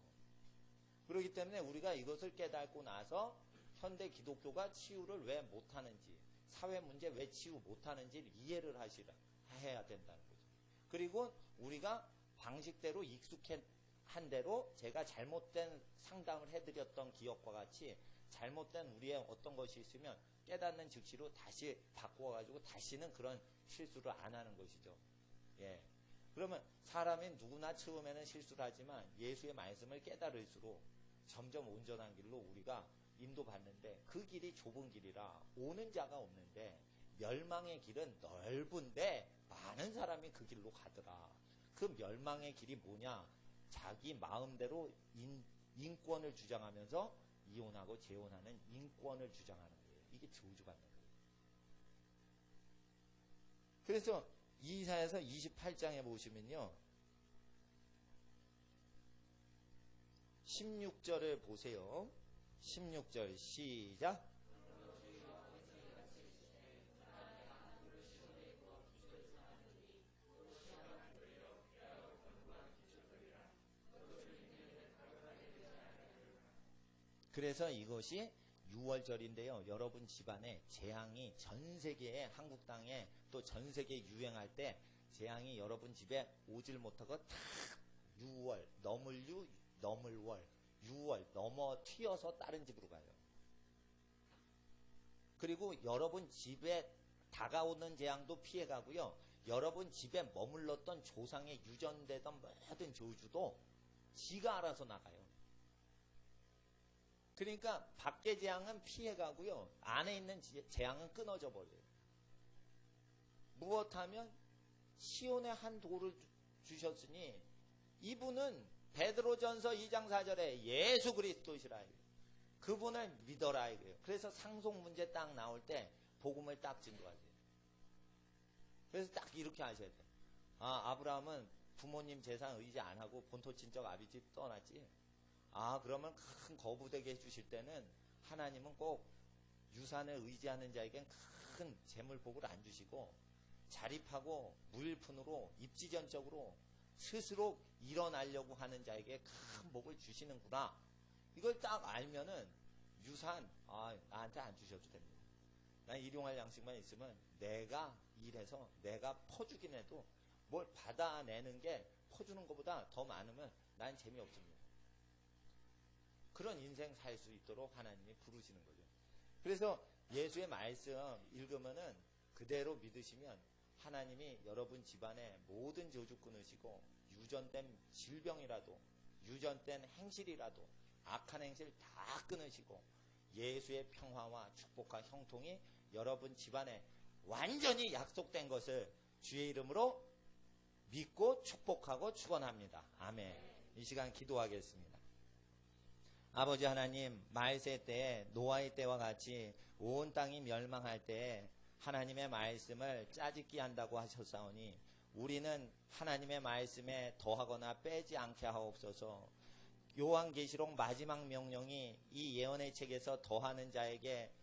그렇기 때문에 우리가 이것을 깨닫고 나서 현대 기독교가 치유를 왜 못하는지, 사회 문제 왜 치유 못하는지를 이해를 해야 된다는 거죠. 그리고 우리가 방식대로 익숙한 대로 제가 잘못된 상담을 해드렸던 기억과 같이 잘못된 우리의 어떤 것이 있으면 깨닫는 즉시로 다시 바꿔가지고 다시는 그런 실수를 안 하는 것이죠. 그러면 사람이 누구나 처음에는 실수를 하지만 예수의 말씀을 깨달을수록 점점 온전한 길로 우리가 인도받는데, 그 길이 좁은 길이라 오는 자가 없는데 멸망의 길은 넓은데 많은 사람이 그 길로 가더라. 그 멸망의 길이 뭐냐? 자기 마음대로 인권을 주장하면서 이혼하고 재혼하는 인권을 주장하는 거예요. 이게 저주받는 거예요. 그래서 이사야서 28장에 보시면요, 16절을 보세요. 16절 시작. 그래서 이것이 6월절인데요. 여러분 집안에 재앙이 전 세계에, 한국 땅에 또 전 세계에 유행할 때 재앙이 여러분 집에 오질 못하고 탁 6월, 넘을 월, 6월 넘어 튀어서 다른 집으로 가요. 그리고 여러분 집에 다가오는 재앙도 피해가고요. 여러분 집에 머물렀던 조상의 유전되던 모든 저주도 지가 알아서 나가요. 그러니까 밖의 재앙은 피해가고요. 안에 있는 재앙은 끊어져 버려요. 무엇하면 시온의 한 돌을 주셨으니 이분은 베드로전서 2장 4절에 예수 그리스도시라. 그분을 믿어라 이거예요. 그래서 상속 문제 딱 나올 때 복음을 딱 증거하세요. 그래서 딱 이렇게 하셔야 돼요. 아브라함은 부모님 재산 의지 안 하고 본토 친척 아비집 떠났지. 그러면 큰 거부되게 해주실 때는 하나님은 꼭 유산을 의지하는 자에겐 큰 재물복을 안 주시고 자립하고 무일푼으로 입지전적으로 스스로 일어나려고 하는 자에게 큰 복을 주시는구나. 이걸 딱 알면은 유산 나한테 안 주셔도 됩니다. 난 일용할 양식만 있으면 내가 일해서 내가 퍼주긴 해도 뭘 받아내는 게 퍼주는 것보다 더 많으면 난 재미없습니다. 그런 인생 살 수 있도록 하나님이 부르시는 거죠. 그래서 예수의 말씀 읽으면은 그대로 믿으시면 하나님이 여러분 집안에 모든 저주 끊으시고 유전된 질병이라도 유전된 행실이라도 악한 행실 다 끊으시고 예수의 평화와 축복과 형통이 여러분 집안에 완전히 약속된 것을 주의 이름으로 믿고 축복하고 축원합니다. 아멘. 이 시간 기도하겠습니다. 아버지 하나님, 말세 때에 노아의 때와 같이 온 땅이 멸망할 때에 하나님의 말씀을 짜집기 한다고 하셨사오니 우리는 하나님의 말씀에 더하거나 빼지 않게 하옵소서. 요한계시록 마지막 명령이 이 예언의 책에서 더하는 자에게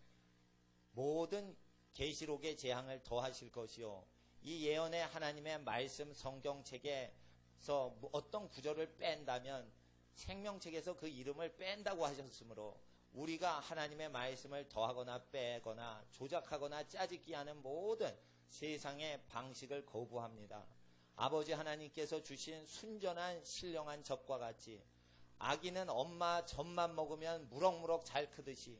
모든 계시록의 재앙을 더하실 것이요, 이 예언의 하나님의 말씀 성경책에서 어떤 구절을 뺀다면 생명책에서 그 이름을 뺀다고 하셨으므로 우리가 하나님의 말씀을 더하거나 빼거나 조작하거나 짜집기 하는 모든 세상의 방식을 거부합니다. 아버지 하나님께서 주신 순전한 신령한 젖과 같이 아기는 엄마 젖만 먹으면 무럭무럭 잘 크듯이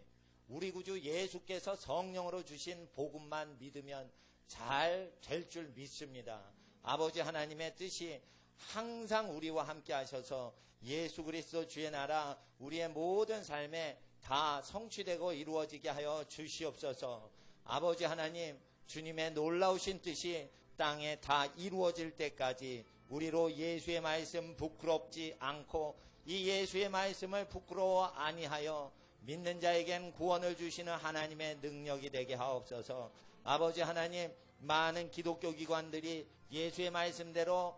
우리 구주 예수께서 성령으로 주신 복음만 믿으면 잘 될 줄 믿습니다. 아버지 하나님의 뜻이 항상 우리와 함께 하셔서 예수 그리스도 주의 나라 우리의 모든 삶에 다 성취되고 이루어지게 하여 주시옵소서. 아버지 하나님, 주님의 놀라우신 뜻이 땅에 다 이루어질 때까지 우리로 예수의 말씀 부끄럽지 않고 이 예수의 말씀을 부끄러워 아니하여 믿는 자에겐 구원을 주시는 하나님의 능력이 되게 하옵소서. 아버지 하나님, 많은 기독교 기관들이 예수의 말씀대로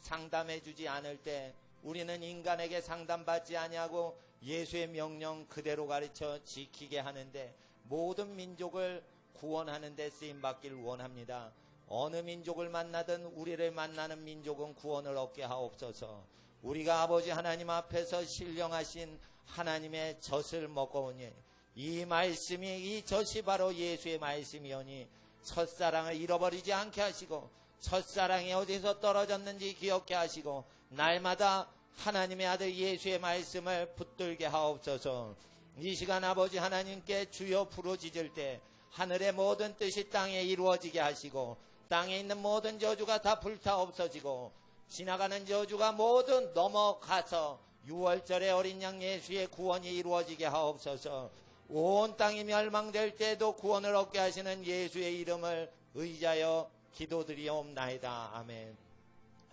상담해 주지 않을 때 우리는 인간에게 상담받지 아니하고 예수의 명령 그대로 가르쳐 지키게 하는데 모든 민족을 구원하는 데 쓰임받길 원합니다. 어느 민족을 만나든 우리를 만나는 민족은 구원을 얻게 하옵소서. 우리가 아버지 하나님 앞에서 신령하신 하나님의 젖을 먹어오니 이 말씀이 이 젖이 바로 예수의 말씀이오니 첫사랑을 잃어버리지 않게 하시고 첫사랑이 어디서 떨어졌는지 기억게 하시고 날마다 하나님의 아들 예수의 말씀을 붙들게 하옵소서. 이 시간 아버지 하나님께 주여 부르짖을 때 하늘의 모든 뜻이 땅에 이루어지게 하시고 땅에 있는 모든 저주가 다 불타 없어지고 지나가는 저주가 모두 넘어가서 6월절의 어린 양 예수의 구원이 이루어지게 하옵소서. 온 땅이 멸망될 때에도 구원을 얻게 하시는 예수의 이름을 의지하여 기도드리옵나이다. 아멘.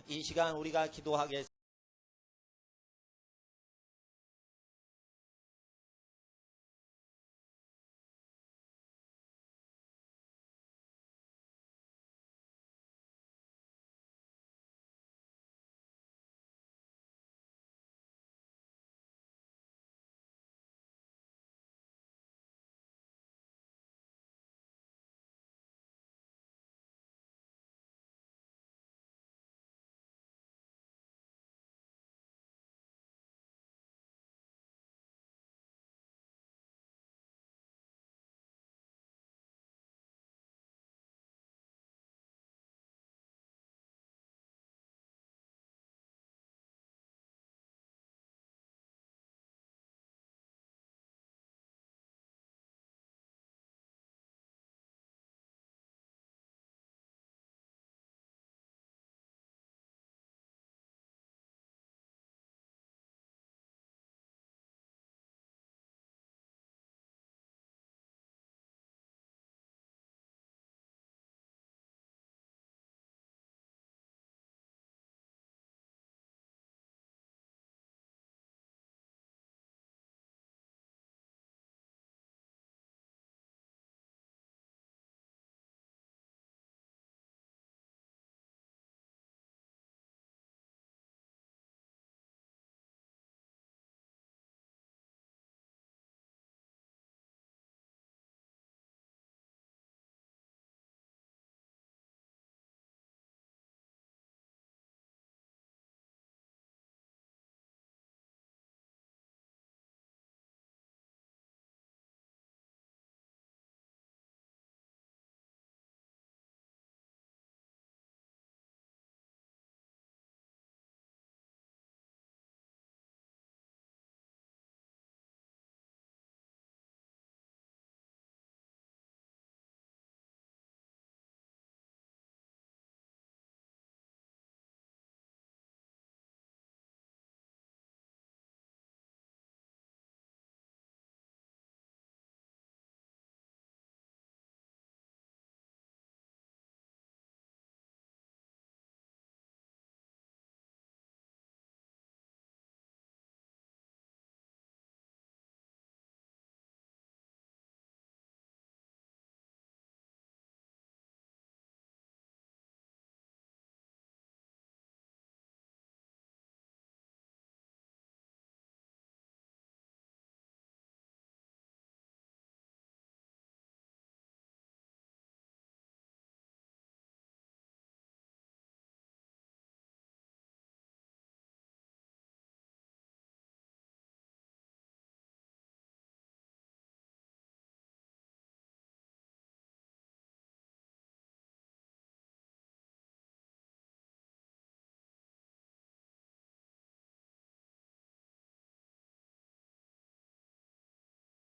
이 시간 우리가 기도하겠습니다.